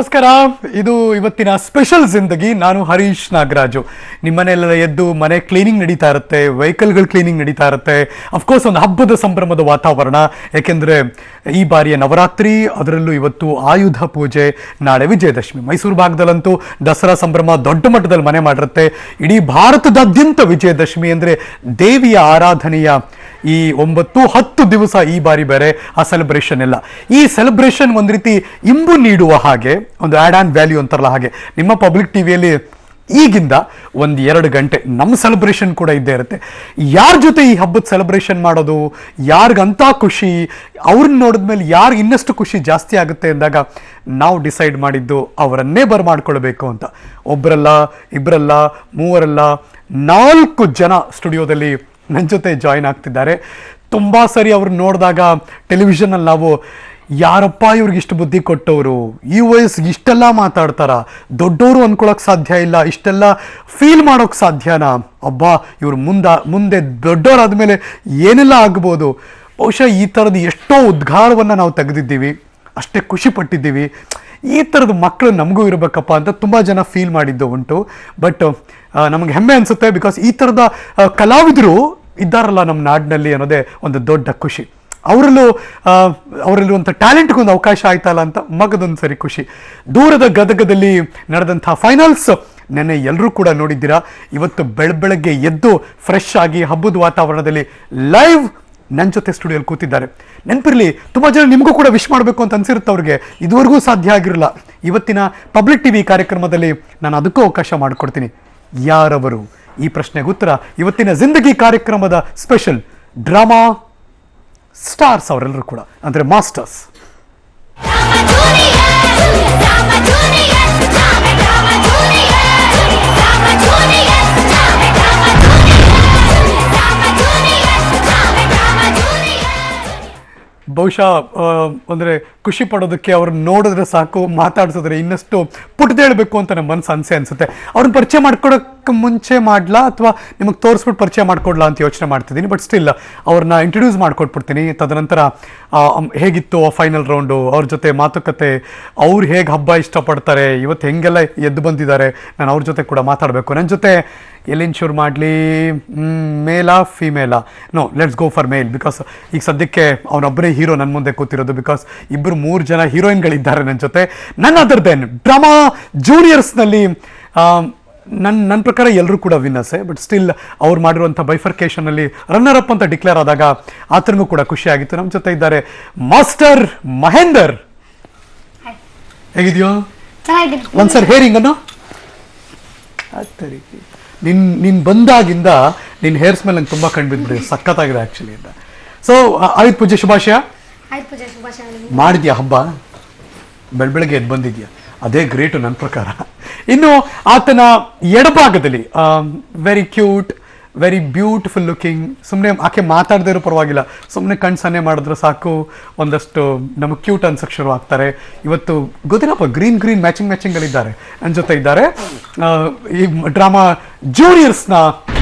ನಮಸ್ಕಾರ. ಇದು ಇವತ್ತಿನ ಸ್ಪೆಷಲ್ ಜಿಂದಗಿ. ನಾನು ಹರೀಶ್ ನಾಗರಾಜು. ನಿಮ್ಮನೆಲ್ಲ ಎದ್ದು ಮನೆ ಕ್ಲೀನಿಂಗ್ ನಡೀತಾ ಇರುತ್ತೆ, ವೆಹಿಕಲ್ಗಳು ಕ್ಲೀನಿಂಗ್ ನಡೀತಾ ಇರುತ್ತೆ. ಅಫ್ಕೋರ್ಸ್ ಒಂದು ಹಬ್ಬದ ಸಂಭ್ರಮದ ವಾತಾವರಣ. ಯಾಕೆಂದರೆ ಈ ಬಾರಿಯ ನವರಾತ್ರಿ, ಅದರಲ್ಲೂ ಇವತ್ತು ಆಯುಧ ಪೂಜೆ, ನಾಳೆ ವಿಜಯದಶಮಿ. ಮೈಸೂರು ಭಾಗದಲ್ಲಂತೂ ದಸರಾ ಸಂಭ್ರಮ ದೊಡ್ಡ ಮಟ್ಟದಲ್ಲಿ ಮನೆ ಮಾಡಿರುತ್ತೆ. ಇಡೀ ಭಾರತದಾದ್ಯಂತ ವಿಜಯದಶಮಿ ಅಂದರೆ ದೇವಿಯ ಆರಾಧನೆಯ ಈ 9-10 ದಿವಸ ಈ ಬಾರಿ ಬೇರೆ ಆ ಸೆಲೆಬ್ರೇಷನ್ ಎಲ್ಲ. ಈ ಸೆಲೆಬ್ರೇಷನ್ ಒಂದು ರೀತಿ ಇಂಬು ನೀಡುವ ಹಾಗೆ, ಒಂದು ಆ್ಯಡ್ ಆ್ಯಂಡ್ ವ್ಯಾಲ್ಯೂ ಅಂತಾರಲ್ಲ ಹಾಗೆ, ನಿಮ್ಮ ಪಬ್ಲಿಕ್ ಟಿವಿಯಲ್ಲಿ ಈಗಿಂದ 1-2 ಗಂಟೆ ನಮ್ಮ ಸೆಲೆಬ್ರೇಷನ್ ಕೂಡ ಇದ್ದೇ ಇರುತ್ತೆ. ಯಾರ ಜೊತೆ ಈ ಹಬ್ಬದ ಸೆಲೆಬ್ರೇಷನ್ ಮಾಡೋದು, ಯಾರಿಗಂತ ಖುಷಿ, ಅವ್ರನ್ನ ನೋಡಿದ್ಮೇಲೆ ಯಾರಿಗೆ ಇನ್ನಷ್ಟು ಖುಷಿ ಜಾಸ್ತಿ ಆಗುತ್ತೆ ಅಂದಾಗ ನಾವು ಡಿಸೈಡ್ ಮಾಡಿದ್ದು ಅವರನ್ನೇ ಬರಮಾಡ್ಕೊಳ್ಬೇಕು ಅಂತ. ಒಬ್ಬರಲ್ಲ, ಇಬ್ಬರಲ್ಲ, ಮೂವರಲ್ಲ, 4 ಜನ ಸ್ಟುಡಿಯೋದಲ್ಲಿ ನನ್ನ ಜೊತೆ ಜಾಯಿನ್ ಆಗ್ತಿದ್ದಾರೆ. ತುಂಬ ಸರಿ ಅವ್ರನ್ನ ನೋಡಿದಾಗ ಟೆಲಿವಿಷನಲ್ಲಿ ನಾವು ಯಾರಪ್ಪ ಇವ್ರಿಗೆ ಇಷ್ಟು ಬುದ್ಧಿ ಕೊಟ್ಟವರು, ಈ ವಯಸ್ಸಿಗೆ ಇಷ್ಟೆಲ್ಲ ಮಾತಾಡ್ತಾರ, ದೊಡ್ಡವರು ಅಂದ್ಕೊಳಕ್ಕೆ ಸಾಧ್ಯ ಇಲ್ಲ, ಇಷ್ಟೆಲ್ಲ ಫೀಲ್ ಮಾಡೋಕ್ಕೆ ಸಾಧ್ಯನಾ, ಅಬ್ಬಾ ಇವ್ರು ಮುಂದೆ ದೊಡ್ಡವರಾದ್ಮೇಲೆ ಏನೆಲ್ಲ ಆಗ್ಬೋದು. ಬಹುಶಃ ಈ ಥರದ ಎಷ್ಟೋ ಉದ್ಘಾರವನ್ನು ನಾವು ತೆಗೆದಿದ್ದೀವಿ, ಅಷ್ಟೇ ಖುಷಿ ಪಟ್ಟಿದ್ದೀವಿ. ಈ ಥರದ ಮಕ್ಕಳು ನಮಗೂ ಇರಬೇಕಪ್ಪ ಅಂತ ತುಂಬ ಜನ ಫೀಲ್ ಮಾಡಿದ್ದು ಉಂಟು. ಬಟ್ ನಮಗೆ ಹೆಮ್ಮೆ ಅನಿಸುತ್ತೆ, ಬಿಕಾಸ್ ಈ ಥರದ ಕಲಾವಿದರು ಇದ್ದಾರಲ್ಲ ನಮ್ಮ ನಾಡಿನಲ್ಲಿ ಅನ್ನೋದೇ ಒಂದು ದೊಡ್ಡ ಖುಷಿ. ಅವರಲ್ಲಿರುವಂಥ ಟ್ಯಾಲೆಂಟ್ಗೊಂದು ಅವಕಾಶ ಆಯ್ತಲ್ಲ ಅಂತ ಮಗದೊಂದು ಸರಿ ಖುಷಿ. ದೂರದ ಗದಗದಲ್ಲಿ ನಡೆದಂಥ ಫೈನಲ್ಸ್ ನೆನ್ನೆ ಎಲ್ಲರೂ ಕೂಡ ನೋಡಿದ್ದೀರಾ. ಇವತ್ತು ಬೆಳಗ್ಗೆ ಎದ್ದು ಫ್ರೆಶ್ ಆಗಿ ಹಬ್ಬದ ವಾತಾವರಣದಲ್ಲಿ ಲೈವ್ ನನ್ನ ಜೊತೆ ಸ್ಟುಡಿಯೋಲ್ಲಿ ಕೂತಿದ್ದಾರೆ. ನೆನಪಿರಲಿ, ತುಂಬ ಜನ ನಿಮಗೂ ಕೂಡ ವಿಶ್ ಮಾಡಬೇಕು ಅಂತ ಅನ್ಸಿರುತ್ತೆ ಅವ್ರಿಗೆ, ಇದುವರೆಗೂ ಸಾಧ್ಯ ಆಗಿರಲ್ಲ. ಇವತ್ತಿನ ಪಬ್ಲಿಕ್ ಟಿವಿ ಕಾರ್ಯಕ್ರಮದಲ್ಲಿ ನಾನು ಅದಕ್ಕೂ ಅವಕಾಶ ಮಾಡಿಕೊಡ್ತೀನಿ. ಯಾರವರು? ಈ ಪ್ರಶ್ನೆಗೆ ಉತ್ತರ ಇವತ್ತಿನ ಜಿಂದಗಿ ಕಾರ್ಯಕ್ರಮದ ಸ್ಪೆಷಲ್ ಡ್ರಾಮಾ ಸ್ಟಾರ್ಸ್ ಅವರೆಲ್ಲರೂ ಕೂಡ, ಅಂದರೆ ಮಾಸ್ಟರ್ಸ್. ಬಹುಶಃ ಅಂದರೆ ಖುಷಿ ಪಡೋದಕ್ಕೆ ಅವ್ರನ್ನ ನೋಡಿದ್ರೆ ಸಾಕು, ಮಾತಾಡ್ಸಿದ್ರೆ ಇನ್ನಷ್ಟು ಪುಟ್ಟದೇಳಬೇಕು ಅಂತ ನಮ್ಮ ಮನಸ್ಸು ಅನಿಸುತ್ತೆ. ಅವ್ರನ್ನ ಪರಿಚಯ ಮಾಡ್ಕೊಡೋಕ್ಕೆ ಮುಂಚೆ ಮಾಡಲಾ ಅಥವಾ ನಿಮಗೆ ತೋರಿಸ್ಬಿಟ್ಟು ಪರಿಚಯ ಮಾಡ್ಕೊಡ್ಲಾ ಅಂತ ಯೋಚನೆ ಮಾಡ್ತಿದ್ದೀನಿ. ಬಟ್ ಸ್ಟಿಲ್ ಅವ್ರನ್ನ ಇಂಟ್ರೊಡ್ಯೂಸ್ ಮಾಡ್ಕೊಟ್ಬಿಡ್ತೀನಿ. ತದನಂತರ ಹೇಗಿತ್ತು ಆ ಫೈನಲ್ ರೌಂಡು, ಅವ್ರ ಜೊತೆ ಮಾತುಕತೆ, ಅವ್ರು ಹೇಗೆ ಹಬ್ಬ ಇಷ್ಟಪಡ್ತಾರೆ, ಇವತ್ತು ಹೆಂಗೆಲ್ಲ ಎದ್ದು ಬಂದಿದ್ದಾರೆ, ನಾನು ಅವ್ರ ಜೊತೆ ಕೂಡ ಮಾತಾಡಬೇಕು. ನನ್ನ ಜೊತೆ ಎಲ್ಲಿಂದ ಶುರು ಮಾಡಲಿ? ಮೇಲಾ ಫಿಮೇಲಾ? No, let's go for male. Because ಈಗ ಸದ್ಯಕ್ಕೆ ಅವನೊಬ್ಬರೇ ಹೀರೋ ನನ್ನ ಮುಂದೆ ಕೂತಿರೋದು. ಬಿಕಾಸ್ 2-3 ಜನ ಹೀರೋಯಿನ್ಗಳಿದ್ದಾರೆ ನನ್ನ ಜೊತೆ. ನನ್ ಅದರ್ ದೆನ್ ಡ್ರಾಮಾ ಜೂನಿಯರ್ಸ್ನಲ್ಲಿ ನನ್ನ ಪ್ರಕಾರ ಎಲ್ಲರೂ ಕೂಡ ವಿನ್ನರ್ಸೇ. ಬಟ್ ಸ್ಟಿಲ್ ಅವ್ರು ಮಾಡಿರುವಂಥ ಬೈಫರ್ಕೇಷನಲ್ಲಿ ರನ್ನರ್ ಅಪ್ ಅಂತ ಡಿಕ್ಲೇರ್ ಆದಾಗ ಆತನಿಗೂ ಕೂಡ ಖುಷಿ ಆಗಿತ್ತು. ನಮ್ಮ ಜೊತೆ ಇದ್ದಾರೆ ಮಾಸ್ಟರ್ ಮಹೇಂದರ್. ಹೇಗಿದೆಯೋ? ಒಂದ್ಸರಿ ಹೇರಿಂಗ್ ಅನ್ನೋ. ನೀನು ಬಂದಾಗಿಂದ ನಿನ್ನ ಹೇರ್ಸ್ ಮೇಲೆ ನಂಗೆ ತುಂಬ ಕಂಡುಬಿದ್ಬಿಡಿ, ಸಖತ್ತಾಗಿದೆ ಆ್ಯಕ್ಚುಲಿ ಅಂತ. ಸೊ ಆಯುಧ ಪೂಜೆ ಶುಭಾಶಯ. ಮಾಡಿದ್ಯಾ ಹಬ್ಬ? ಬೆಳಗ್ಗೆ ಎದ್ದು ಬಂದಿದ್ಯಾ? ಅದೇ ಗ್ರೇಟು ನನ್ನ ಪ್ರಕಾರ. ಇನ್ನು ಆತನ ಎಡಭಾಗದಲ್ಲಿ very cute, very beautiful looking, ಸುಮ್ಮನೆ ಆಕೆ ಮಾತಾಡದೇ ಇರೋ ಪರವಾಗಿಲ್ಲ, ಸುಮ್ಮನೆ ಕಣ್ಣು ಸನ್ನೆ ಮಾಡಿದ್ರೆ ಸಾಕು ಒಂದಷ್ಟು ನಮಗೆ ಕ್ಯೂಟ್ ಅನ್ಸಕ್ಕೆ ಶುರು ಆಗ್ತಾರೆ. ಇವತ್ತು ಗೊತ್ತಿಲ್ಲಪ್ಪ, ಗ್ರೀನ್ ಮ್ಯಾಚಿಂಗ್ಗಳಿದ್ದಾರೆ. ನನ್ನ ಜೊತೆ ಇದ್ದಾರೆ ಈ ಡ್ರಾಮಾ ಜೂನಿಯರ್ಸ್ನ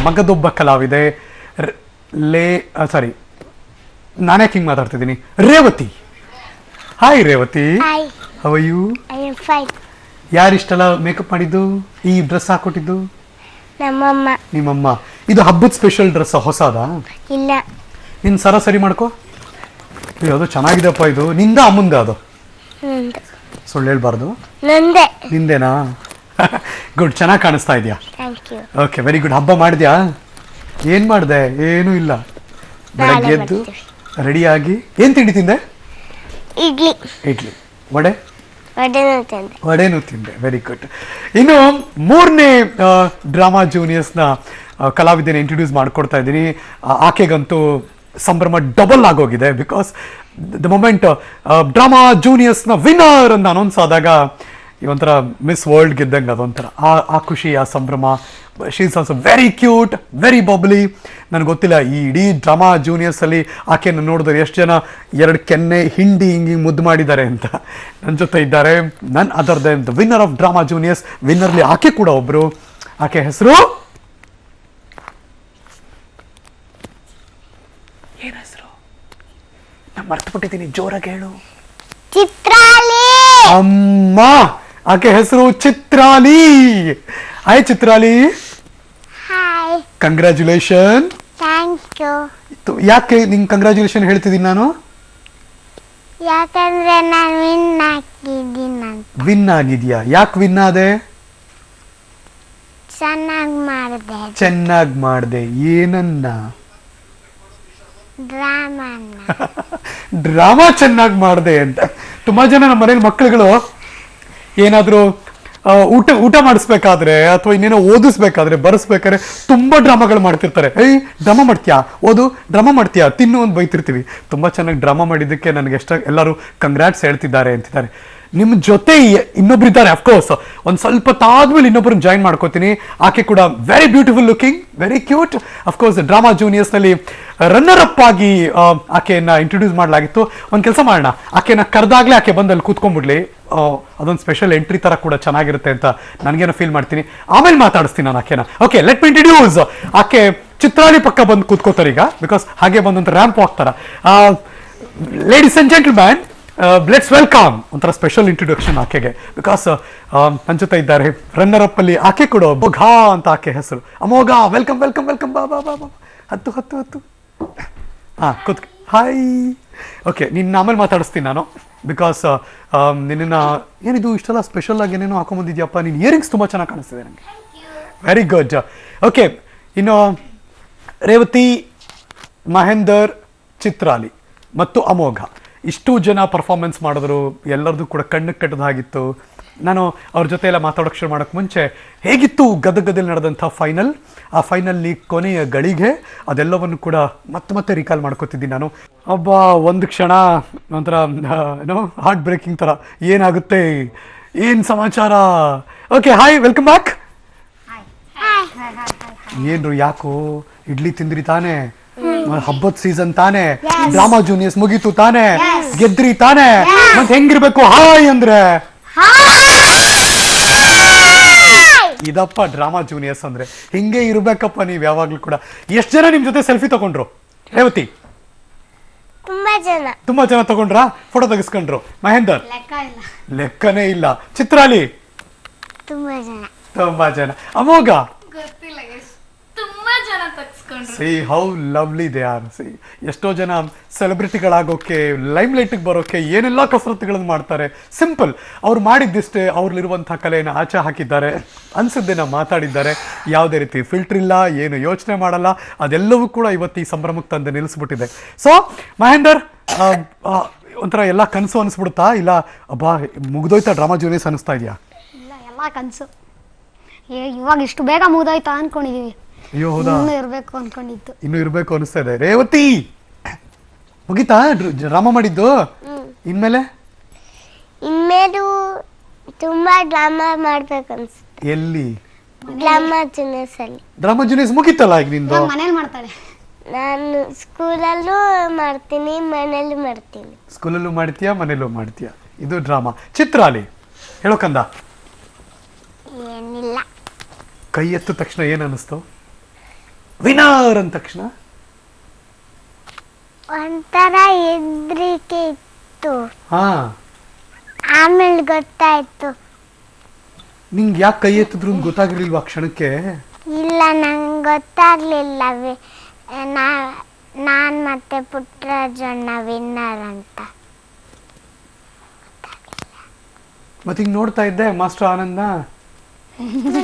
ಮಗದೊಬ್ಬ ಕಲಾವಿದೆ ನಾನೇ ಹಿಂಗೆ ಮಾತಾಡ್ತಿದ್ದೀನಿ, Revathi. Hi Revathi, how are you? ಯಾರಿಷ್ಟೆಲ್ಲ ಮೇಕಪ್ ಮಾಡಿದ್ದು, ಈ ಡ್ರೆಸ್ ಹಾಕೊಟ್ಟಿದ್ದು? ನಿಮ್ಮಮ್ಮ. ಇದು ಹಬ್ಬದ ಸ್ಪೆಷಲ್ ಡ್ರೆಸ್ ಹೊಸದಾ? ಇಲ್ಲ. ನಿನ್ ಸರಿ ಮಾಡ್ಕೋ. ಅದು ಚೆನ್ನಾಗಿದೆಪ್ಪ. ಇದು ನಿಂದ ಅಮ್ಮಂದ? ಅದು ಸುಳ್ಳು ಹೇಳ್ಬಾರ್ದು. ನಿಂದೇನಾ? ಗುಡ್, ಚೆನ್ನಾಗಿ ಕಾಣಿಸ್ತಾ ಇದೆಯಾ? Okay, very good. ಹಬ್ಬ ಮಾಡಿದ್ಯಾ? ಏನ್ ಮಾಡಿದೆ? ಏನೂ ಇಲ್ಲ. ಬೆಳಗ್ಗೆ ಎದ್ದು ರೆಡಿಯಾಗಿ ಏನ್ ತಿಂಡಿ ತಿಂದೆ? ಇಡ್ಲಿ. ವಡೆನೂ ತಿಂದೆ. Very good. ಇನ್ನು 3ನೇ ಡ್ರಾಮಾ ಜೂನಿಯರ್ಸ್ನ ಕಲಾವಿದನ ಇಂಟ್ರೊಡ್ಯೂಸ್ ಮಾಡ್ಕೊಡ್ತಾ ಇದ್ದೀನಿ. ಆಕೆಗಂತೂ ಸಂಭ್ರಮ ಡಬಲ್ ಆಗೋಗಿದೆ. ಬಿಕಾಸ್ ದ ಮೊಮೆಂಟ್ ಡ್ರಾಮಾ ಜೂನಿಯರ್ಸ್ನ ವಿನ್ನರ್ ಅಂತ ಅನೌನ್ಸ್ ಆದಾಗ ಈ ಒಂಥರ ಮಿಸ್ ವರ್ಲ್ಡ್ ಗೆದ್ದಂಗೆ ಅದೊಂಥರ ಆ ಖುಷಿ, ಆ ಸಂಭ್ರಮ. She is also very cute, very bubbly. ನನಗೆ ಗೊತ್ತಿಲ್ಲ ಈ ಇಡೀ ಡ್ರಾಮಾ ಜೂನಿಯರ್ಸಲ್ಲಿ ಆಕೆಯನ್ನು ನೋಡಿದ್ರೆ ಎಷ್ಟು ಜನ 2 ಕೆನ್ನೆ ಹಿಂಡಿ ಹಿಂಗೆ ಮುದ್ದು ಮಾಡಿದ್ದಾರೆ ಅಂತ. ನನ್ನ ಜೊತೆ ಇದ್ದಾರೆ ನನ್ other than the winner of drama juniors. ವಿನ್ನರ್ಲಿ ಆಕೆ ಕೂಡ ಒಬ್ರು. ಆಕೆ ಹೆಸರು ಏನ್ ಹೆಸರು? ನಾನು ಮರ್ತುಬಿಟ್ಟಿದ್ದೀನಿ, ಜೋರಾಗಿ ಹೇಳು. ಚಿತ್ರಾಲಿ. ಅಮ್ಮ ಆಕೆ ಹೆಸರು Chitrali. Hi Chitrali. Hi. Congratulation. Thank you. ಯಾಕೆ ನಿಂಗೆ ಕಂಗ್ರ್ಯಾಚುಲೇಷನ್ ಹೇಳ್ತಿದ್ದೀನಿ ನಾನು? ಯಾಕಂದ್ರೆ ನಾನು ವಿನ್ ಆಗಿದ್ದೀನಿ. ವಿನ್ ಆಗಿದ್ಯಾ? ಯಾಕೆ ವಿನ್ ಆದೆ? ಚೆನ್ನಾಗಿ ಮಾಡಿದೆ. ಏನನ್ನ? ಡ್ರಾಮಾ ಚೆನ್ನಾಗಿ ಮಾಡಿದೆ ಅಂತ. ತುಂಬಾ ಜನ ನಮ್ಮ ಮನೇಲಿ ಮಕ್ಕಳುಗಳು ಏನಾದ್ರು ಊಟ ಮಾಡಿಸ್ಬೇಕಾದ್ರೆ ಅಥವಾ ಇನ್ನೇನೋ ಓದಿಸ್ಬೇಕಾದ್ರೆ ಬರೆಸ್ಬೇಕಾದ್ರೆ ತುಂಬಾ ಡ್ರಾಮಾಗಳು ಮಾಡ್ತಿರ್ತಾರೆ. ಏಯ್ ಡ್ರಾಮಾ ಮಾಡ್ತೀಯಾ, ಓದು, ಡ್ರಾಮಾ ಮಾಡ್ತೀಯಾ, ತಿನ್ನು ಅಂತ ಬೈತಿರ್ತೀವಿ. ತುಂಬಾ ಚೆನ್ನಾಗಿ ಡ್ರಾಮಾ ಮಾಡಿದ್ದಕ್ಕೆ ನನಗೆ ಎಲ್ಲರೂ ಕಂಗ್ರಾಟ್ಸ್ ಹೇಳ್ತಿದ್ದಾರೆ ಅಂತಿದ್ದಾರೆ. ನಿಮ್ಮ ಜೊತೆ ಇನ್ನೊಬ್ರು ಇದ್ದಾರೆ, ಅಫ್ಕೋರ್ಸ್ ಒಂದು ಸ್ವಲ್ಪ ತಾದ್ಮೇಲೆ ಇನ್ನೊಬ್ಬರನ್ನ ಜಾಯಿನ್ ಮಾಡ್ಕೋತೀನಿ. ಆಕೆ ಕೂಡ very beautiful looking, very cute. Of course drama juniors ನಲ್ಲಿ ರನ್ನರ್ ಅಪ್ ಆಗಿ ಆಕೆಯನ್ನ ಇಂಟ್ರೊಡ್ಯೂಸ್ ಮಾಡಲಾಗಿತ್ತು. ಒಂದು ಕೆಲಸ ಮಾಡೋಣ, ಆಕೆನ ಕರೆದಾಗ್ಲೇ ಆಕೆ ಬಂದು ಅಲ್ಲಿ ಕೂತ್ಕೊಂಡ್ಬಿಡ್ಲಿ. ಅದೊಂದು ಸ್ಪೆಷಲ್ ಎಂಟ್ರಿ ತರ ಕೂಡ ಚೆನ್ನಾಗಿರುತ್ತೆ ಅಂತ ನನಗೇನೋ ಫೀಲ್ ಮಾಡ್ತೀನಿ. ಆಮೇಲೆ ಮಾತಾಡಿಸ್ತೀನಿ ನಾನು ಆಕೆನ. Okay, let me introduce. ಆಕೆ ಚಿತ್ರಾಲಿ ಪಕ್ಕ ಬಂದು ಕೂತ್ಕೋತಾರೆ ಈಗ, ಬಿಕಾಸ್ ಹಾಗೆ ಬಂದಂತ ರ್ಯಾಂಪ್ ಹೋಗ್ತಾರ. Ladies and gentleman, let's welcome. ಒಂಥರ ಸ್ಪೆಷಲ್ ಇಂಟ್ರೊಡಕ್ಷನ್ ಆಕೆಗೆ, ಬಿಕಾಸ್ ನನ್ನ ಜೊತೆ ಇದ್ದಾರೆ ರನ್ನರ್ ಅಪ್ ಅಲ್ಲಿ ಆಕೆ ಕೂಡ ಅಮೋಘ ಅಂತ ಆಕೆ ಹೆಸರು. ಅಮೋಘ, ವೆಲ್ಕಮ್ ವೆಲ್ಕಮ್ ವೆಲ್ಕಮ್. ಬಾ ಬಾ ಬಾ ಬಾ, ಹತ್ತು ಹತ್ತು ಹತ್ತು. ಕೂತ್. ಹಾಯ್. ಓಕೆ, ನಿನ್ನ ಆಮೇಲೆ ಮಾತಾಡಿಸ್ತೀನಿ ನಾನು, ಬಿಕಾಸ್ ನಿನ್ನ ಏನಿದು ಇಷ್ಟೆಲ್ಲ ಸ್ಪೆಷಲ್ ಆಗಿ ಏನೇನೋ ಹಾಕೊಂಬಂದಿದ್ಯಪ್ಪ. ನಿನ್ನ ಇಯರಿಂಗ್ಸ್ ತುಂಬ ಚೆನ್ನಾಗಿ ಕಾಣಿಸ್ತಿದೆ ನನಗೆ. Very good. ಓಕೆ, ಇನ್ನು ರೇವತಿ, ಮಹೇಂದರ್, ಚಿತ್ರಾಲಿ ಮತ್ತು ಅಮೋಘ ಇಷ್ಟು ಜನ ಪರ್ಫಾರ್ಮೆನ್ಸ್ ಮಾಡಿದ್ರು. ಎಲ್ಲರದು ಕೂಡ ಕಣ್ಣಿಗೆ ಕಟ್ಟದಾಗಿತ್ತು. ನಾನು ಅವ್ರ ಜೊತೆ ಎಲ್ಲ ಮಾತಾಡೋಕ್ಕೆ ಶುರು ಮಾಡೋಕ್ಕೆ ಮುಂಚೆ ಹೇಗಿತ್ತು ಗದಗದಲ್ಲಿ ನಡೆದಂಥ ಫೈನಲ್, ಆ ಫೈನಲ್ಲಿ ಕೊನೆಯ ಗಳಿಗೆ ಅದೆಲ್ಲವನ್ನು ಕೂಡ ಮತ್ತೆ ರೀಕಾಲ್ ಮಾಡ್ಕೋತಿದ್ದೀನಿ ನಾನು. ಒಂದು ಕ್ಷಣ ಒಂಥರ ಏನೋ ಹಾರ್ಟ್ ಬ್ರೇಕಿಂಗ್ ಥರ, ಏನಾಗುತ್ತೆ, ಏನು ಸಮಾಚಾರ. Okay, hi, welcome back. ಏನ್ರು ಯಾಕೋ ಇಡ್ಲಿ ತಿಂದ್ರಿ ತಾನೇ? ಹಬ್ಬದ ಸೀಸನ್ ತಾನೆ, ಡ್ರಾಮಾ ಜೂನಿಯರ್ಸ್ ಮುಗೀತು ತಾನೆ, ಗೆದ್ರಿ ತಾನೆ, ಮತ್ತೆ ಹೆಂಗಿರ್ಬೇಕು ಹಾಯ್ ಅಂದ್ರೆ? ಇದಪ್ಪ ಡ್ರಾಮಾ ಜೂನಿಯರ್ಸ್ ಅಂದ್ರೆ, ಹಿಂಗೆ ಇರ್ಬೇಕಪ್ಪ ನೀವ್ ಯಾವಾಗ್ಲೂ ಕೂಡ. ಎಷ್ಟು ಜನ ನಿಮ್ ಜೊತೆ ಸೆಲ್ಫಿ ತಗೊಂಡ್ರು ರೇವತಿ? ತುಂಬಾ ಜನ ತಗೊಂಡ್ರಾ? ಫೋಟೋ ತೆಗಿಸ್ಕೊಂಡ್ರು? ಮಹೇಂದರ್ ಲೆಕ್ಕನೇ ಇಲ್ಲ. ಚಿತ್ರಾಲಿ ತುಂಬಾ ಜನ. ಅಮೋಘ See how lovely they are. See, ಎಷ್ಟೋ ಜನ ಸೆಲೆಬ್ರಿಟಿಗಳಾಗೋಕೆ, ಲೈಮ್ ಲೈಟಿಗೆ ಬರೋಕೆ ಏನೆಲ್ಲ ಕಸರತ್ತುಗಳನ್ನು ಮಾಡ್ತಾರೆ. ಸಿಂಪಲ್, ಅವ್ರು ಮಾಡಿದ್ದಿಷ್ಟೇ, ಅವ್ರಲ್ಲಿರುವಂತಹ ಕಲೆಯನ್ನು ಆಚೆ ಹಾಕಿದ್ದಾರೆ, ಅನ್ಸಿದ್ದೇನ ಮಾತಾಡಿದ್ದಾರೆ. ಯಾವುದೇ ರೀತಿ ಫಿಲ್ಟರ್ ಇಲ್ಲ, ಏನು ಯೋಚನೆ ಮಾಡಲ್ಲ. ಅದೆಲ್ಲವೂ ಕೂಡ ಇವತ್ತು ಈ ಸಂಭ್ರಮಕ್ಕೆ ತಂದು ನಿಲ್ಲಿಸ್ಬಿಟ್ಟಿದೆ. ಸೊ ಮಹೇಂದರ್, ಒಂಥರ ಎಲ್ಲ ಕನಸು ಅನಿಸ್ಬಿಡುತ್ತಾ, ಇಲ್ಲ ಅಬ್ಬಾ ಮುಗ್ದೋಯ್ತಾ ಡ್ರಾಮಾ ಜೂನಿಯರ್ಸ್ ಅನಿಸ್ತಾ ಇದೆಯಾ? ಇಲ್ಲ, ಎಲ್ಲ ಕನಸು. ಇವಾಗ ಇಷ್ಟು ಬೇಗ ಮುಗ್ದೋಯ್ತಾ ಅನ್ಕೊಂಡಿದೀವಿ. ಅಯ್ಯೋ ಹೌದಾ? ಇರ್ಬೇಕು ಅನ್ಕೊಂಡಿದ್ದು, ಇನ್ನು ಇರ್ಬೇಕು ಅನಿಸ್ತಾ ಇದೆ. ರೇವತಿ, ಮುಗಿತಾ ಡ್ರಾಮಾ ಮಾಡಿದ್ದು? ಇನ್ಮೇಲೆ ತುಂಬಾ ಡ್ರಾಮಾ ಮಾಡ್ಬೇಕು ಅನ್ಸುತ್ತೆ. ಎಲ್ಲಿ? ಡ್ರಾಮಾ ಜೂನಿಯರ್ಸ್ ಅಲ್ಲಿ. ಡ್ರಾಮಾ ಜೂನಿಯರ್ಸ್ ಮುಗಿತಲ್ಲ ಈಗ ನಿಂದು? ಮನೇಲಿ ಮಾಡ್ತಾಳೆ. ನಾನು ಸ್ಕೂಲಲ್ಲೂ ಮಾಡ್ತೀನಿ, ಮನೇಲಿ ಮಾಡ್ತೀನಿ. ಸ್ಕೂಲಲ್ಲೂ ಮಾಡ್ತೀಯಾ, ಮನೇಲೂ ಮಾಡ್ತೀಯಾ? ಇದು ಡ್ರಾಮಾ. ಚಿತ್ರಾಲಿ ಹೇಳೋಕಂದ? ಏನಿಲ್ಲ. ಕೈ ಎತ್ತ ತಕ್ಷಣ ಏನ್ ಅನಿಸ್ತು? ವಿನರ್ ಅಂದ ತಕ್ಷಣ ಒಂಥರ ಹೆದ್ರಿಕೆ ಇತ್ತು. ಹಾ, ಆಮೇಲೆ ಗೊತ್ತಾಯ್ತು. ನಿಂಗೆ ಯಾಕೆ ಕೈ ಎತ್ತಿದ್ರು ಅಂತ ಗೊತ್ತಾಗಿರ್ಲಿಲ್ವಾ ಕ್ಷಣಕ್ಕೆ? ಇಲ್ಲ, ನಂಗೆ ಗೊತ್ತಾಗ್ಲಿಲ್ಲ ನಾನ್ ಮತ್ತೆ ಪುಟ್ಟರಾಜಣ್ಣ ವಿನ್ನರ್ ಅಂತ. ಮತ್ತೆ ಹಿಂಗ್ ನೋಡ್ತಾ ಇದ್ದೆ ಮಾಸ್ಟರ್ ಆನಂದ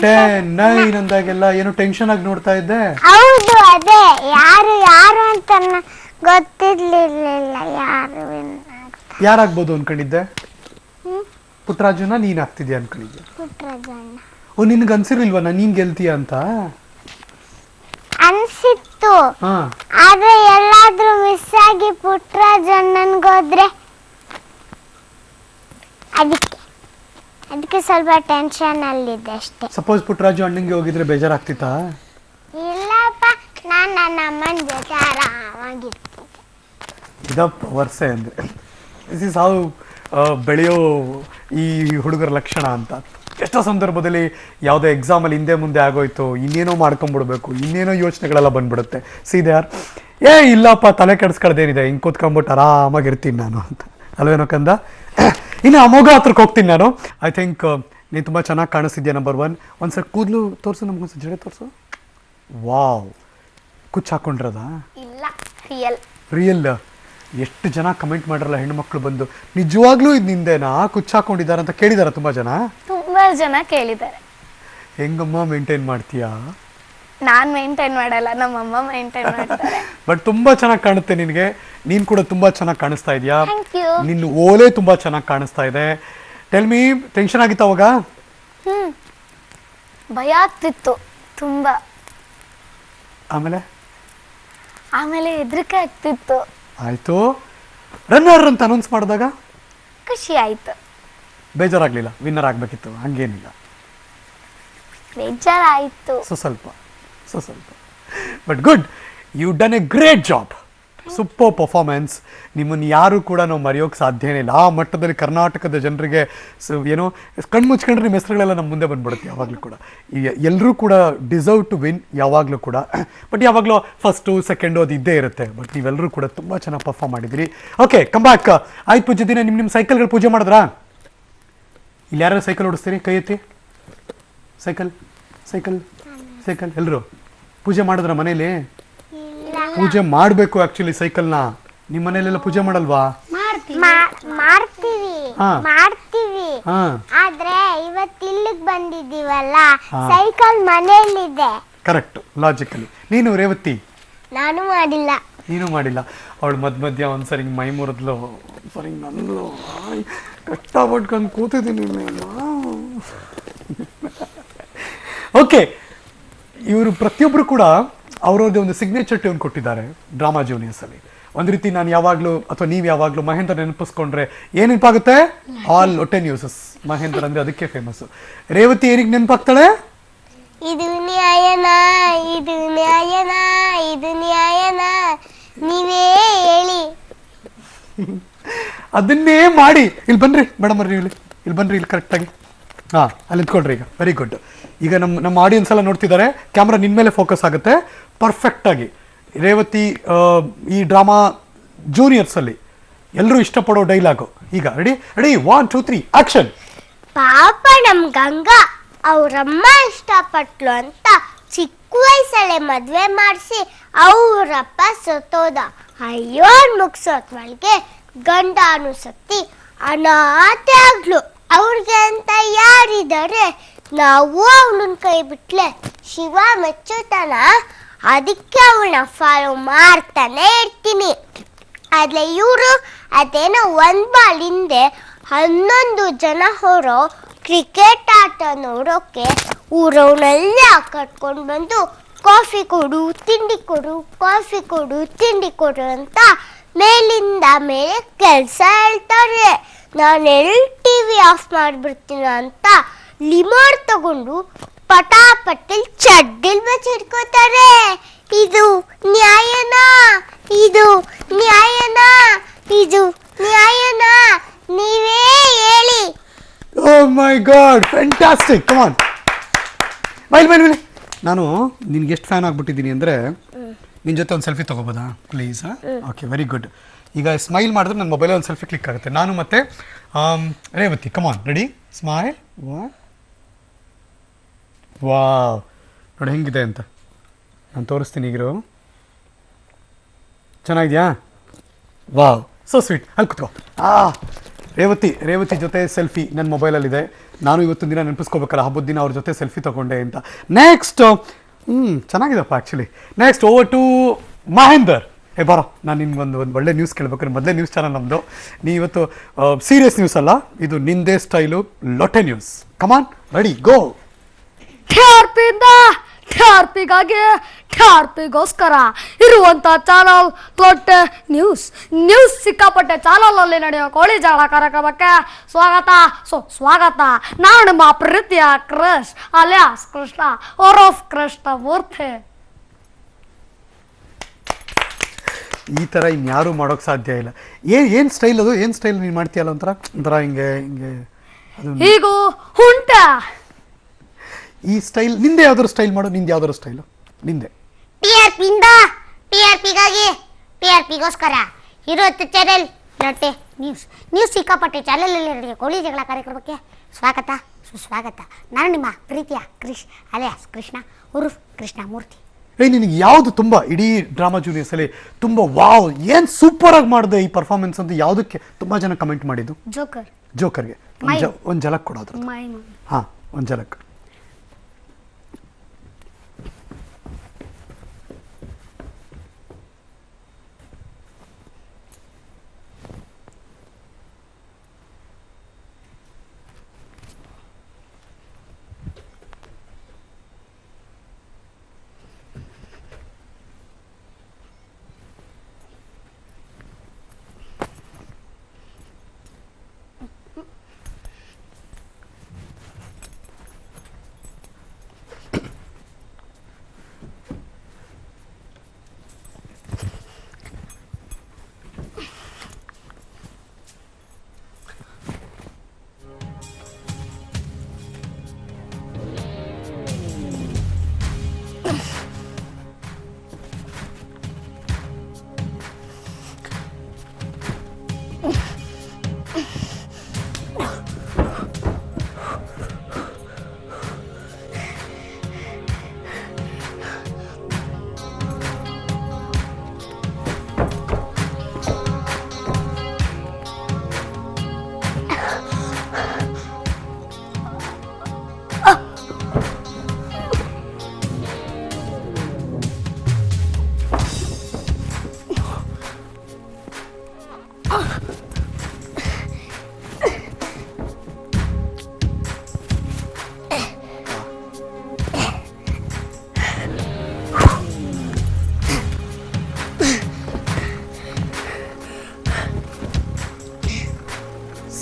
10-9 ಅಂದಾಗೆಲ್ಲ ಏನೋ ಟೆನ್ಷನ್ ಆಗಿ ನೋಡ್ತಾ ಇದ್ದೆ. ಹೌದು, ಅದೇ ಯಾರು ಅಂತ ಗೊತ್ತಿರ್ಲಿಲ್ಲ. ಯಾರಾಗ್ಬೋದು ಅನ್ಕೊಂಡಿದ್ದೆ? ಪುಟ್ಟರಾಜನ ನೀನ್ ಆಗ್ತಿದ್ಯಾ ಅನ್ಕೊಂಡಿದ್ದೆ? ಪುಟ್ಟರಾಜಣ್ಣ. ಓ, ನಿನ್ಗೆ ಅನ್ಸಿರ್ಲಿಲ್ವಾ ನೀನ್ ಗೆಲ್ತೀಯ ಅಂತ? ಅನ್ಸಿತ್ತು, ಆದ್ರೆ ಎಲ್ಲಾದ್ರೂ ಮಿಸ್ ಆಗಿ ಪುಟ್ಟರಾಜಣ್ಣನ್ಗೋದ್ರೆ ಅದಕ್ಕೆ ಸ್ವಲ್ಪ ಟೆನ್ಷನ್ ಅಲ್ಲಿದೆ ಅಷ್ಟೇ. ಸಪೋಸ್ ಪುಟ್ಟರಾಜು ಅಣ್ಣಂಗೆ ಹೋಗಿದ್ರೆ ಬೇಜಾರಾಗ್ತಿತ್ತಾ? ಇಲ್ಲಪ್ಪ, ನಾನು ನನ್ನ ಅಮ್ಮನ ಜೊತೆ ಆರಾಮಾಗಿರ್ತೀನಿ. ಇದಪ್ಪ ವರ್ಷೆ ಅಂದ್ರೆ, ದಿಸ್ ಇಸ್ ಹೌ ಬೆಳೆಯೋ ಈ ಹುಡುಗರ ಲಕ್ಷಣ ಅಂತ. ಎಷ್ಟೋ ಸಂದರ್ಭದಲ್ಲಿ ಯಾವುದೋ ಎಕ್ಸಾಮಲ್ಲಿ ಹಿಂದೆ ಮುಂದೆ ಆಗೋಯ್ತು, ಇನ್ನೇನೋ ಮಾಡ್ಕೊಂಡ್ಬಿಡ್ಬೇಕು, ಇನ್ನೇನೋ ಯೋಚನೆಗಳೆಲ್ಲ ಬಂದ್ಬಿಡುತ್ತೆ. ಸೀದಾರ್ ಇಲ್ಲಪ್ಪ ತಲೆ ಕೆಡಿಸ್ಕೊಳ್ಳೋದೇನಿದೆ, ಹಿಂಗೆ ಕೂತ್ಕೊಂಡ್ಬಿಟ್ಟು ಆರಾಮಾಗಿರ್ತೀನಿ ನಾನು ಅಂತ, ಅಲ್ವೇನೋ ಕಂದ? ಇನ್ನು ಅಮೋಘ ಹತ್ರಕ್ಕೆ ಹೋಗ್ತೀನಿ ನಾನು. ಐ ಥಿಂಕ್ ನೀನು ತುಂಬ ಚೆನ್ನಾಗಿ ಕಾಣಿಸ್ತಿದ್ಯಾ. ನಂಬರ್ 1 ಒಂದ್ಸರಿ ಕೂದಲು ತೋರಿಸು, ನಮ್ಗೊಂದ್ಸರಿ ಜಡೆ ತೋರಿಸು. ವಾವ್, ಕುಚ್ಚು ಹಾಕೊಂಡ್ರದ? ಇಲ್ಲ, ರಿಯಲ್. ರಿಯಲ್. ಎಷ್ಟು ಜನ ಕಮೆಂಟ್ ಮಾಡಿರಲ್ಲ ಹೆಣ್ಮಕ್ಳು ಬಂದು, ನಿಜವಾಗ್ಲೂ ಇದು ನಿಂದೇನಾ ಕುಚ್ಚು ಹಾಕೊಂಡಿದ್ದಾರೆ ಅಂತ ಕೇಳಿದಾರ ತುಂಬ ಜನ. ತುಂಬಾ ಜನ ಕೇಳಿದ್ದಾರೆ. ಹೆಂಗಮ್ಮ ಮೇಂಟೈನ್ ಮಾಡ್ತೀಯಾ? ನಾನ್ ಮೇಂಟೈನ್ ಮಾಡಲ್ಲ, ನಮ್ಮಮ್ಮ ಮೇಂಟೈನ್ ಮಾಡ್ತಾರೆ. ಬಟ್ ತುಂಬಾ ಚೆನ್ನಾಗಿ ಕಾಣುತ್ತೆ ನಿನಗೆ. ನೀನ್ ಕೂಡ ತುಂಬಾ ಚೆನ್ನಾಗಿ ಕಾಣಿಸ್ತಾ ಇದೆಯಾ. Thank you. ನಿನ್ನ ಓಲೆ ತುಂಬಾ ಚೆನ್ನಾಗಿ ಕಾಣಿಸ್ತಾ ಇದೆ. ಟೆಲ್ ಮೀ, ಟೆನ್ಷನ್ ಆಗಿತ್ತು ಅವಾಗ? ಭಯ ಆಗ್ತಿತ್ತು ತುಂಬಾ. ಆಮೇಲೆ ಹೆದರಿಕೆ ಆಗ್ತಿತ್ತು. ಆಯ್ತು. ರನ್ನರ್ ಅಂತ ಅನೌನ್ಸ್ ಮಾಡಿದಾಗ ಖುಷಿ ಆಯ್ತು. ಬೇಜಾರಾಗ್ಲಿಲ್ಲ? ವಿನ್ನರ್ ಆಗ್ಬೇಕಿತ್ತು ಹಂಗೇನಿಲ್ಲ? ಬೇಜಾರಾಯ್ತು ಸ್ವಲ್ಪ. But good, you done a great job. Super performance. ನಿಮ್ಮನ್ನು ಯಾರು ಕೂಡ ನಾವು ಮರೆಯೋಕೆ ಸಾಧ್ಯನೇ ಇಲ್ಲ. ಆ ಮಟ್ಟದಲ್ಲಿ ಕರ್ನಾಟಕದ ಜನರಿಗೆ ಏನೋ ಕಣ್ಣು ಮುಚ್ಕೊಂಡ್ರೆ ನಿಮ್ಮ ಹೆಸರುಗಳೆಲ್ಲ ನಮ್ಮ ಮುಂದೆ ಬಂದ್ಬಿಡುತ್ತೆ ಯಾವಾಗಲೂ ಕೂಡ. ಎಲ್ಲರೂ ಕೂಡ ಡಿಸರ್ವ್ ಟು ವಿನ್ ಯಾವಾಗಲೂ ಕೂಡ. ಬಟ್ ಯಾವಾಗಲೂ ಫಸ್ಟು ಸೆಕೆಂಡು ಅದು ಇದ್ದೇ ಇರುತ್ತೆ. ಬಟ್ ನೀವೆಲ್ಲರೂ ಕೂಡ ತುಂಬ ಚೆನ್ನಾಗಿ ಪರ್ಫಾರ್ಮ್ ಮಾಡಿದಿರಿ. Okay, come back. ಆಯ್ತು, ಪೂಜೆ ದಿನ ನಿಮ್ಮ ಸೈಕಲ್ಗಳು ಪೂಜೆ ಮಾಡಿದ್ರಾ? ಇಲ್ಲಿ ಯಾರು ಸೈಕಲ್ ಓಡಿಸ್ತೀರಿ? ಕೈ ಎತ್ತಿ. ಸೈಕಲ್ ಎಲ್ಲರೂ ಪೂಜೆ ಮಾಡಿದ್ರ ಮನೇಲಿ? ಪೂಜೆ ಮಾಡಬೇಕು ಆಕ್ಚುಲಿ ಸೈಕಲ್ನ. ನಿಮ್ಮ ಮನೇಲೆಲ್ಲ ಪೂಜೆ ಮಾಡಲ್ವಾ? ಮಾಡ್ತೀವಿ. ಆದ್ರೆ ಇವತ್ತು ಇಲ್ಲಿಗೆ ಬಂದಿದ್ದೀವಲ್ಲ, ಸೈಕಲ್ ಮನೆಯಲ್ಲಿದೆ. Correct, logically. ನೀನು ರೇವತಿ? ನಾನು ಮಾಡಿಲ್ಲ. ನೀನು ಮಾಡಿಲ್ಲ. ಅವಳು ಮಧ್ಯ ಒಂದ್ಸರಿ ಮೈ ಮುರಿದ್ಲು, ಸರಿ ನನ್ನಲು ಕಷ್ಟಪಟ್ಕೊಂಡು ಕೂತಿದ್ದೀನಿ. ಓಕೆ, ಇವರು ಪ್ರತಿಯೊಬ್ಬರು ಕೂಡ ಅವರವ್ರದ್ದೇ ಒಂದು ಸಿಗ್ನೇಚರ್ ಟ್ಯೂನ್ ಕೊಟ್ಟಿದ್ದಾರೆ ಡ್ರಾಮಾ ಜೂನಿಯರ್ಸಲ್ಲಿ. ಒಂದು ರೀತಿ ನಾನು ಯಾವಾಗಲೂ ಅಥವಾ ನೀವು ಯಾವಾಗಲೂ ಮಹೇಂದ್ರ ನೆನಪಿಸ್ಕೊಂಡ್ರೆ ಏನು ನೆನಪಾಗುತ್ತೆ? All ಲೊಟ್ಟೆ news. ಮಹೇಂದ್ರ ಅಂದರೆ ಅದಕ್ಕೆ ಫೇಮಸ್ಸು. ರೇವತಿ ಏನಿಗೆ ನೆನಪಾಗ್ತಾಳೆ? ಇದು ನ್ಯಾಯನಾ ನೀವೇ ಹೇಳಿ. ಅದನ್ನೇ ಮಾಡಿ. ಇಲ್ಲಿ ಬನ್ರಿ ಮೇಡಮ್ ಅವ್ರಿ, ಇಲ್ಲಿ ಬನ್ರಿ, ಇಲ್ಲಿ ಕರೆಕ್ಟಾಗಿ. ಹಾಂ, ಅಲ್ಲಿ ನಿಂತ್ಕೊಳ್ರಿ. ಈಗ ವೆರಿ ಗುಡ್. ಈಗ ನಮ್ಮ ಆಡಿಯನ್ಸ್ ಎಲ್ಲ ನೋಡ್ತಿದ್ದಾರೆ. ಕ್ಯಾಮ್ರಾ ನಿನ್ನ ಮೇಲೆ ಫೋಕಸ್ ಆಗುತ್ತೆ ಪರ್ಫೆಕ್ಟಾಗಿ. ರೇವತಿ, ಈ ಡ್ರಾಮಾ ಜೂನಿಯರ್ಸಲ್ಲಿ ಎಲ್ಲರೂ ಇಷ್ಟಪಡೋ ಡೈಲಾಗು ಈಗ. ರೆಡಿ? 1 2 3 ಆಕ್ಷನ್. ಪಾಪ ನಮ್ ಗಂಗಾ ಅವ್ರಮ್ಮ ಇಷ್ಟಪಟ್ಲು ಅಂತ ಚಿಕ್ಕ ವಯಸ್ಸಲ್ಲೇ ಮದ್ವೆ ಮಾಡಿಸಿ ಅವರಪ್ಪ ಸತ್ತೋದ. ಅಯ್ಯೋ ಮುಗ್ಸೋದ್ವಳ್ಗೆ ಗಂಡ ಅನುಸಕ್ತಿ ಅನಾಥೆ ಆಗ್ಲು. ಅವ್ರಿಗೆ ಅಂತ ಯಾರಿದ್ದಾರೆ? ನಾವು ಅವಳನ್ನ ಕೈ ಬಿಟ್ಲೆ ಶಿವ ಮೆಚ್ಚುತ್ತಾನ. ಅದಕ್ಕೆ ಅವಳನ್ನ ಫಾಲೋ ಮಾಡ್ತಾನೆ ಇರ್ತೀನಿ. ಆದ್ರೆ ಇವರು ಅದೇನೋ 1 ಬಾಲ್ ಹಿಂದೆ 11 ಜನ ಹೊರೋ ಕ್ರಿಕೆಟ್ ಆಟ ನೋಡೋಕೆ ಊರವನ್ನೆಲ್ಲ ಕಟ್ಕೊಂಡು ಬಂದು ಕಾಫಿ ಕೊಡು ತಿಂಡಿ ಕೊಡು ಅಂತ ಮೇಲಿಂದ ಮೇಲೆ ಕೆಲಸ ಹೇಳ್ತಾರೆ. ನಾನು ಟಿವಿ ಆಫ್ ಮಾಡಿಬಿಡ್ತೀನಿ ಅಂತ ಲಿಮೋಟ್ ತಗೊಂಡು ಪಟಾಪಟ್ಟಿಲ್ ಚಡ್ಡಿಲ್ ಬಚ್ಚಿಟ್ಕೋತಾರೆ. ಇದು ನ್ಯಾಯನಾ? ನೀವೇ ಹೇಳಿ. Oh my god, fantastic. Come on, ಬೈಲ್. ನಾನು ನಿನ್ಗೆ ಎಷ್ಟು ಫ್ಯಾನ್ ಆಗ್ಬಿಟ್ಟಿದ್ದೀನಿ ಅಂದರೆ ನಿನ್ನ ಜೊತೆ ಒಂದು ಸೆಲ್ಫಿ ತೊಗೋಬೋದಾ ಪ್ಲೀಸ್? Okay, very good. ಈಗ ಸ್ಮೈಲ್ ಮಾಡಿದ್ರೆ ನನ್ನ ಮೊಬೈಲಲ್ಲಿ ಒಂದು ಸೆಲ್ಫಿ ಕ್ಲಿಕ್ ಆಗುತ್ತೆ. ನಾನು ಮತ್ತೆ Revathi, come on, ready? Smile. Wow, ನೋಡಿ ಹೆಂಗಿದೆ ಅಂತ ನಾನು ತೋರಿಸ್ತೀನಿ. ಈಗಿರೋ ಚೆನ್ನಾಗಿದೆಯಾ? Wow, so sweet. ಅಲ್ಲಿ ಕುತ್ಕೋ. ರೇವತಿ ಜೊತೆ ಸೆಲ್ಫಿ ನನ್ನ ಮೊಬೈಲಲ್ಲಿದೆ. ನಾನು ಇವತ್ತಿನ ದಿನ ನೆನಪಿಸ್ಕೋಬೇಕಲ್ಲ, ಹಬ್ಬದ ದಿನ ಅವ್ರ ಜೊತೆ ಸೆಲ್ಫಿ ತೊಗೊಂಡೆ ಅಂತ. ನೆಕ್ಸ್ಟ್, ಚೆನ್ನಾಗಿದೆಪ್ಪ actually. Next over to Mahender. ಬಾರೋ, ನಾನು ನಿಮ್ಗೆ ಒಂದು ಒಳ್ಳೆ ನ್ಯೂಸ್ ಕೇಳಬೇಕಾದ್ರೆ, ಮೊದಲೇ ನ್ಯೂಸ್ ಚಾನಲ್ ನಮ್ಮದು. ನೀ ಇವತ್ತು ಸೀರಿಯಸ್ ನ್ಯೂಸ್ ಅಲ್ಲ, ಇದು ನಿಂದೇ ಸ್ಟೈಲು, ಲೊಟ್ಟೆ ನ್ಯೂಸ್. ಕಮಾನ್, ರೆಡಿ, ಗೋ. ಟಿಆರ್ಪಿಗೋಸ್ಕರ ಇರುವಂತ ಚಾನಲ್ ಲೊಟ್ಟೆ ನ್ಯೂಸ್. ಸಿಕ್ಕಾಪಟ್ಟೆ ಚಾನಲ್ ಅಲ್ಲಿ ನಡೆಯೋ ಕೋಳಿ ಜಾಳ ಕಾರ್ಯಕ್ರಮಕ್ಕೆ ಸ್ವಾಗತ. ನಾನು ನಿಮ್ಮ ಪ್ರೀತಿಯ ಕ್ರಶ್ ಅಲಿಯಾಸ್ ಕೃಷ್ಣ ಓರಫ್ ಕೃಷ್ಣಮೂರ್ತಿ. ಈ ಥರ ಇನ್ಯಾರು ಮಾಡೋಕೆ ಸಾಧ್ಯ ಇಲ್ಲ. ಏನು ಸ್ಟೈಲ್ ಅದು? ಏನು ಸ್ಟೈಲ್ ನೀನು ಮಾಡ್ತೀಯಲ್ಲ ಒಂಥರ ಹಿಂಗೆ ಹೀಗೂ ಉಂಟ. ಈ ಸ್ಟೈಲ್ ನಿಂದೆ ಯಾವ್ದಾದ್ರು ಸ್ಟೈಲ್ ಮಾಡು. ನಿಂದು ಯಾವ್ದಾದ್ರು ಸ್ಟೈಲು ನಿಂದೆ? ಟಿಆರ್ಪಿಗೋಸ್ಕರ ಇರುವಂತ ಚಾನೆಲ್ ಲೊಟ್ಟೆ ನ್ಯೂಸ್ ಸಿಕ್ಕಾಪಟ್ಟೆ ಚಾನಲಲ್ಲಿ ಕೋಳಿ ಜಗಳ ಕಾರ್ಯಕ್ರಮಕ್ಕೆ ಸ್ವಾಗತ ಸುಸ್ವಾಗತ. ನಾನು ನಿಮ್ಮ ಪ್ರೀತಿಯ ಅಲಿಯಾಸ್ ಕೃಷ್ಣ ಉರುಫ್ ಕೃಷ್ಣಮೂರ್ತಿ. ನಿನಗೆ ಯಾವುದು ತುಂಬ ಇಡೀ ಡ್ರಾಮಾ ಜೂನಿಯರ್ಸಲ್ಲಿ ತುಂಬ ವಾವ್ ಏನು ಸೂಪರ್ ಆಗಿ ಮಾಡಿದೆ ಈ ಪರ್ಫಾರ್ಮೆನ್ಸ್ ಅಂತ ಯಾವುದಕ್ಕೆ ತುಂಬ ಜನ ಕಮೆಂಟ್ ಮಾಡಿದ್ದು? ಜೋಕರ್ಗೆ ಒಂದು ಝಲಕ್ ಕೊಡೋದ್ರು. ಹಾಂ, ಒಂದು ಝಲಕ್.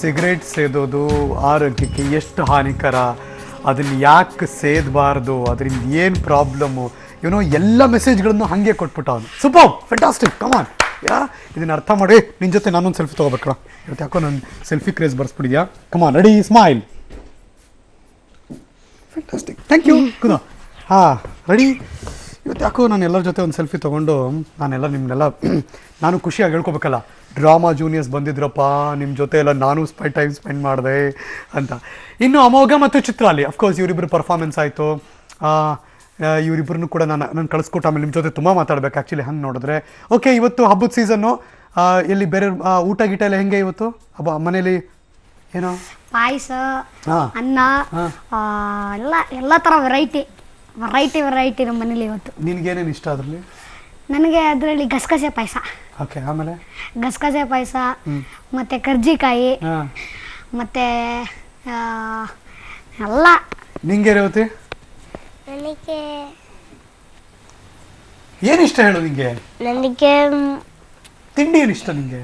ಸಿಗರೇಟ್ ಸೇದೋದು ಆರೋಗ್ಯಕ್ಕೆ ಎಷ್ಟು ಹಾನಿಕರ, ಅದನ್ನು ಯಾಕೆ ಸೇದಬಾರ್ದು, ಅದರಿಂದ ಏನು ಪ್ರಾಬ್ಲಮ್ಮು, ಏನೋ ಎಲ್ಲ ಮೆಸೇಜ್ಗಳನ್ನು ಹಾಗೆ ಕೊಟ್ಬಿಟ್ಟು ಅವನು. ಸೂಪರ್, ಫ್ಯಾಂಟಾಸ್ಟಿಕ್, ಕಮಾನ್. ಇದನ್ನು ಅರ್ಥ ಮಾಡಿ ನಿನ್ನ ಜೊತೆ ನಾನೊಂದು ಸೆಲ್ಫಿ ತೊಗೋಬೇಕಲ್ಲ. ಇವತ್ತು ಯಾಕೋ ನಾನು ಸೆಲ್ಫಿ ಕ್ರೇಜ್ ಬರ್ಸ್ಬಿಟ್ಟಿದ್ಯಾ? Come on, ready, smile. Fantastic, thank you. ಹಾಂ, ರೆಡಿ. ಇವತ್ತು ಯಾಕೋ ನಾನು ಎಲ್ಲರ ಜೊತೆ ಒಂದು ಸೆಲ್ಫಿ ತೊಗೊಂಡು ನಿಮ್ಮನ್ನೆಲ್ಲ ನಾನು ಖುಷಿಯಾಗಿ ಹೇಳ್ಕೊಬೇಕಲ್ಲ, ಡ್ರಾಮಾ ಜೂನಿಯರ್ಸ್ ಬಂದಿದ್ರಪ್ಪ ನಿಮ್ಮ ಜೊತೆ ಎಲ್ಲ ನಾನು ಟೈಮ್ ಸ್ಪೆಂಡ್ ಮಾಡಿದೆ ಅಂತ. ಇನ್ನು ಅಮೋಘ ಮತ್ತು ಚಿತ್ರಾಲಿ, ಅಫ್ಕೋರ್ಸ್ ಇವರಿಬ್ಬರು ಪರ್ಫಾರ್ಮೆನ್ಸ್ ಆಯಿತು. ಇವರಿಬ್ಬರನ್ನು ಕೂಡ ನಾನು ಕಳಿಸ್ಕೊಟ್ಟು ಆಮೇಲೆ ನಿಮ್ಮ ಜೊತೆ ತುಂಬ ಮಾತಾಡ್ಬೇಕು ಆ್ಯಕ್ಚುಲಿ ಹಂಗೆ ನೋಡಿದ್ರೆ. ಓಕೆ, ಇವತ್ತು ಹಬ್ಬದ ಸೀಸನ್ನು. ಎಲ್ಲಿ ಬೇರೆ ಊಟ ಗೀಟ ಎಲ್ಲ ಹೆಂಗೆ ಇವತ್ತು ಹಬ್ಬ ಮನೇಲಿ? ಏನೋ ಪಾಯಸ, ಅನ್ನ, ಎಲ್ಲ ಥರ ವೆರೈಟಿ ನಮ್ಮ ಮನೇಲಿ ಇವತ್ತು. ನಿನಗೇನೇನು ಇಷ್ಟ ಅದರಲ್ಲಿ? ನನಗೆ ಅದರಲ್ಲಿ ಗಸಗಸೆ ಪಾಯಸ. ಓಕೆ, ಆಮೇಲೆ ಗಸಗಸೆ ಪಾಯಸ, ಮತ್ತು ಕರ್ಜಿಕಾಯಿ, ಮತ್ತು ಎಲ್ಲ. ನಿಂಗೆ ರೇವತಿ ನನಗೆ ಏನಿಷ್ಟ ಹೇಳು? ನಿಂಗೆ ತಿಂಡಿ ಏನಿಷ್ಟ ನಿಂಗೆ?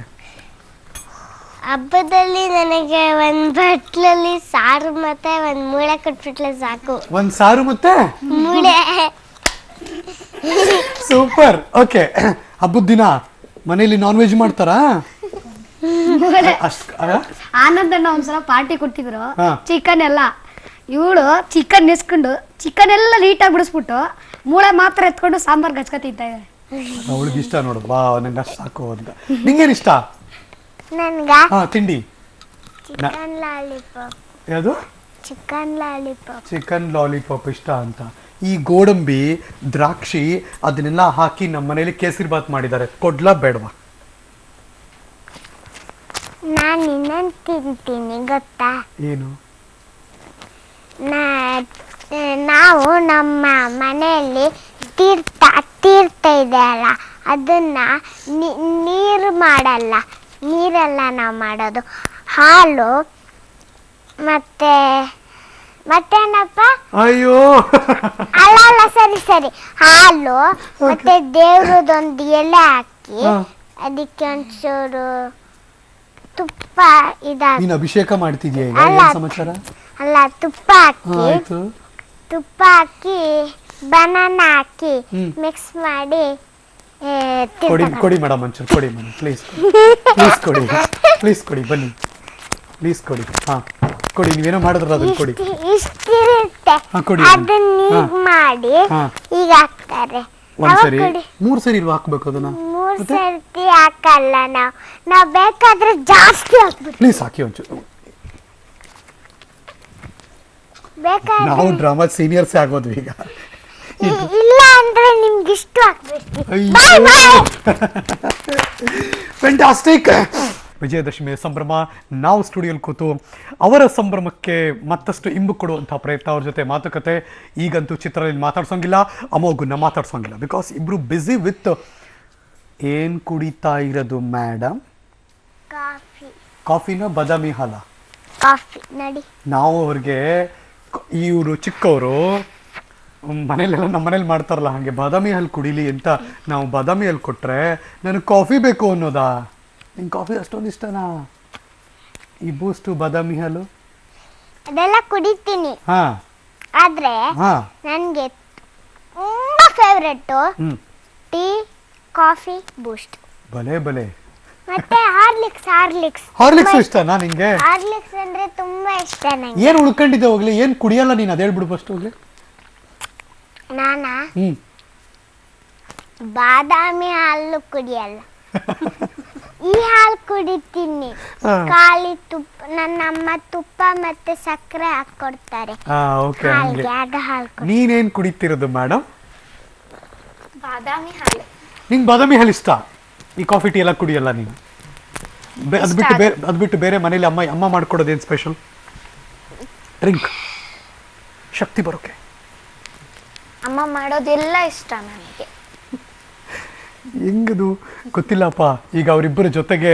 ಹಬ್ಬದಲ್ಲಿ ನನಗೆ ಒಂದು ಬಟ್ಲಲ್ಲಿ ಸಾರು ಮತ್ತೆ ಒಂದು ಮೂಳೆ ಕೊಟ್ಬಿಟ್ಲೆ ಸಾಕು. ಒಂದು ಸಾರು ಮತ್ತೆ ಮೂಳೆ. ಸೂಪರ್. ಓಕೆ, ಹಬ್ಬದ ದಿನ ಮನೇಲಿ ನಾನ್ ವೆಜ್ ಮಾಡ್ತಾರಾ? ಆನಂದಣ್ಣ ಒಂದ್ಸಲ ಪಾರ್ಟಿ ಕೊಡ್ತಿದ್ರು, ಚಿಕನ್ ಎಲ್ಲ. ಇವಳು ಚಿಕನ್ ನೆಸ್ಕೊಂಡು ಚಿಕನ್ ಎಲ್ಲ ನೀಟಾಗಿ ಬಿಡಿಸ್ಬಿಟ್ಟು ಮೂಳೆ ಮಾತ್ರ ಎತ್ಕೊಂಡು ಸಾಂಬಾರ್ ಗಚ್ಕ ತಿಂತಾ ಇದ್ದಾರೆ. ಅವಳಿಗೆ ಇಷ್ಟ ನೋಡು, ಬಾ ನಂಗೆ ಅಷ್ಟು ಸಾಕು ಅಂತ. ನಿಂಗೇನು ಇಷ್ಟ? ನನ್ಗ ತಿಂಡಿ ಚಿಕನ್ ಲಾಲಿಪಾಪ್. ಯಾವುದು? ಚಿಕನ್ ಲಾಲಿಪಾಪ್ ಇಷ್ಟ ಅಂತ. ಈ ಗೋಡಂಬಿ, ದ್ರಾಕ್ಷಿ ಅದನ್ನೆಲ್ಲ ಹಾಕಿ ನಮ್ಮ ಮನೇಲಿ ಕೇಸರಿ ಬಾತ್ ಮಾಡಿದ್ದಾರೆ. ಕೊಡ್ಲಾ ಬೇಡವಾ? ನಾನು ಇನ್ನೊಂದು ತಿಂತೀನಿ ಗೊತ್ತಾ? ಏನು? ನಾವು ನಮ್ಮ ಮನೆಯಲ್ಲಿ ತೀರ್ಥ ಇದೆ ಅಲ್ಲ, ಅದನ್ನ ನೀರು ಮಾಡಲ್ಲ, ನೀರೆಲ್ಲ ನಾವು ಮಾಡೋದು ಹಾಲು ಮತ್ತೇನಪ್ಪ? ಅಯ್ಯೋ, ಅಲ್ಲ ಸರಿ, ಹಾಲು ಮತ್ತೆ ದೇವ್ರದೊಂದು ಎಲೆ ಹಾಕಿ ಅದಕ್ಕೆ ಒಂಚೂರು ತುಪ್ಪ ನೀನು ಅಭಿಷೇಕ ಮಾಡ್ತಿದ್ಯಾ ಈಗ? ಸಮಾಚಾರ ಅಲ್ಲ, ತುಪ್ಪ ಹಾಕಿ ಬನಾನಾ ಹಾಕಿ ಮಿಕ್ಸ್ ಮಾಡಿ ಕೊಡಿ ಮೇಡಮ್, ಒಂಚೂರು ಕೊಡಿ ಮೇಡಮ್, ಪ್ಲೀಸ್ ಕೊಡಿ ಬನ್ನಿ, ಪ್ಲೀಸ್ ಕೊಡಿ. ಕೊಡಿ, ನೀವೇನೋ ಮಾಡಿದ್ರ ಅದನ್ನ ಕೊಡಿ. ಇಷ್ಟಿರುತ್ತೆ, ಅದನ್ನ ಮಾಡಿ ಈಗ ಹಾಕ್ತಾರೆ. ಒಂದ್ಸರಿ 3 ಸರಿ ಇಲ್ವಾ ಹಾಕ್ಬೇಕು ಅದನ್ನ? 3 ಮೂರ್ ಸರ್ತಿ ಹಾಕಲ್ಲ ನಾವ್ ಬೇಕಾದ್ರೆ ಜಾಸ್ತಿ ಹಾಕ್ಬಿಡ್ತೀವಿ. ಪ್ಲೀಸ್ ಹಾಕಿ ಒಂಚೂರು. ಬೇಕಾದ್ರೆ ನಾವು ಡ್ರಾಮಾ ಸೀನಿಯರ್ಸೇ ಆಗೋದು ಈಗ. ಇಲ್ಲ ಅಂದ್ರೆ ನಿಮ್ಗೆ ಇಷ್ಟು ಹಾಕ್ಬಿಡ್ತೀವಿ. ಫ್ಯಾಂಟಾಸ್ಟಿಕ್. ವಿಜಯದಶಮಿ ಸಂಭ್ರಮ. ನಾವು ಸ್ಟುಡಿಯೋಲಿ ಕೂತು ಅವರ ಸಂಭ್ರಮಕ್ಕೆ ಮತ್ತಷ್ಟು ಇಂಬು ಕೊಡುವಂತಹ ಪ್ರಯತ್ನ, ಅವ್ರ ಜೊತೆ ಮಾತುಕತೆ. ಈಗಂತೂ ಚಿತ್ರದಲ್ಲಿ ಮಾತಾಡ್ಸೋಂಗಿಲ್ಲ, ಅಮೋಘನ್ನ ಮಾತಾಡ್ಸೋಂಗಿಲ್ಲ, ಬಿಕಾಸ್ ಇಬ್ರು ಬ್ಯುಸಿ ವಿತ್ ಏನ್ ಕುಡಿತಾ ಇರೋದು ಮೇಡಮ್? ಕಾಫಿನ ಬಾದಾಮಿ ಹಾಲ? ಕಾಫಿ ನಡಿ. ನಾವು ಅವ್ರಿಗೆ ಇವರು ಚಿಕ್ಕವರು ಮನೇಲೆಲ್ಲ ನಮ್ಮ ಮನೇಲಿ ಮಾಡ್ತಾರಲ್ಲ ಹಾಗೆ ಬಾದಾಮಿ ಹಾಲು ಕುಡಿಲಿ ಅಂತ ನಾವು ಬಾದಾಮಿ ಹಾಲು ಕೊಟ್ರೆ ನನಗೆ ಕಾಫಿ ಬೇಕು ಅನ್ನೋದಾ? ನಿಂಗೆ ಕಾಫಿ ಅಷ್ಟೊಂದು ಇಷ್ಟನಾ? ಈ ಬೂಸ್ಟು ಬಾದಾಮಿ ಹಾಲು ಅದೆಲ್ಲ ಕುಡಿತೀನಿ. ಹಾ ಆದ್ರೆ ಹಾ ನನ್ಗೆ ತುಂಬಾ ಫೇವ್ರೆಟ್ ಟೀ, ಕಾಫಿ, ಬೂಸ್ಟ್. ಭಲೆ ಭಲೆ. ಮತ್ತೆ ಹಾರ್ಲಿಕ್ಸ್. ಹಾರ್ಲಿಕ್ಸ್ ಇಷ್ಟನಾ ನಿಂಗೆ? ಹಾರ್ಲಿಕ್ಸ್ ಅಂದ್ರೆ ತುಂಬಾ ಇಷ್ಟ ನಂಗೆ. ಏನ್ ಉಳ್ಕೊಂಡಿದ್ದೆ ಹೋಗ್ಲಿ? ಏನ್ ಕುಡಿಯಲ್ಲ ನೀನ್? ಅದ್ ಹೇಳ್ಬಿಡು ಫಸ್ಟ್ ಹೋಗ್ಲಿ. ನಾನಾ ಬಾದಾಮಿ ಹಾಲು ಕುಡಿಯಲ್ಲ. ಈ ಹಾಲು ಕುಡಿತೀನಿ. ಖಾಲಿ ತುಪ್ಪ, ನನ್ನ ಅಮ್ಮ ತುಪ್ಪ ಮತ್ತೆ ಸಕ್ಕರೆ ಹಾಕೊಡ್ತಾರೆ. ಹಾಲ್ಗೆ ಆಗ ಹಾಲು. ನೀನೇನ್ ಕುಡಿತಿರೋದು ಮೇಡಮ್? ಬಾದಾಮಿ ಹಾಲು. ನಿಂಗೆ ಬಾದಾಮಿ ಹಾಲು ಇಷ್ಟ? ಈ ಕಾಫಿ ಟೀ ಎಲ್ಲ ಕುಡಿಯಲ್ಲ ನೀನು? ಅದ್ ಬಿಟ್ಟು ಬೇರೆ ಮನೇಲಿ ಅಮ್ಮ ಮಾಡ್ಕೊಡೋದೇನು ಸ್ಪೆಷಲ್ ಡ್ರಿಂಕ್ ಶಕ್ತಿ ಬರೋಕೆ? ಅಮ್ಮ ಮಾಡೋದೆಲ್ಲ ಇಷ್ಟ ನನಗೆ. ಹೆಂಗದು ಗೊತ್ತಿಲ್ಲಪ್ಪ. ಈಗ ಅವರಿಬ್ಬರ ಜೊತೆಗೆ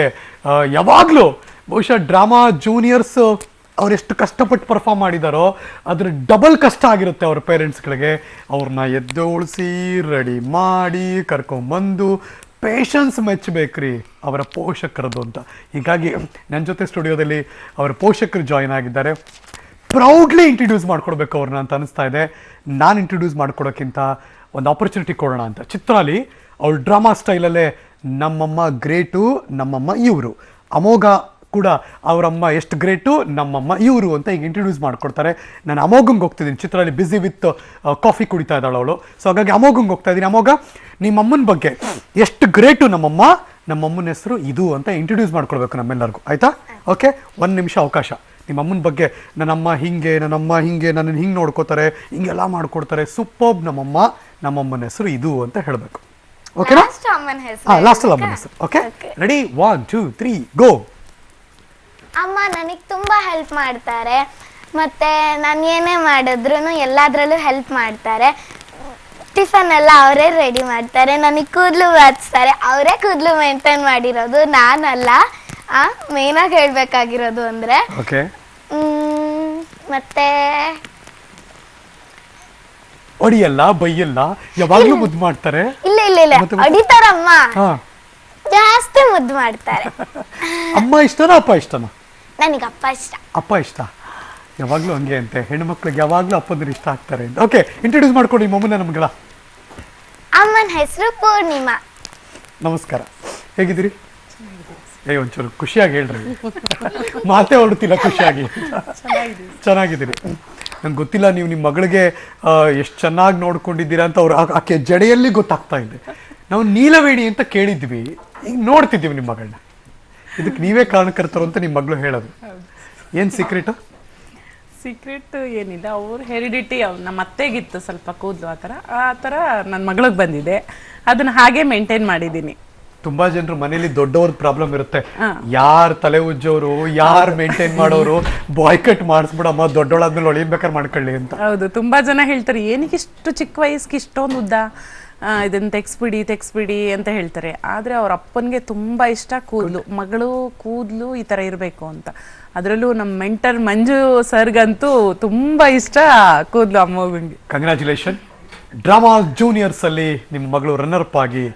ಯಾವಾಗಲೂ ಬಹುಶಃ ಡ್ರಾಮಾ ಜೂನಿಯರ್ಸ್ ಅವರೆಷ್ಟು ಕಷ್ಟಪಟ್ಟು ಪರ್ಫಾರ್ಮ್ ಮಾಡಿದಾರೋ ಅದ್ರ ಡಬಲ್ ಕಷ್ಟ ಆಗಿರುತ್ತೆ ಅವ್ರ ಪೇರೆಂಟ್ಸ್ಗಳಿಗೆ. ಅವ್ರನ್ನ ಎದ್ದೋಳಿಸಿ ರೆಡಿ ಮಾಡಿ ಕರ್ಕೊಂಬಂದು ಪೇಷನ್ಸ್ ಮೆಚ್ಚಬೇಕ್ರಿ ಅವರ ಪೋಷಕರದು ಅಂತ. ಹೀಗಾಗಿ ನನ್ನ ಜೊತೆ ಸ್ಟುಡಿಯೋದಲ್ಲಿ ಅವರ ಪೋಷಕರು ಜಾಯಿನ್ ಆಗಿದ್ದಾರೆ. ಪ್ರೌಡ್ಲಿ ಇಂಟ್ರಡ್ಯೂಸ್ ಮಾಡ್ಕೊಡ್ಬೇಕು ಅವ್ರನ್ನ ಅಂತ ಅನಿಸ್ತಾ ಇದೆ. ನಾನು ಇಂಟ್ರಡ್ಯೂಸ್ ಮಾಡ್ಕೊಡೋಕ್ಕಿಂತ ಒಂದು ಆಪರ್ಚುನಿಟಿ ಕೊಡೋಣ ಅಂತ. ಚಿತ್ರಾಲಿ ಅವಳು ಡ್ರಾಮಾ ಸ್ಟೈಲಲ್ಲೇ ನಮ್ಮಮ್ಮ ಗ್ರೇಟು, ನಮ್ಮಮ್ಮ ಇವರು. ಅಮೋಘ ಕೂಡ ಅವರಮ್ಮ ಎಷ್ಟು ಗ್ರೇಟು, ನಮ್ಮಮ್ಮ ಇವರು ಅಂತ ಈಗ ಇಂಟ್ರಡ್ಯೂಸ್ ಮಾಡ್ಕೊಡ್ತಾರೆ. ನಾನು ಅಮೋಘಂಗೆ ಹೋಗ್ತಿದ್ದೀನಿ. ಚಿತ್ರಾಲಿ ಬ್ಯುಸಿ ವಿತ್ ಕಾಫಿ ಕುಡಿತಾ ಇದ್ದಾಳೆ ಅವಳು. ಸೊ ಹಾಗಾಗಿ ಅಮೋಘಂಗೆ ಹೋಗ್ತಾ ಇದ್ದೀನಿ. ಅಮೋಘ, ನಿಮ್ಮಮ್ಮನ ಬಗ್ಗೆ ಎಷ್ಟು ಗ್ರೇಟು ನಮ್ಮಮ್ಮನ ಹೆಸರು ಇದು ಅಂತ ಇಂಟ್ರಡ್ಯೂಸ್ ಮಾಡ್ಕೊಳ್ಬೇಕು ನಮ್ಮೆಲ್ಲರಿಗೂ, ಆಯ್ತಾ? ಓಕೆ, 1 ನಿಮಿಷ ಅವಕಾಶ. ನಿಮ್ಮಮ್ಮನ ಬಗ್ಗೆ ನನ್ನಮ್ಮ ಹಿಂಗೆ ನನ್ನನ್ನು ಹಿಂಗೆ ನೋಡ್ಕೋತಾರೆ, ಹಿಂಗೆಲ್ಲ ಮಾಡ್ಕೊಡ್ತಾರೆ, ಸೂಪರ್ಬ್ ನಮ್ಮಮ್ಮನ ಹೆಸರು ಇದು ಅಂತ ಹೇಳಬೇಕು. ಓಕೆನಾ? ಲಾಸ್ಟಲ್ಲಿ ಅಮ್ಮನ ಹೆಸರು. Okay, ready? 1 2 3 ಗೋ. ಅಮ್ಮ ನನಗೆ ತುಂಬಾ ಹೆಲ್ಪ್ ಮಾಡ್ತಾರೆ. ಮತ್ತೆ ನಾನು ಏನೇ ಮಾಡಿದ್ರು ಎಲ್ಲದರಲ್ಲೂ ಹೆಲ್ಪ್ ಮಾಡ್ತಾರೆ. ಟಿಫನ್ ಎಲ್ಲ ಅವರೇ ರೆಡಿ ಮಾಡ್ತಾರೆ. ನನಗೆ ಕೂದಲು ಬಾಚ್ತಾರೆ. ಅವರೇ ಕೂದಲು ಮೇಂಟೈನ್ ಮಾಡಿರೋದು, ನಾನಲ್ಲ. ಮೇನಾಗಿ ಹೇಳ್ಬೇಕಾಗಿರೋದು ಅಂದ್ರೆ ಮತ್ತೆ ಹೊಡಿಯಲ್ಲ, ಬೈಯಲ್ಲ, ಯಾವಾಗ್ಲೂ ಮುದ್ದು ಮಾಡ್ತಾರೆ. ಇಲ್ಲ ಹೊಡಿತಾರಮ್ಮ, ಜಾಸ್ತಿ ಮುದ್ದು ಮಾಡ್ತಾರೆ. ಅಮ್ಮ ಇಷ್ಟನಾ ಅಪ್ಪ ಇಷ್ಟನಾ? ನನಗೆ ಅಪ್ಪ ಇಷ್ಟ. ಅಪ್ಪ ಇಷ್ಟ ಯಾವಾಗ್ಲೂ ಹಂಗೆ ಅಂತೆ, ಹೆಣ್ಮಕ್ಳಿಗೆ ಯಾವಾಗ್ಲೂ ಅಪ್ಪಂದ್ರೆ ಇಷ್ಟ ಆಗ್ತಾರೆ ಅಂತ. ಓಕೆ, ಇಂಟ್ರೊಡ್ಯೂಸ್ ಮಾಡ್ಕೊಡಿ ಮಮ್ಮನ ನಮ್ಗಳ. ಅಮ್ಮನ ಹೆಸರು ಪೂರ್ಣಿಮಾ. ನಮಸ್ಕಾರ, ಹೇಗಿದ್ದೀರಿ? ಒಂಚೂರು ಖುಷಿಯಾಗಿ ಹೇಳ್ರಿ, ಮಾತೇ ಹೊರಡ್ತಿಲ್ಲ. ಖುಷಿಯಾಗಿ ಚೆನ್ನಾಗಿದ್ದೀರಿ. ನಂಗೆ ಗೊತ್ತಿಲ್ಲ ನೀವು ನಿಮ್ಮ ಮಗಳಿಗೆ ಎಷ್ಟು ಚೆನ್ನಾಗಿ ನೋಡ್ಕೊಂಡಿದ್ದೀರಾ ಅಂತ ಅವ್ರು ಆಕೆ ಜಡೆಯಲ್ಲಿ ಗೊತ್ತಾಗ್ತಾ ಇದೆ. ನಾವು ನೀಲವೇಣಿ ಅಂತ ಕೇಳಿದ್ವಿ, ಈಗ ನೋಡ್ತಿದ್ದೀವಿ ನಿಮ್ಮ ಮಗಳನ್ನ. ಇದಕ್ಕೆ ನೀವೇ ಕಾರಣಕರ್ತರು ಅಂತ ನಿಮ್ಮ ಮಗಳು ಹೇಳೋದು. ಏನು ಸೀಕ್ರೆಟ್ ಏನಿಲ್ಲ, ಅವ್ರ ಹೆರಿಡಿಟಿ ನಮ್ಮ ಅತ್ತೆಗಿತ್ತು ಸ್ವಲ್ಪ ಕೂದಲು, ಆ ಥರ ನನ್ನ ಮಗಳಿಗೆ ಬಂದಿದೆ. ಅದನ್ನ ಹಾಗೆ ಮೇಂಟೈನ್ ಮಾಡಿದ್ದೀನಿ. ತುಂಬಾ ಜನರು ಮನೇಲಿ ದೊಡ್ಡವ್ರ ಪ್ರಾಬ್ಲಮ್ ಇರುತ್ತೆ, ಯಾರ್ ತಲೆ ಉಜ್ಜೋರು, ಯಾರ್ ಮೇಂಟೈನ್ ಮಾಡೋರು, ಬಾಯ್ಕಟ್ ಮಾಡಿಸ್ಬಿಡಮ್ಮ, ದೊಡ್ಡೋಳಾದ್ಮೇಲೆ ಹೊಳಿಬೇಕಾದ್ರೆ ಮಾಡ್ಕೊಳ್ಳಿ ಅಂತ. ಹೌದು, ತುಂಬಾ ಜನ ಹೇಳ್ತಾರೆ ಏನಕ್ಕೆ ಇಷ್ಟು ಚಿಕ್ಕ ವಯಸ್ಸಿಗೆ ಇಷ್ಟೊಂದು ಉದ್ದ, ಇದನ್ನ ತೆಗ್ಸ್ಬಿಡಿ ಅಂತ ಹೇಳ್ತಾರೆ. ಆದ್ರೆ ಅವ್ರ ಅಪ್ಪನ್ಗೆ ತುಂಬಾ ಇಷ್ಟ ಕೂದಲು, ಮಗಳು ಕೂದಲು ಈ ತರ ಇರಬೇಕು ಅಂತ. ಅದರಲ್ಲೂ ನಮ್ಮ ಮೆಂಟರ್ ಮಂಜು ಸರ್ಗಂತೂ ತುಂಬಾ ಇಷ್ಟ ಕೂದಲು ಅಮ್ಮಗಂಗೆ. ಕಂಗ್ರ್ಯಾಚುಲೇಷನ್. ಡ್ರಾಮಾ ಜೂನಿಯರ್ಸ್ ಅಲ್ಲಿ ನಿಮ್ಮ ಮಗಳು ರನ್ನರ್ ಅಪ್ ಆಗಿ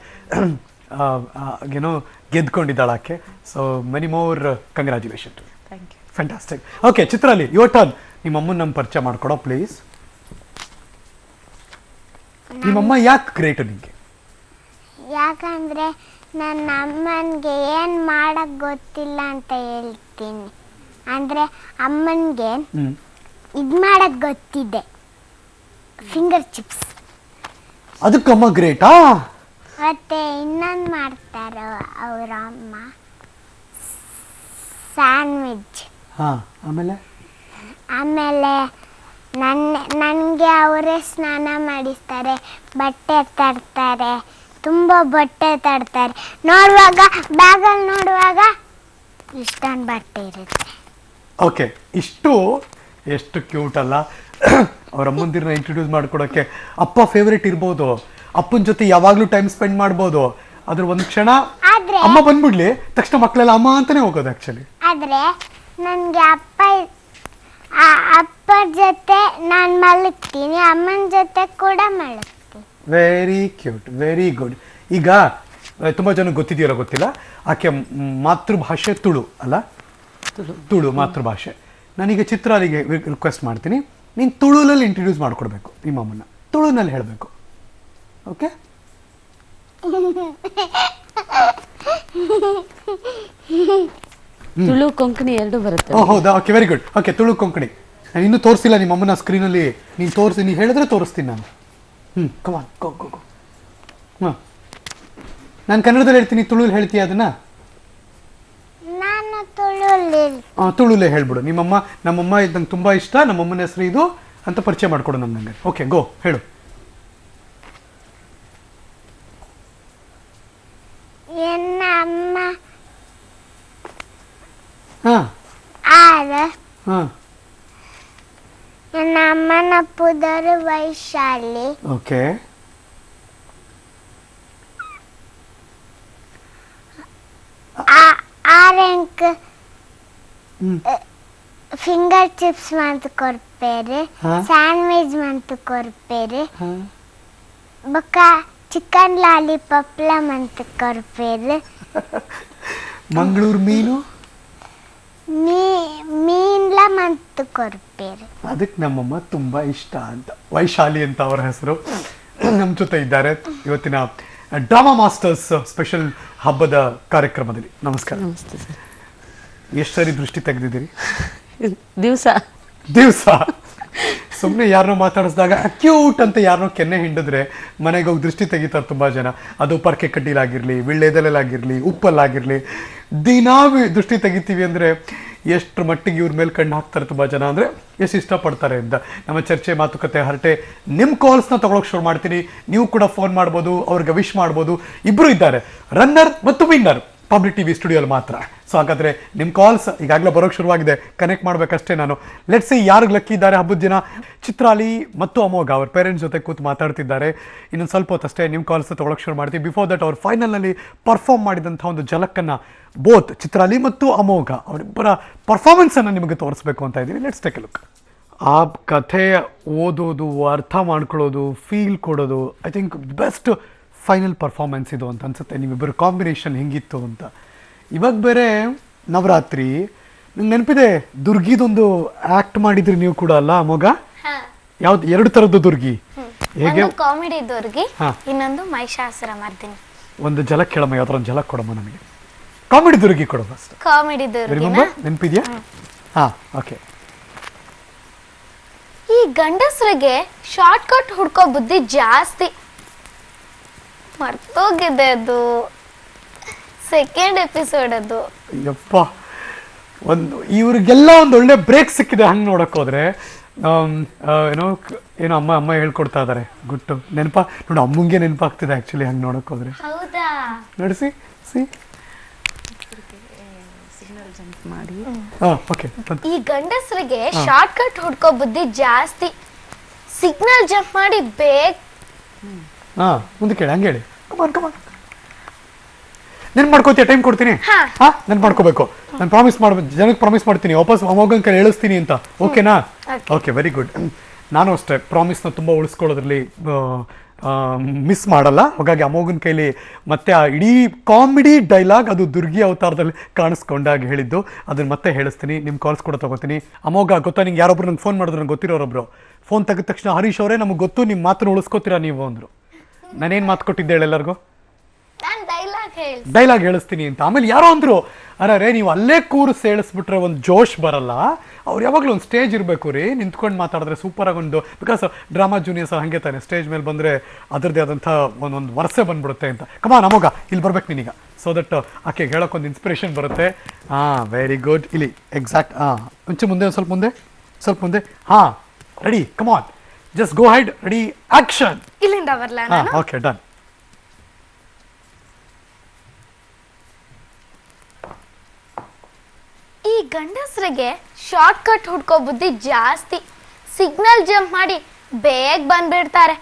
ಏನೋ ಗೆದ್ಕೊಂಡಿದ್ದಾಳೆ ಆಕೆ. So many more congratulation. Thank you. Fantastic. Okay, Chitrali your turn. ನಿಮ್ಮಮ್ಮನ ನಮ್ಮ ಪರಿಚಯ ಮಾಡ್ಕೊಡೋ ಪ್ಲೀಸ್. ನಿಮ್ಮಮ್ಮ ಯಾಕೆ ಗ್ರೇಟ್ ನಿಮಗೆ? ಯಾಕಂದ್ರೆ ನನ್ನ ಅಮ್ಮನಿಗೆ ಏನು ಮಾಡಕ್ ಗೊತ್ತಿಲ್ಲ ಅಂತ ಹೇಳ್ತೀನಿ. ಅಂದ್ರೆ ಅಮ್ಮನಿಗೆ ಇದು ಮಾಡಕ್ ಗೊತ್ತಿದೆ, ಫಿಂಗರ್ ಚಿಪ್ಸ್. ಅದಕ್ಕಮ್ಮ ಗ್ರೇಟಾ? ಮತ್ತೆ ಇನ್ನೊಂದು ಮಾಡ್ತಾರೆ ಅವ್ರ ಅಮ್ಮ ಸ್ಯಾಂಡ್ವಿಚ್. ಹಾ, ಆಮೇಲೆ ಆಮೇಲೆ ನನಗೆ ಅವರೇ ಸ್ನಾನ ಮಾಡಿಸ್ತಾರೆ, ಬಟ್ಟೆ ತರ್ತಾರೆ, ತುಂಬ ಬಟ್ಟೆ ತರ್ತಾರೆ. ನೋಡುವಾಗ ಬ್ಯಾಗಲ್ಲಿ ನೋಡುವಾಗ ಇಷ್ಟೊಂದು ಬಟ್ಟೆ ಇರುತ್ತೆ. ಓಕೆ, ಎಷ್ಟು ಕ್ಯೂಟ್ ಅಲ್ಲ. ಅವ್ರ ಅಮ್ಮಂದಿರನ್ನ ಇಂಟ್ರೊಡ್ಯೂಸ್ ಮಾಡ್ಕೊಡೋಕ್ಕೆ ಅಪ್ಪ ಫೇವ್ರೇಟ್ ಇರ್ಬೋದು, ಅಪ್ಪನ ಜೊತೆ ಯಾವಾಗಲೂ ಟೈಮ್ ಸ್ಪೆಂಡ್ ಮಾಡ್ಬೋದು. ಅದ್ರ ಒಂದು ಕ್ಷಣ ಆದ್ರೆ ಅಮ್ಮ ಬಂದ್ಬಿಡ್ಲಿ ತಕ್ಷಣ ಮಕ್ಕಳೆಲ್ಲ ಅಮ್ಮ ಅಂತಾನೆ ಹೋಗೋದು ಆಕ್ಚುಲಿ. ಆದರೆ ನನಗೆ ಅಪ್ಪ ಜೊತೆ ನಾನು ಮಲಗ್ತೀನಿ, ಅಮ್ಮನ ಜೊತೆ ಕೂಡ ಮಲಗ್ತೀನಿ. Very cute, very good. ಈಗ ತುಂಬ ಜನ ಗೊತ್ತಿದೆಯಲ್ಲ ಗೊತ್ತಿಲ್ಲ, ಆಕೆ ಮಾತೃಭಾಷೆ ತುಳು ಅಲ್ಲ, ತುಳು ಮಾತೃಭಾಷೆ. ನಾನೀಗ ಚಿತ್ರಾಲಿಗೆ ರಿಕ್ವೆಸ್ಟ್ ಮಾಡ್ತೀನಿ, ನೀನು ತುಳುನಲ್ಲಿ ಇಂಟ್ರೊಡ್ಯೂಸ್ ಮಾಡ್ಕೊಡ್ಬೇಕು ನಿಮ್ಮ ಅಮ್ಮನ್ನ, ತುಳುನಲ್ಲಿ ಹೇಳಬೇಕು. ಓಕೆ, ತುಳು ಕೊಂಕಣಿ ಎರಡು ಬರುತ್ತೆ. ಓ ಹೌದಾ, okay very good. Okay, Tulu Konkani. ನಾನು ಇನ್ನೂ ತೋರಿಸಿಲ್ಲ ನಿಮ್ಮ ಅಮ್ಮನ ಸ್ಕ್ರೀನಲ್ಲಿ, ನೀನು ತೋರಿಸಿ, ನೀನು ಹೇಳಿದ್ರೆ ತೋರಿಸ್ತೀನಿ ನಾನು. ಕಮಾನ್ ಗೋ ಗೋ ಗೋ. ಹಾಂ, ನಾನು ಕನ್ನಡದಲ್ಲಿ ಹೇಳ್ತೀನಿ, ತುಳುಲ್ಲಿ ಹೇಳ್ತೀಯ ಅದನ್ನ? ನಾನು ತುಳುಲಿ ತುಳುಲೇ ಹೇಳ್ಬಿಡು. ನಮ್ಮಮ್ಮ ಇದು ನಂಗೆ ತುಂಬ ಇಷ್ಟ, ನಮ್ಮಮ್ಮನ ಹೆಸರು ಇದು ಅಂತ ಪರಿಚಯ ಮಾಡಿಕೊಡು ನನಗೆ. ಓಕೆ, ಗೋ ಹೇಳು. ಎನ್ನ ಅಮ್ಮ ಹಾಂ ಆರು, ಹಾಂ ನನ್ನ ಅಮ್ಮನ ಪುದರು ವೈಶಾಲಿ, ಓಕೆ. ಆರೆಂಕ್ ಹ್ಮ್. ಫಿಂಗರ್ ಚಿಪ್ಸ್ ಮಂತ್ ಕೊರ್ಪೇರು, ಹಾ. ಸ್ಯಾಂಡ್ವಿಚ್ ಮಂತ್ ಕೊರ್ಪೇರು, ಹಾಂ, ಬೊಕ್ಕ ಚಿಕನ್ ಲಾಲಿಪಾಪ್ಲ ಮಂತ್ ಕೊರ್ಪೇರು, ಮಂಗಳೂರು ಮೀನು ಮೀನ್ಲ ಮಂತ್ ಕೊರ್ಪೇರು. ಅದಕ್ಕೆ ನಮ್ಮಮ್ಮ ತುಂಬ ಇಷ್ಟ ಅಂತ. ವೈಶಾಲಿ ಅಂತ ಅವರ ಹೆಸರು. ನಮ್ಮ ಜೊತೆ ಇದ್ದಾರೆ ಇವತ್ತಿನ ಡ್ರಾಮಾ ಮಾಸ್ಟರ್ಸ್ ಸ್ಪೆಷಲ್ ಹಬ್ಬದ ಕಾರ್ಯಕ್ರಮದಲ್ಲಿ. ನಮಸ್ಕಾರ. ನಮಸ್ತೆ ಸರ್. ಎಷ್ಟು ಸರಿ ದೃಷ್ಟಿ ತೆಗೆದಿದ್ದೀರಿ? ದಿವಸ ಸುಮ್ಮನೆ ಯಾರನ್ನೋ ಮಾತಾಡಿಸಿದಾಗ ಅಕ್ಯೂಟ್ ಅಂತ ಯಾರನ್ನೋ ಕೆನ್ನೆ ಹಿಂಡಿದ್ರೆ ಮನೆಗೆ ಹೋಗಿ ದೃಷ್ಟಿ ತೆಗಿತಾರೆ ತುಂಬ ಜನ. ಅದು ಪರ್ಕೆ ಕಡ್ಡಿಲಾಗಿರಲಿ, ವಿಳ್ಳೆದೆಲೆಲಾಗಿರಲಿ, ಉಪ್ಪಲ್ಲಾಗಿರಲಿ, ದಿನಾ ದೃಷ್ಟಿ ತೆಗಿತೀವಿ ಅಂದರೆ ಎಷ್ಟು ಮಟ್ಟಿಗೆ ಇವ್ರ ಮೇಲೆ ಕಣ್ಣು ಹಾಕ್ತಾರೆ ತುಂಬ ಜನ, ಅಂದರೆ ಎಷ್ಟು ಇಷ್ಟಪಡ್ತಾರೆ ಅಂತ. ನಮ್ಮ ಚರ್ಚೆ, ಮಾತುಕತೆ, ಹರಟೆ, ನಿಮ್ಮ ಕಾಲ್ಸ್ನ ತೊಗೊಳಕ್ಕೆ ಶುರು ಮಾಡ್ತೀನಿ. ನೀವು ಕೂಡ ಫೋನ್ ಮಾಡ್ಬೋದು, ಅವ್ರಿಗೆ ವಿಶ್ ಮಾಡ್ಬೋದು. ಇಬ್ಬರು ಇದ್ದಾರೆ, ರನ್ನರ್ ಮತ್ತು ವಿನ್ನರ್, ಪಬ್ಲಿಕ್ ಟಿವಿ ಸ್ಟುಡಿಯೋಲ್ಲಿ ಮಾತ್ರ. ಸೊ ಹಾಗಾದರೆ ನಿಮ್ಮ ಕಾಲ್ಸ್ ಈಗಾಗಲೇ ಬರೋಕ್ಕೆ ಶುರುವಾಗಿದೆ, ಕನೆಕ್ಟ್ ಮಾಡಬೇಕಷ್ಟೇ ನಾನು. ಲೆಟ್ಸ್ ಸಿ ಯಾರಿಗೆ ಲಕ್ಕಿ ಇದ್ದಾರೆ ಹಬ್ಬದ ದಿನ. ಚಿತ್ರಾಲಿ ಮತ್ತು ಅಮೋಘ ಅವ್ರ ಪೇರೆಂಟ್ಸ್ ಜೊತೆ ಕೂತು ಮಾತಾಡ್ತಿದ್ದಾರೆ. ಇನ್ನೊಂದು ಸ್ವಲ್ಪ ಹೊತ್ತಷ್ಟೇ ನಿಮ್ಮ ಕಾಲ್ಸ್ ತೊಗೊಳಕ್ಕೆ ಶುರು ಮಾಡ್ತೀವಿ. ಬಿಫೋರ್ ದಟ್ ಅವ್ರು ಫೈನಲ್ನಲ್ಲಿ ಪರ್ಫಾರ್ಮ್ ಮಾಡಿದಂಥ ಒಂದು ಝಲಕ್ಕನ್ನು ಬೋತ್ ಚಿತ್ರಾಲಿ ಮತ್ತು ಅಮೋಘ ಅವರಿಬ್ಬರ ಪರ್ಫಾರ್ಮೆನ್ಸನ್ನು ನಿಮಗೆ ತೋರಿಸ್ಬೇಕು ಅಂತ ಇದ್ದೀವಿ. Let's take A look. ಆ ಕಥೆ ಓದೋದು, ಅರ್ಥ ಮಾಡ್ಕೊಳ್ಳೋದು, ಫೀಲ್ ಕೊಡೋದು, I think best final performance ಇದು ಅಂತ ಅನ್ಸುತ್ತೆ. ನೀವಿಬ್ಬರು ಕಾಂಬಿನೇಷನ್ ಹೆಂಗಿತ್ತು ಅಂತ. ಇವಾಗ ಬೇರೆ ನವರಾತ್ರಿ, ನಂಗೆ ನೆನಪಿದೆ ದುರ್ಗಿದೊಂದು ಆ್ಯಕ್ಟ್ ಮಾಡಿದ್ರಿ ನೀವು ಕೂಡ ಅಲ್ಲ ಅಮೋಘ? ಯಾವ್ದು? ಎರಡು ಥರದ್ದು ದುರ್ಗಿ. ಹೇಗೆ? ಕಾಮಿಡಿ ದುರ್ಗಿ, ಹಾ. ಇನ್ನೊಂದು ಮಹಿಷಾಸುರ ಮರ್ದಿನಿ. ಒಂದು ಝಲಕ್ ಕೇಳಮ್ಮ, ಯಾವ್ದಾರ ಒಂದು ಝಲಕ್ ಕೊಡಮ್ಮ ನಮಗೆ. ಕಾಮಿಡಿ ದುರ್ಗಿ ಕೊಡು ಫಸ್ಟ್. ಕಾಮಿಡಿ ದುರ್ಗಿನ ರಿಮೆಂಬರ್? ನೆನಪಿದ್ಯಾ? ಹಾಂ, ಓಕೆ. ಈ ಗಂಡಸರಿಗೆ ಶಾರ್ಟ್ ಕಟ್ ಹುಡ್ಕೋ ಬುದ್ಧಿ ಜಾಸ್ತಿ. ಮರ್ತೋಗಿದೆ ಅದು, ಸೆಕೆಂಡ್ ಎಪಿಸೋಡ್ ಅದು. ಯಪ್ಪ, ಇವ್ರಿಗೆಲ್ಲ ಒಂದು ಒಳ್ಳೆ ಬ್ರೇಕ್ ಸಿಕ್ಕಿದೆ ಹಂಗೆ ನೋಡಕ್ ಹೋದ್ರೆ. ಏನೋ ಅಮ್ಮ ಹೇಳ್ಕೊಡ್ತಾ ಇದಾರೆ ಗುಟ್ಟು. ನೆನಪಾ ನೋಡಿ, ಅಮ್ಮಂಗೆ ನೆನಪಾಗ್ತಿದೆ ಆಕ್ಚುಲಿ ಹಂಗೆ ನೋಡಕ್ ಹೋದ್ರೆ. ಹೌದಾ? ನಡೆಸಿ ಸಿ. ಸಿಗ್ನಲ್ ಜಂಪ್ ಮಾಡಿ. ಓಕೆ. ಈ ಗಂಡಸರಿಗೆ ಶಾರ್ಟ್ ಕಟ್ ಹುಡ್ಕೋ ಬುದ್ಧಿ ಜಾಸ್ತಿ. ಸಿಗ್ನಲ್ ಜಂಪ್ ಮಾಡಿ ಮುಂದೆ ಕೇಳಿ, ಹಂಗೆ ಹೇಳಿ. ಕಮಾನ್ ನೆನ್ಪು ಮಾಡ್ಕೋತೀಯ? ಟೈಮ್ ಕೊಡ್ತೀನಿ. ನೆನ್ಪು ಮಾಡ್ಕೋಬೇಕು. ನಾನು ಪ್ರಾಮಿಸ್ ಮಾಡ್ಬೇಕು, ಜನಕ್ಕೆ ಪ್ರಾಮಿಸ್ ಮಾಡ್ತೀನಿ, ವಾಪಸ್ ಅಮೋಘನ್ ಕೈ ಹೇಳಿಸ್ತೀನಿ ಅಂತ. ಓಕೆನಾ? Okay, very good. ನಾನು ಅಷ್ಟೇ ಪ್ರಾಮಿಸ್ನ ತುಂಬ ಉಳಿಸ್ಕೊಳ್ಳೋದ್ರಲ್ಲಿ ಮಿಸ್ ಮಾಡಲ್ಲ. ಹಾಗಾಗಿ ಅಮೋಘನ್ ಕೈಲಿ ಮತ್ತೆ ಆ ಇಡೀ ಕಾಮಿಡಿ ಡೈಲಾಗ್ ಅದು ದುರ್ಗಿ ಅವತಾರದಲ್ಲಿ ಕಾಣಿಸ್ಕೊಂಡಾಗ ಹೇಳಿದ್ದು ಅದನ್ನ ಮತ್ತೆ ಹೇಳಿಸ್ತೀನಿ. ನಿಮ್ಮ ಕಾಲ್ಸ್ ಕೂಡ ತಗೋತೀನಿ. ಅಮೋಘ, ಗೊತ್ತಾ ನಿಂಗೆ ಯಾರೊಬ್ರು ನಂಗೆ ಫೋನ್ ಮಾಡಿದ್ರು, ನಂಗೆ ಗೊತ್ತಿರೋರೊಬ್ರು ಫೋನ್ ತೆಗೆದ ತಕ್ಷಣ, ಹರೀಶ್ ಅವರೇ ನಮ್ಗೆ ಗೊತ್ತು ನಿಮ್ಮ ಮಾತನ್ನು ಉಳಿಸ್ಕೋತೀರಾ ನೀವು ಅಂದರು. ನಾನೇನು ಮಾತು ಕೊಟ್ಟಿದ್ದೆ ಹೇಳಿ ಎಲ್ಲರಿಗೂ? ನಾನು ಡೈಲಾಗ್ ಡೈಲಾಗ್ ಹೇಳಿಸ್ತೀನಿ ಅಂತ. ಆಮೇಲೆ ಯಾರೋ ಅಂದ್ರು, ಅರೆ ನೀವು ಅಲ್ಲೇ ಕೂರಿಸಿ ಹೇಳಿಸ್ಬಿಟ್ರೆ ಒಂದು ಜೋಶ್ ಬರಲ್ಲ, ಅವ್ರು ಯಾವಾಗಲೂ ಒಂದು ಸ್ಟೇಜ್ ಇರಬೇಕು ರೀ, ನಿಂತ್ಕೊಂಡು ಮಾತಾಡಿದ್ರೆ ಸೂಪರಾಗಿ ಒಂದು, ಬಿಕಾಸ್ ಡ್ರಾಮಾ ಜೂನಿಯರ್ಸ್ ಹಂಗೆ ತಾನೆ, ಸ್ಟೇಜ್ ಮೇಲೆ ಬಂದರೆ ಅದರದ್ದೇ ಆದಂಥ ಒಂದೊಂದು ವರ್ಷೆ ಬಂದ್ಬಿಡುತ್ತೆ ಅಂತ. ಕಮಾನ್ ಅಮೋಘ, ಇಲ್ಲಿ ಬರ್ಬೇಕು ನೀನೀಗ, ಸೊ ದಟ್ ಆಕೆಗೆ ಹೇಳೋಕ್ಕೊಂದು ಇನ್ಸ್ಪಿರೇಷನ್ ಬರುತ್ತೆ. Very good. ಇಲ್ಲಿ ಎಕ್ಸಾಕ್ಟ್, ಮುಂದೆ ಒಂದು ಸ್ವಲ್ಪ ಮುಂದೆ. Ready, come on, just go head, ready, action. ಇಲ್ಲಿಂದ ಬರ್ಲಾ ನಾನು? Okay, done. ಈ ಗಂಡಸರಿಗೆ ಶಾರ್ಟ್ ಕಟ್ ಹುಡ್ಕೋ ಬುದ್ಧಿ ಜಾಸ್ತಿ. ಸಿಗ್ನಲ್ ಜಂಪ್ ಮಾಡಿ ಬೇಗ ಬಂದ್ಬಿಡ್ತಾರೆ.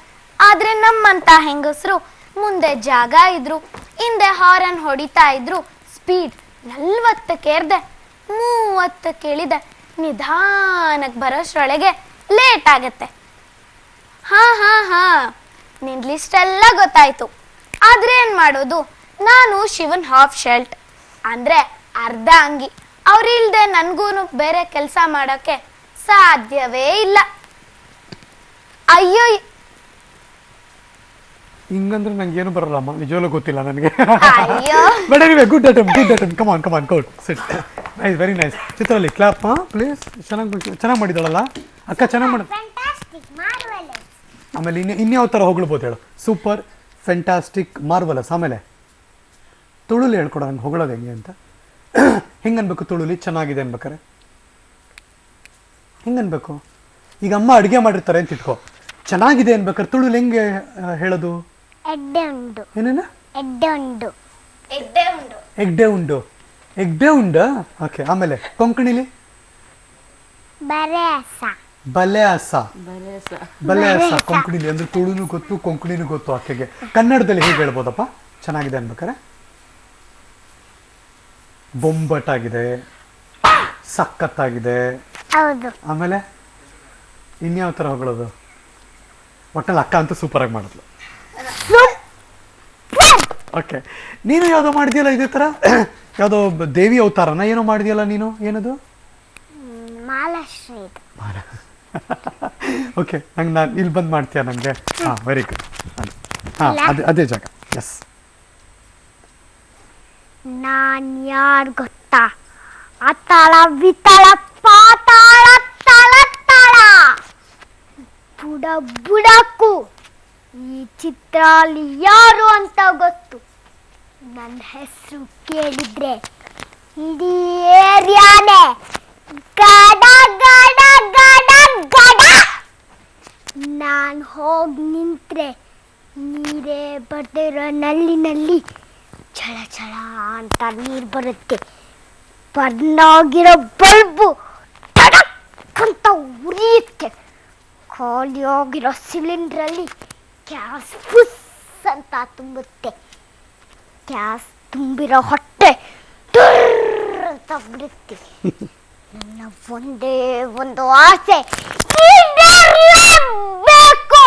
ಆದ್ರೆ ನಮ್ಮಂತ ಹೆಂಗಸರು ಮುಂದೆ ಜಾಗ ಇದ್ರು, ಹಿಂದೆ ಹಾರನ್ ಹೊಡಿತಾ ಇದ್ರು, ಸ್ಪೀಡ್ 40 ಏರ್ದೆ 30 ಇಳಿದೆ, ನಿಧಾನಕ್ಕೆ ಬರೋಷ್ರೊಳಗೆ ಲೇಟ್ ಆಗತ್ತೆ. ಹಾ ನಿನ್ ಲಿಸ್ಟ್ ಎಲ್ಲ ಗೊತ್ತಾಯ್ತು. ಆದ್ರೆ ಏನ್ ಮಾಡೋದು, ನಾನು ಶಿವನ್ ಹಾಫ್ ಶರ್ಟ್ ಅಂದ್ರೆ ಅರ್ಧ ಅಂಗಿ. ಅವ್ರಿಲ್ದೆ ನನ್ಗೂನು ಬೇರೆ ಕೆಲಸ ಮಾಡಕ್ಕೆ ಸಾಧ್ಯವೇ ಇಲ್ಲ. ಅಯ್ಯೋ, ಹಿಂಗಂದ್ರೆ ನಂಗೆ ಏನು ಬರಲ್ಲಮ್ಮ, ನಿಜವಲ್ಲೂ ಗೊತ್ತಿಲ್ಲ ನನಗೆ. ಅಯ್ಯೋ. But anyway, good attempt. Come on good, sit. Nice, very nice. ಚಿತ್ರದಲ್ಲಿ ಕ್ಲಾಪ್ ಪ್ಲೀಸ್. ಚೆನ್ನಾಗಿ ಮಾಡಿದಾಳಲ್ಲ ಅಕ್ಕ, ಚೆನ್ನಾಗಿ ಮಾಡ. ಆಮೇಲೆ ಇನ್ಯಾವ ಥರ ಹೊಗಳ್ಬೋದು ಹೇಳು? Super, fantastic, marvellous. ಆಮೇಲೆ ತುಳುಲಿ ಹೇಳ್ಕೊಡ ನಂಗೆ ಹೊಗಳೋದು ಹೆಂಗೆ ಅಂತ. ಹೆಂಗೆ ಅನ್ಬೇಕು ತುಳುಲಿ? ಚೆನ್ನಾಗಿದೆ ಅನ್ಬೇಕಾರೆ ಹೆಂಗೆ ಅನ್ಬೇಕು? ಈಗ ಅಮ್ಮ ಅಡುಗೆ ಮಾಡಿರ್ತಾರೆ ಅಂತ ಇಟ್ಕೋ, ಚೆನ್ನಾಗಿದೆ ಅನ್ಬೇಕಾರೆ ತುಳುಲಿ ಹೆಂಗೆ ಹೇಳೋದು? ಏನೇನ? ಎಗ್ಡೆ ಉಂಡು. ಓಕೆ, ಆಮೇಲೆ ಕೊಂಕಣಿಲಿ ಬಲೆ ಆಸ. ಕೊಂಕಣಿಲಿ ಅಂದ್ರೆ ತುಳುನು ಗೊತ್ತು, ಕೊಂಕಣಿನೂ ಗೊತ್ತು ಆಕೆಗೆ. ಕನ್ನಡದಲ್ಲಿ ಹೇಗೆ ಹೇಳ್ಬೋದಪ್ಪ ಚೆನ್ನಾಗಿದೆ ಅನ್ಬೇಕಾರೆ? ಬೊಂಬಟಾಗಿದೆ, ಸಖತ್ತಾಗಿದೆ. ಆಮೇಲೆ ಇನ್ಯಾವ ಥರ ಹೊಗಳೋದು? ಒಟ್ಟಲ್ಲಿ ಅಕ್ಕ ಅಂತೂ ಸೂಪರ್ ಆಗಿ ಮಾಡಿದ್ಲು. ಓಕೆ, ನೀನು ಯಾವುದೋ ಮಾಡಿದ್ಯಲ್ಲ ಇದೇ ಥರ, ಯಾವುದೋ ದೇವಿ ಅವತಾರನ ಏನೋ ಮಾಡಿದ್ಯಲ್ಲ ನೀನು, ಏನದು? ಓಕೆ, ನಂಗೆ ನಾನು ಇಲ್ಲಿ ಬಂದು ಮಾಡ್ತೀಯ ನನಗೆ? Very good. ಅದೇ ಜಾಗ. ಎಸ್. ನಾನ್ ಯಾರ್ ಗೊತ್ತಾ? ಅತಳ ವಿತಳ ಪಾತಾಳ ತಳ ತಳ ಬುಡಕ್ಕೂ ಈ ಚಿತ್ರಾಲಿ ಯಾರು ಅಂತ ಗೊತ್ತು. ನನ್ನ ಹೆಸರು ಕೇಳಿದ್ರೆ ಇಡೀ ಏರಿಯಾನೇ ಗಡ ಗಡ ಗಡ ಗಡ. ನಾನು ಹೋಗಿ ನಿಂತ್ರೆ ನೀರೇ ಬರ್ದಿರೋ ನಲ್ಲಿ ಛಳ ಛಳ ಅಂತ ನೀರು ಬರುತ್ತೆ. ಬರ್ನಾಗಿರೋ ಬಲ್ಬು ಟಡಕ್ ಅಂತ ಉರಿಯುತ್ತೆ. ಖಾಲಿ ಹೋಗಿರೋ ಸಿಲಿಂಡ್ರಲ್ಲಿ ಗ್ಯಾಸ್ ಫುಸ್ ಅಂತ ತುಂಬುತ್ತೆ. ಗ್ಯಾಸ್ ತುಂಬಿರೋ ಹೊಟ್ಟೆ ಟುರ್ ಅಂತ ಬಿಡುತ್ತೆ. ನನ್ನ ಒಂದೇ ಒಂದು ಆಸೆ, ಬೇಕು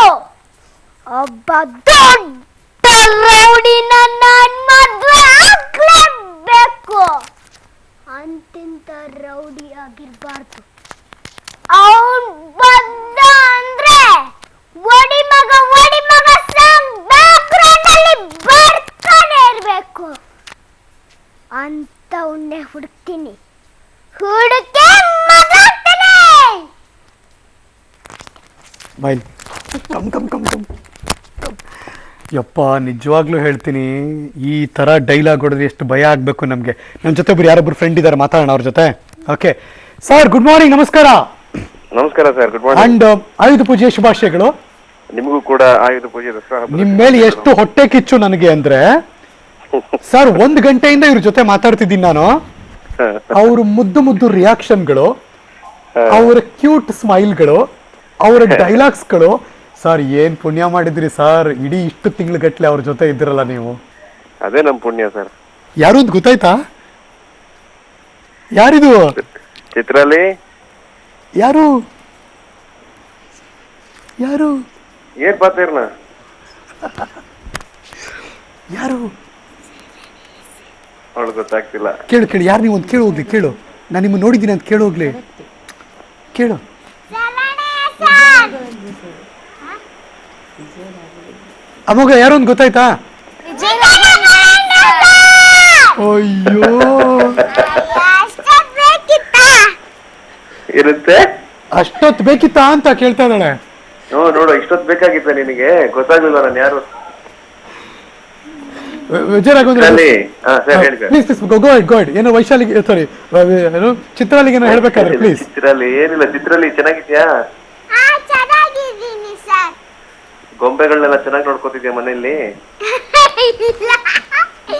ಒಬ್ಬ ದೊಡ್ಡ ರೌಡಿನ ನಾನು ಮದುವೆ ಆಗ್ಲೇಬೇಕು. ಅಂತಿಂತ ರೌಡಿ ಆಗಿರ್ಬಾರ್ದು. ಅವನ್ ಬಂದ ಅಂದ್ರೆ ಒಡಿ ಮಗ ಸಾಂಗ್ ಬ್ಯಾಕ್ಗ್ರೌಂಡ್ ಅಲ್ಲಿ ಬರ್ತಾನೆ ಇರ್ಬೇಕು. ಅಂತ ಉನ್ನೆ ಹುಡುಕ್ತೀನಿ, ಹುಡುಕೆ ಮಗಾಗ್ತಾನೆ. ಬೈಲ್ ಕಮ್. ಯಪ್ಪ, ನಿಜವಾಗ್ಲೂ ಹೇಳ್ತೀನಿ, ಈ ಥರ ಡೈಲಾಗ್ ಹೊಡೆದ್ರೆ ಎಷ್ಟು ಭಯ ಆಗಬೇಕು ನಮಗೆ. ನನ್ನ ಜೊತೆ ಯಾರೊಬ್ರು ಫ್ರೆಂಡ್ ಇದ್ದಾರೆ, ಮಾತಾಡೋಣ ಅವ್ರ ಜೊತೆ. Okay sir, good morning. ನಮಸ್ಕಾರ. ನಮಸ್ಕಾರ ಸರ್, ಗುಡ್ ಮಾರ್ನಿಂಗ್. ಅಂಡ್ ಆಯುಧ ಪೂಜೆಯ ಶುಭಾಶಯಗಳು. ನಿಮಗೂ ಕೂಡ ಆಯುಧ ಪೂಜೆ ದಸರಾ. ನಿಮ್ಮ ಮೇಲೆ ಎಷ್ಟು ಹೊಟ್ಟೆ ಕಿಚ್ಚು ನನಗೆ ಅಂದ್ರೆ ಸರ್, 1 ಗಂಟೆಯಿಂದ ಇವ್ರ ಜೊತೆ ಮಾತಾಡ್ತಿದ್ದೀನಿ ನಾನು. ಅವ್ರ ಮುದ್ದು ರಿಯಾಕ್ಷನ್ಗಳು, ಅವರ ಕ್ಯೂಟ್ ಸ್ಮೈಲ್ಗಳು, ಅವರ ಡೈಲಾಗ್ಸ್ಗಳು. ಸರ್, ಏನ್ ಪುಣ್ಯ ಮಾಡಿದ್ರಿ ಸರ್, ಇಡೀ ಇಷ್ಟು ತಿಂಗ್ಳುಗಟ್ಲೆ ಅವ್ರ ಜೊತೆ ಇದ್ದಿರಲ್ಲ ನೀವು. ಅದೇ ನಮ್ ಪುಣ್ಯ ಸರ್. ಯಾರು ಅಂತ ಗೊತ್ತಾಯ್ತಾ? ಯಾರಿದು? ಚಿತ್ರಾಲಿ ಯಾರು ಏನ್ ಪಾತೀರ್ನ ಯಾರು ಅವಳು ಗೊತ್ತಾಗ್ತಿಲ್ಲ. ಕೇಳು ಯಾರು ನೀವು? ಒಂದು ಕೇಳು ಹೋಗ್ಲಿ, ಕೇಳು. ನಾನು ನಿಮ್ಮ ನೋಡಿದ್ದೀನಿ ಅಂತ ಕೇಳು ಹೋಗ್ಲಿ, ಕೇಳು. ಅಮೋಘ ಯಾರು ಅಂತ ಗೊತ್ತಾಯ್ತಾ? ಅಯ್ಯೋ ಅಷ್ಟೊತ್ತು ಬೇಕಿತ್ತಾ? ಇರುತ್ತೆ. ಅಷ್ಟೊತ್ತು ಬೇಕಿತ್ತಾ ಅಂತ ಕೇಳ್ತಾ ಇದ್ದಾಳೆ. ನೋಡು ಇಷ್ಟೊತ್ತು ಬೇಕಾಗಿತ್ತ ನಿನಗೆ, ಗೊತ್ತಾಗ್ಲಿಲ್ಲ ನಾನು ಯಾರು. ವಿಜಯ ರಾಘವೇಂದ್ರ ಸರ್ ಹೇಳಿ ಸರ್. ಪ್ಲೀಸ್ ಗೋ ಇಟ್ ಏನೋ ವೈಶಾಲಿಗೆ ಸಾರಿ ಏನು ಚಿತ್ರಾಲಿಗೆ ಏನೋ ಹೇಳ್ಬೇಕಾದ್ರೆ ಪ್ಲೀಸ್. ಚಿತ್ರಲ್ಲಿ ಏನಿಲ್ಲ, ಚಿತ್ರಲ್ಲಿ ಚೆನ್ನಾಗಿದ್ಯಾ? ಹಾ ಚೆನ್ನಾಗಿದ್ದೀನಿ ಸರ್. ಗೊಂಬೆಗಳನ್ನೆಲ್ಲ ಚೆನ್ನಾಗಿ ನೋಡ್ಕೋತಿದ್ಯಾ ಮನೆಯಲ್ಲಿ? ಇಲ್ಲ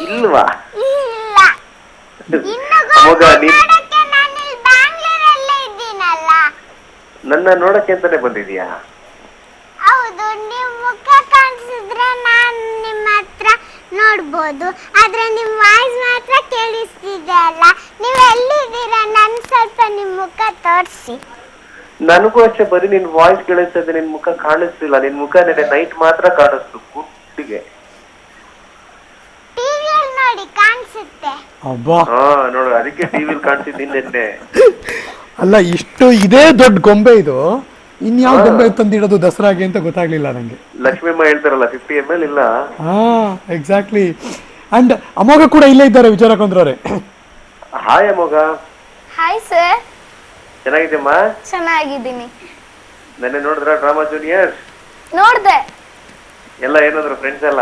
ಇಲ್ವಾ? ಇಲ್ಲ ಇನ್ನು ಅವಾಗ ನೀನ್ ನೋಡಕ್ಕೆ ನಾನು ಇಲ್ಲಿ ಬ್ಯಾಂಗ್ಳೂರಲ್ಲೇ ಇದ್ದೀನಲ್ಲ. ನನ್ನ ನೋಡಕ್ಕೆ ಅಂತಾನೆ ಬಂದಿದ್ಯಾ? ಹೌದು, ನಿಮ್ ಮುಖ ಕಾಣಿಸಿದ್ರೆ ನಾನು ನಿಮ್ಮ ಹತ್ರ ನೋಡ್ಬೋದು, ಆದ್ರೆ ನಿಮ್ ವಾಯ್ಸ್ ಮಾತ್ರ ಕೇಳಿಸ್ತಿದೆ ಅಲ್ಲ. ನೀವ್ ಎಲ್ಲಿದ್ದೀರಾ? ನನ್ ಸ್ವಲ್ಪ ನಿಮ್ ಮುಖ ತೋರಿಸಿ. ನನಗೂ ಅಷ್ಟೇ, ಬರೀ ನಿನ್ ವಾಯ್ಸ್ ಕೇಳಿಸ್ತದೆ, ನಿನ್ ಮುಖ ಕಾಣಿಸ್ತಿಲ್ಲ. ನಿನ್ ಮುಖ ನೆನೆ ನೈಟ್ ಮಾತ್ರ ಕಾಣಿಸ್ತು ಗುಟ್ಟಿಗೆ. ಟಿವಿಯಲ್ಲಿ ನೋಡಿ ಕಾಣಿಸುತ್ತೆ. ಅಬ್ಬಾ ಹಾ ನೋಡು, ಅದಕ್ಕೆ ಟಿವಿಲಿ ಕಾಣಿಸಿದ್ದೀನಿ ನೆನ್ನೆ. ಅಲ್ಲ, ಇಷ್ಟು ಇದೇ ದೊಡ್ಡ ಗೊಂಬೆ ಇದು, ಇನ್ಯಾವ ಗೊಂಬೆ ತಂದಿಡೋದು ದಸರಾಗೆ ಅಂತ ಗೊತ್ತಾಗ್ಲಿಲ್ಲ ನಂಗೆ. ಲಕ್ಷ್ಮೀಮ್ಮ ಹೇಳ್ತಾರಲ್ಲ 50 ml ಇಲ್ಲ. ಹಾ ಎಕ್ಸಾಕ್ಟ್ಲಿ. ಅಂಡ್ ಅಮೋಘ ಕೂಡ ಇಲ್ಲೇ ಇದ್ದಾರೆ ವಿಜಯ ರಾಘವೇಂದ್ರ ಅವರೇ. ಹಾಯ್ ಅಮೋಘ. Hi sir. ಚೆನ್ನಾಗಿದ್ಯಮ್ಮ? ಚೆನ್ನಾಗಿದ್ದೀನಿ. ನೆನ್ನೆ ನೋಡಿದ್ರ ಡ್ರಾಮಾ ಜೂನಿಯರ್? ನೋಡ್ದೆ. ಎಲ್ಲ ಏನಂದ್ರು ಫ್ರೆಂಡ್ಸ್ ಎಲ್ಲ?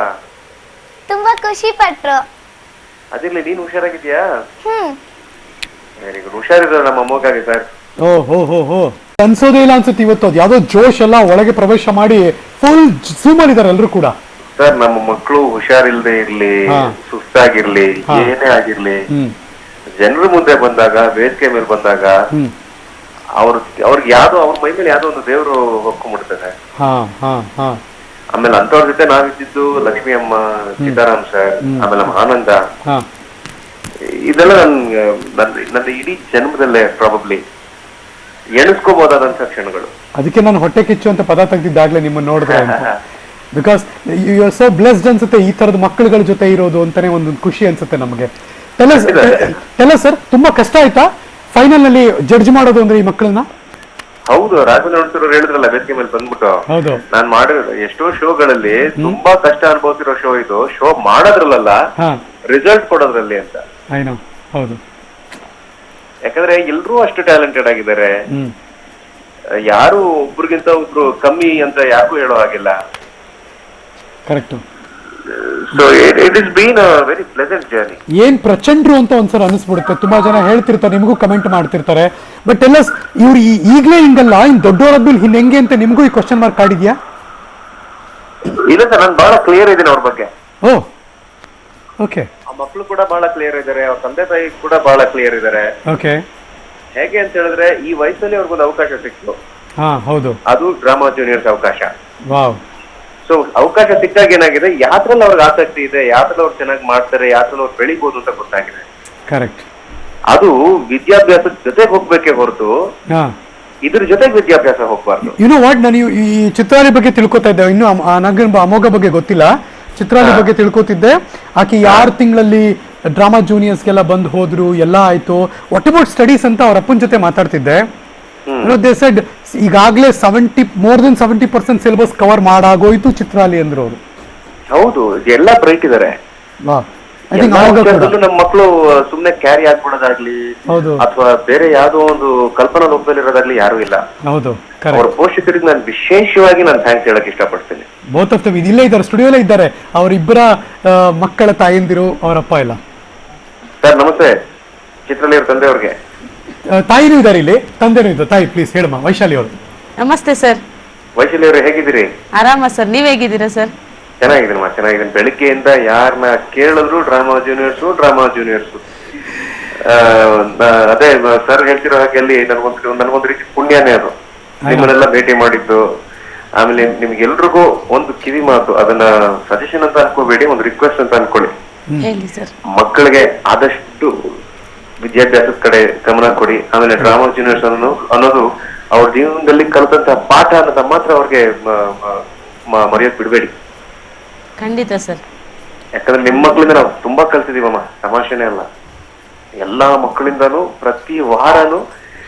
ತುಂಬಾ ಖುಷಿ ಪಟ್ರು. ಅದಿರ್ಲಿ, ನೀನ್ ಹುಷಾರಾಗಿದ್ಯಾ? ಹ್ಮ್ ವೆರಿ ಗುಡ್. ಹುಷಾರಿದ್ರು ನಮ್ಮ ಅಮ್ಮಗಾಗಿ ಸರ್. ಓ ಹೋ ಅನ್ಸೋದೇ ಇಲ್ಲ ಅನ್ಸುತ್ತೆ ಇವತ್ತು. ಅದು ಯಾವ್ದೋ ಜೋಶ್ ಎಲ್ಲ ಒಳಗೆ ಪ್ರವೇಶ ಮಾಡಿ ಫುಲ್ ಝೂಮ್ ಮಾಡಿದ್ದಾರೆ ಎಲ್ಲರೂ ಕೂಡ. ಸರ್ ನಮ್ಮ ಮಕ್ಕಳು ಹುಷಾರಿಲ್ದೆ ಇರ್ಲಿ, ಸುಸ್ತಾಗಿರ್ಲಿ, ಏನೇ ಆಗಿರ್ಲಿ, ಜನರ ಮುಂದೆ ಬಂದಾಗ, ವೇದಿಕೆ ಮೇಲೆ ಬಂದಾಗ ಅವ್ರಿಗೆ ಯಾವ್ದೋ ಅವ್ರ ಮೈ ಮೇಲೆ ಯಾವ್ದೋ ಒಂದು ದೇವ್ರು ಹೊಕ್ಕೊಂಡ್ಬಿಡ್ತದೆ. ಆಮೇಲೆ ಅಂತವ್ರ ಜೊತೆ ನಾವಿದ್ದು ಲಕ್ಷ್ಮಿ ಅಮ್ಮ, ಸೀತಾರಾಮ್ ಸರ್, ಆಮೇಲೆ ನಮ್ಮ ಆನಂದ, ಇದೆಲ್ಲ ನನ್ನ ಇಡೀ ಜನ್ಮದಲ್ಲೇ ಪ್ರಾಬಬ್ಲಿ ಎಣಿಸ್ಕೋಬಹುದಾದಂತ ಕ್ಷಣಗಳು. ಅದಕ್ಕೆ ನಾನು ಹೊಟ್ಟೆ ಕಿಚ್ಚು ಅಂತ ಪದ ತೆಗೆದಿದ್ದಾಗ್ಲೇ ನಿಮ್ಮನ್ನ ನೋಡಿದ್ರೆ, because you are so blessed ಅನ್ಸುತ್ತೆ ಈ ತರದ ಮಕ್ಕಳುಗಳ ಜೊತೆ ಇರೋದು ಅಂತಾನೆ ಒಂದು ಖುಷಿ ಅನ್ಸುತ್ತೆ ನಮಗೆ. ಎಲ್ಲ ಸರ್ ತುಂಬಾ ಕಷ್ಟ ಆಯ್ತಾ ಫೈನಲ್ ನಲ್ಲಿ ಜಡ್ಜ್ ಮಾಡೋದು ಅಂದ್ರೆ ಈ ಮಕ್ಕಳನ್ನ? ಹೌದು, ರಾಘವೇಂದ್ರ ಹೇಳಿದ್ರಲ್ಲ ವೇದಿಕೆ ಮೇಲೆ ಬಂದ್ಬಿಟ್ಟು, ಹೌದು ನಾನ್ ಮಾಡಿರೋ ಎಷ್ಟೋ ಶೋಗಳಲ್ಲಿ ತುಂಬಾ ಕಷ್ಟ ಅನುಭವಿಸಿರೋ ಶೋ ಇದು. ಶೋ ಮಾಡೋದ್ರಲ್ಲ, ರಿಸಲ್ಟ್ ಕೊಡೋದ್ರಲ್ಲಿ ಅಂತ. ಹೌದು, ಯಾಕಂದ್ರೆ ಎಲ್ರೂ ಅಷ್ಟು ಟ್ಯಾಲೆಂಟೆಡ್ ಆಗಿದ್ದಾರೆ. ಯಾರು ಒಬ್ರಿಗಿಂತ ಒಬ್ರು ಕಮ್ಮಿ ಅಂತ ಯಾರಿಗೂ ಹೇಳೋ ಹಾಗಿಲ್ಲ. Correct. So it is been a very pleasant journey. ಏನ್ ಪ್ರಚಂಡ್ರು ಅಂತ ಒಂದ್ಸಲ ಅನಿಸ್ಬಿಡುತ್ತೆ. ತುಂಬಾ ಜನ ಹೇಳ್ತಿರ್ತಾರೆ, ನಿಮಗೂ ಕಮೆಂಟ್ ಮಾಡ್ತಿರ್ತಾರೆ. ಬಟ್ ಎಲ್ಲ ಇವ್ರು ಈಗ್ಲೇ ಹಿಂಗಲ್ಲ, ಇನ್ ದೊಡ್ಡವರಾದ್ಮೇಲೆ ಹೆಂಗೆ ಅಂತ ನಿಮ್ಗೂ ಈ ಕ್ವಶನ್ ಮಾರ್ಕ್ ಕಾಡಿದ್ಯಾ? ಇಲ್ಲ ಸರ್, ನಾನು ಬಹಳ ಕ್ಲಿಯರ್ ಇದ್ದೀನಿ ಅವ್ರ ಬಗ್ಗೆ. ಓ ಓಕೆ. ಆ ಮಕ್ಕಳು ಕೂಡ ಬಹಳ ಕ್ಲಿಯರ್ ಇದ್ದಾರೆ, ಅವ್ರ ತಂದೆ ತಾಯಿ ಕೂಡ ಬಹಳ ಕ್ಲಿಯರ್ ಇದ್ದಾರೆ. ಓಕೆ. ಹೇಗೆ ಅಂತ ಹೇಳಿದ್ರೆ, ಈ ವಯಸ್ಸಲ್ಲಿ ಅವ್ರಿಗೊಂದು ಅವಕಾಶ ಸಿಕ್ತು. ಹೌದು, ಅದು ಡ್ರಾಮಾ ಜೂನಿಯರ್ಸ್ ಅವಕಾಶ. ವಾವ್. ಸೊ ಅವಕಾಶ ಸಿಕ್ಕಾಗ ಏನಾಗಿದೆ, ಯಾತ್ರಲ್ಲಿ ಅವ್ರಿಗೆ ಆಸಕ್ತಿ ಇದೆ, ಯಾತ್ರಲ್ಲಿ ಅವ್ರು ಚೆನ್ನಾಗಿ ಮಾಡ್ತಾರೆ, ಯಾತ್ರಲ್ಲಿ ಅವ್ರು ಬೆಳಿಬಹುದು ಅಂತ ಗೊತ್ತಾಗಿದೆ. ಕರೆಕ್ಟ್. ಅದು ವಿದ್ಯಾಭ್ಯಾಸದ ಜೊತೆಗೆ ಹೋಗ್ಬೇಕೇ ಹೊರತು ಇದ್ರ ಜೊತೆಗೆ ವಿದ್ಯಾಭ್ಯಾಸ ಹೋಗ್ಬಾರ್ದು. ಯುನೋ ವಾಟ್, ನಾನು ಈ ಚಿತ್ರಾಲಿ ಬಗ್ಗೆ ತಿಳ್ಕೊತಾ ಇದ್ದೆ. ಇನ್ನು ಅಮೋಘ ಬಗ್ಗೆ ಗೊತ್ತಿಲ್ಲ. ಚಿತ್ರಾಲಿ ಬಗ್ಗೆ ತಿಳ್ಕೊತಿದ್ದೆ. ಆಕೆ 6 ತಿಂಗಳಲ್ಲಿ ಡ್ರಾಮಾ ಜೂನಿಯರ್ಸ್ಗೆಲ್ಲ ಬಂದು ಹೋದ್ರು, ಎಲ್ಲ ಆಯ್ತು. ವಾಟ್ ಅಬೌಟ್ ಸ್ಟಡೀಸ್ ಅಂತ ಅವ್ರ ಅಪ್ಪನ ಜೊತೆ ಮಾತಾಡ್ತಿದ್ದೆ. ದೇ ಸೆಡ್ ಈಗಾಗಲೇ ಮೋರ್ ದೆನ್ 70% ಸಿಲೆಬಸ್ ಕವರ್ ಮಾಡಾಗೋಯ್ತು ಚಿತ್ರಾಲಿ ಅಂದ್ರು ಅವರು. ಹೌದು, ಎಲ್ಲ ಬ್ರೈಟ್ ಇದಾರೆ. ನಮ್ಮ ಮಕ್ಕಳು ಸುಮ್ನೆ ಕ್ಯಾರಿ ಆಗ್ಬಿಡೋದಾಗ್ಲಿ ಅಥವಾ ಬೇರೆ ಯಾವ್ದೋ ಒಂದು ಕಲ್ಪನಾ ಲೋಕದಲ್ಲಿರೋದಾಗ್ಲಿ ಯಾರು ಇಲ್ಲ. ಹೌದು, ಅವ್ರ ಪೋಷಕರಿಗೆ ನಾನು ವಿಶೇಷವಾಗಿ ನಾನು ಥ್ಯಾಂಕ್ಸ್ ಹೇಳಕ್ ಇಷ್ಟಪಡ್ತೀನಿ. ಬೋತ್ ಆಫ್ ದಮ್ ಇಲ್ಲೇ ಇದ್ದಾರೆ, ಸ್ಟುಡಿಯೋಲೇ ಇದ್ದಾರೆ. ಅವರಿಬ್ಬರ ಮಕ್ಕಳ ತಾಯಂದಿರು, ಅವರಪ್ಪ ಇಲ್ಲ. ಸರ್ ನಮಸ್ತೆ. ಚಿತ್ರಾಲಿ ಅವ್ರ ತಂದೆ ಅವ್ರಿಗೆ. ತಾಯಿನೂ ಇದ್ದಾರೆ ಇಲ್ಲಿ, ತಂದೆನೂ ಇದ್ದಾರೆ. ತಾಯಿ ಪ್ಲೀಸ್ ಹೇಳಮ್ಮ. ವೈಶಾಲಿ ಅವರು. ನಮಸ್ತೆ ಸರ್. ವೈಶಾಲಿ ಅವರು ಹೇಗಿದ್ದೀರಿ? ಆರಾಮ ಸರ್, ನೀವ್ ಹೇಗಿದ್ದೀರಾ ಸರ್? ಚೆನ್ನಾಗಿದ್ದೀನಿ. ಬೆಳಿಗ್ಗೆಯಿಂದ ಯಾರನ್ನ ಕೇಳಿದ್ರು ಡ್ರಾಮಾ ಜೂನಿಯರ್ಸ್. ಅದೇ ಸರ್ ಹೇಳ್ತಿರೋ ಹಾಗೆ ಅಲ್ಲಿ ನನ್ಗೊಂದು ರೀತಿ ಪುಣ್ಯನೇ ಅದು, ನಿಮ್ಮನ್ನೆಲ್ಲ ಭೇಟಿ ಮಾಡಿದ್ದು. ಆಮೇಲೆ ನಿಮ್ಗೆಲ್ರಿಗೂ ಒಂದು ಕಿವಿ ಮಾತು, ಅದನ್ನ ಸಜೆಷನ್ ಅಂತ ಅನ್ಕೋಬೇಡಿ, ಒಂದು ರಿಕ್ವೆಸ್ಟ್ ಅಂತ ಅನ್ಕೊಳ್ಳಿ. ಮಕ್ಕಳಿಗೆ ಆದಷ್ಟು ವಿದ್ಯಾಭ್ಯಾಸದ ಕಡೆ ಗಮನ ಕೊಡಿ. ಆಮೇಲೆ ಡ್ರಾಮಾ ಜೂನಿಯರ್ಸ್ ಅನ್ನೋದು ಅವ್ರ ಜೀವನದಲ್ಲಿ ಕಲಿತಂತ ಪಾಠ ಅನ್ನೋದ ಮಾತ್ರ ಅವ್ರಿಗೆ ಮರೆಯೋಕ್ ಬಿಡ್ಬೇಡಿ. ಖಂಡಿತ ಸರ್. ಯಾಕಂದ್ರೆ ನಿಮ್ಮ ಮಕ್ಕಳಿಂದ ನಾವು ತುಂಬಾ ಕಲ್ತಿದೀವಮ್ಮ, ತಮಾಷೆನೇ ಅಲ್ಲ. ಎಲ್ಲಾ ಮಕ್ಕಳಿಂದಾನು ಪ್ರತಿ ವಾರನು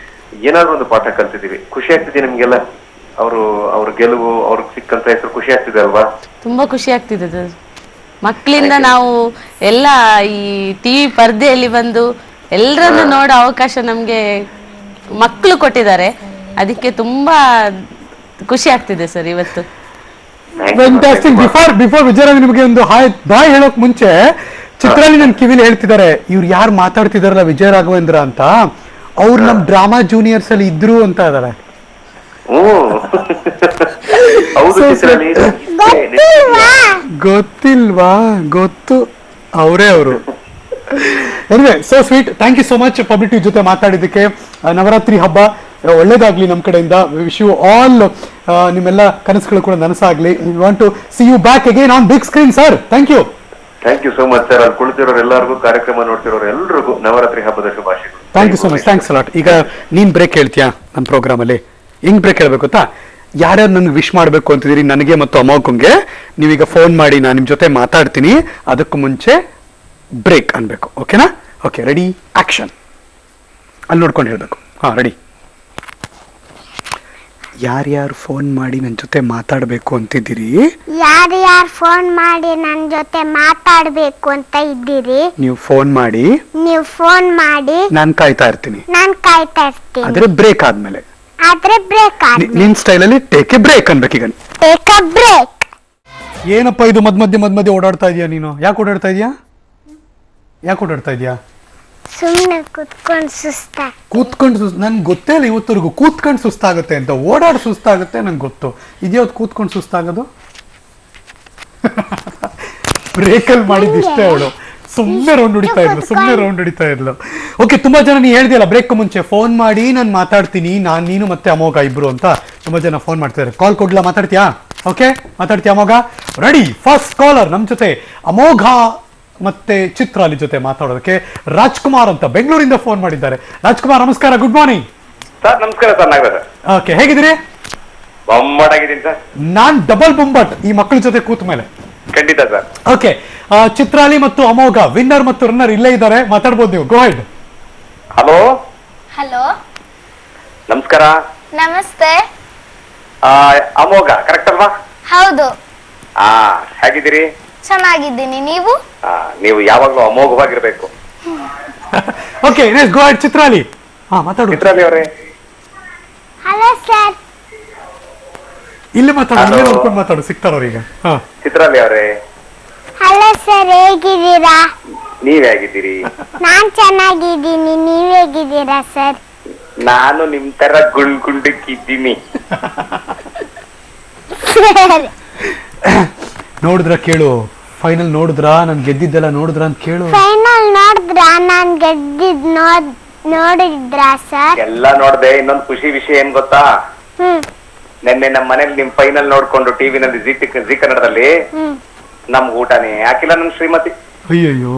ಏನಾದ್ರು ಒಂದು ಪಾಠ ಕಲ್ತಿದೀವಿ. ಖುಷಿ ಆಗ್ತಿದೆ ನಿಮ್ಗೆಲ್ಲ? ಅವ್ರ ಗೆಲುವು, ಅವ್ರಿಗೆ ಸಿಕ್ಕಂತ ಹೆಸರು ಖುಷಿ ಆಗ್ತಿದೆ ಅಲ್ವಾ? ತುಂಬಾ ಖುಷಿ ಆಗ್ತಿದೆ ಸರ್. ಮಕ್ಕಳಿಂದ ನಾವು ಎಲ್ಲ ಈ ಟಿವಿ ಪರ್ದೆಯಲ್ಲಿ ಬಂದು ಎಲ್ಲರನ್ನು ನೋಡೋ ಅವಕಾಶ ನಮ್ಗೆ ಮಕ್ಕಳು ಕೊಟ್ಟಿದ್ದಾರೆ. ಅದಕ್ಕೆ ತುಂಬಾ ಖುಷಿ ಆಗ್ತಿದೆ ಸರ್ ಇವತ್ತು. ಫ್ಯಾಂಟಾಸ್ಟಿಕ್. ಬಿಫೋರ್ ವಿಜಯರಾಘ್ ನಿಮಗೆ ಒಂದು ಬಾಯ್ ಹೇಳೋಕ್ ಮುಂಚೆ ಚಿತ್ರಾಲಿ ನನ್ನ ಕಿವಿಲಿ ಹೇಳ್ತಿದ್ದಾರೆ, ಇವ್ರು ಯಾರು ಮಾತಾಡ್ತಿದಾರಲ್ಲ ವಿಜಯ ರಾಘವೇಂದ್ರ ಅಂತ, ಅವ್ರು ನಮ್ ಡ್ರಾಮಾ ಜೂನಿಯರ್ಸ್ ಅಲ್ಲಿ ಇದ್ರು ಅಂತ ಇದಾರೆ. ಗೊತ್ತಿಲ್ವಾ? ಗೊತ್ತು, ಅವರೇ ಅವರು. Anyway, so sweet. Thank you so much public ಜೊತೆ ಮಾತಾಡಿದ್ದಕ್ಕೆ. ನವರಾತ್ರಿ ಹಬ್ಬ ಒಳ್ಳೇದಾಗ್ಲಿ ನಮ್ಮ ಕಡೆಯಿಂದ. Wish you all. ನಿಮ್ಮೆಲ್ಲ ಕನಸುಗಳು ಕೂಡ ನನಸಾಗ್ಲಿ. Want to see you back again on big screen sir. Thank you. Thank you so much sir. ಅಲ್ಲಿ ಕುಳಿತಿರೋರು ಎಲ್ಲರಿಗೂ, ಕಾರ್ಯಕ್ರಮ ನೋಡ್ತಿರೋರು ಎಲ್ರಿಗೂ ನವರಾತ್ರಿ ಹಬ್ಬದ ಶುಭಾಶಯಗಳು. Thank you so much. Thanks a lot. ಈಗ ನೀನ್ ಬ್ರೇಕ್ ಹೇಳ್ತೀಯಾ ನಮ್ಮ ಪ್ರೋಗ್ರಾಮ್ ಅಲ್ಲಿ? ಹೆಂಗ್ ಬ್ರೇಕ್ ಹೇಳ್ಬೇಕು ಗೊತ್ತಾ? ಯಾರ್ಯಾರು ನನ್ಗೆ ವಿಶ್ ಮಾಡ್ಬೇಕು ಅಂತಿದ್ದೀರಿ ನನಗೆ ಮತ್ತು ಅಮೋಘಂಗೆ, ನೀವೀಗ ಫೋನ್ ಮಾಡಿ ನಾನು ನಿಮ್ ಜೊತೆ ಮಾತಾಡ್ತೀನಿ. ಅದಕ್ಕೂ ಮುಂಚೆ ಬ್ರೇಕ್ ಅನ್ಬೇಕು. ಓಕೆನಾ? Okay, ready, action. ಅಲ್ಲಿ ನೋಡ್ಕೊಂಡು ಹೇಳ್ಬೇಕು. ಹಾ, ರೆಡಿ. ಯಾರ್ಯಾರು ಫೋನ್ ಮಾಡಿ ನನ್ನ ಜೊತೆ ಮಾತಾಡಬೇಕು ಅಂತಿದ್ದೀರಿ? ಯಾರ್ಯಾರು ಫೋನ್ ಮಾಡಿ ನನ್ನ ಜೊತೆ ಮಾತಾಡ್ಬೇಕು ಅಂತ ಇದ್ದೀರಿ? ನೀವು ಫೋನ್ ಮಾಡಿ ನಾನು ಕಾಯ್ತಾ ಇರ್ತೀನಿ. ಆದ್ರೆ ಬ್ರೇಕ್ ಆದ್ಮೇಲೆ ನಿನ್ ಸ್ಟೈಲಲ್ಲಿ ಟೇಕ್ ಎ ಬ್ರೇಕ್ ಅನ್ಬೇಕೀಗ. ಏನಪ್ಪ ಇದು ಮಧ್ಯ ಮಧ್ಯೆ ಓಡಾಡ್ತಾ ಇದೀಯಾ ನೀನು? ಯಾಕೆ ಓಡಾಡ್ತಾ ಇದೀಯಾ? ಸುಮ್ಮನೆ ಕೂತ್ಕೊಂಡು ನನ್ಗೆ ಗೊತ್ತೇ ಇಲ್ಲ ಇವತ್ತವರೆಗೂ ಕೂತ್ಕೊಂಡು ಸುಸ್ತಾಗುತ್ತೆ ಅಂತ. ಓಡಾಡ್ ಸುಸ್ತಾಗುತ್ತೆ ನಂಗೆ ಗೊತ್ತು. ಇದ್ಯಾವ್ದು ಕೂತ್ಕೊಂಡು ಸುಸ್ತಾಗೋದು? ಬ್ರೇಕಲ್ಲಿ ಮಾಡಿದ್ದು ಇಷ್ಟೇ. ಅವಳು ಸುಮ್ಮನೆ ರೌಂಡ್ ಹೊಡಿತಾ ಇದ್ಲು. ಓಕೆ, ತುಂಬಾ ಜನ ನೀ ಹೇಳ್ದಿಯಲ್ಲ ಬ್ರೇಕ್ ಮುಂಚೆ ಫೋನ್ ಮಾಡಿ ನಾನು ಮಾತಾಡ್ತೀನಿ, ನೀನು ಮತ್ತೆ ಅಮೋಘ ಇಬ್ರು ಅಂತ ತುಂಬಾ ಜನ ಫೋನ್ ಮಾಡ್ತಿದ್ದಾರೆ. ಕಾಲ್ ಕೊಡ್ಲಾ? ಮಾತಾಡ್ತೀಯಾ? ಓಕೆ, ಮಾತಾಡ್ತೀಯಾ ಅಮೋಘ? ರೆಡಿ. ಫಸ್ಟ್ ಕಾಲರ್ ನಮ್ ಜೊತೆ ಅಮೋಘ ಮತ್ತೆ ಚಿತ್ರಾಲಿ ಜೊತೆ ಮಾತಾಡೋದಕ್ಕೆ ರಾಜ್ಕುಮಾರ್ ಅಂತ ಬೆಂಗಳೂರಿಂದ ಫೋನ್ ಮಾಡಿದ್ದಾರೆ. ರಾಜ್ಕುಮಾರ್ ನಮಸ್ಕಾರ, ಗುಡ್ ಮಾರ್ನಿಂಗ್ ಸರ್. ನಮಸ್ಕಾರ ಸರ್, ನಾಗರಾಜ್. ಓಕೆ, ಹೇಗಿದ್ದೀರಿ? ಬೊಂಬಾಟಾಗಿದ್ದೀನಿ ಸರ್. ನಾನ್ ಡಬಲ್ ಬೊಂಬಾಟ್ ಈ ಮಕ್ಕಳ ಜೊತೆ ಕೂತ ಮೇಲೆ. ಖಂಡಿತ ಸರ್. ಓಕೆ, ಚಿತ್ರಾಲಿ ಮತ್ತು ಅಮೋಘ ವಿನ್ನರ್ ಮತ್ತು ರನ್ನರ್ ಇಲ್ಲೇ ಇದ್ದಾರೆ, ಮಾತಾಡ್ಬೋದು ನೀವು. ಗೋ ಹೆಡ್. ಹಲೋ. ನಮಸ್ಕಾರ. ನಮಸ್ತೆ. ಅಮೋಘ ಕರೆಕ್ಟ್ ಅಲ್ವಾ? ಹೌದು. ಹೇಗಿದ್ದೀರಿ? ಚೆನ್ನಾಗಿದ್ದೀನಿ. ನೀವು ಯಾವಾಗ್ಲೂ ಅಮೋಘವಾಗಿರ್ಬೇಕು. Okay, next go head. Chitrali. ಮಾತಾಡು. ಚಿತ್ರಾಲಿ ಅವರೇ. Hello sir. ಇಲ್ಲಿ ನೋಡ್ಕೊಂಡು ಮಾತಾಡು, ಸಿಗ್ತಾರ ಅವ್ರೀಗ. ಚಿತ್ರಾಲಿ ಅವರೇ. ಹಲೋ ಸರ್, ಹೇಗಿದ್ದೀರಾ? ನೀವ್ ಹೇಗಿದ್ದೀರಿ? ನಾನ್ ಚೆನ್ನಾಗಿದ್ದೀನಿ. ನೀವ್ ಹೇಗಿದ್ದೀರಾ ಸರ್? ನಾನು ನಿಮ್ ತರ ಗುಂಡಕ್ಕಿದ್ದೀನಿ. ನೋಡಿದ್ರ ಕೇಳು, ಫೈನಲ್ ನೋಡಿದ್ರ ನಾನು ಗೆದ್ದಿದ್ದೆಲ್ಲ ನೋಡಿದ್ರ ಅಂತ ಕೇಳು. ಫೈನಲ್ ನೋಡಿದ್ರ ನಾನ್ ಗೆದ್ದಿದ್ ನೋಡಿದ್ರಾ ಸರ್? ಎಲ್ಲ ನೋಡ್ದೆ. ಇನ್ನೊಂದು ಖುಷಿ ವಿಷಯ ಏನ್ ಗೊತ್ತಾ? ನಿನ್ನೆ ನಮ್ಮ ಮನೇಲಿ ನಿಮ್ ಫೈನಲ್ ನೋಡ್ಕೊಂಡು ಟಿವಿನಲ್ಲಿ ಜಿ ಕನ್ನಡದಲ್ಲಿ ನಮ್ಗೆ ಊಟನೇ ಹಾಕಿಲ್ಲ ನನ್ ಶ್ರೀಮತಿ. ಅಯ್ಯಯ್ಯೋ,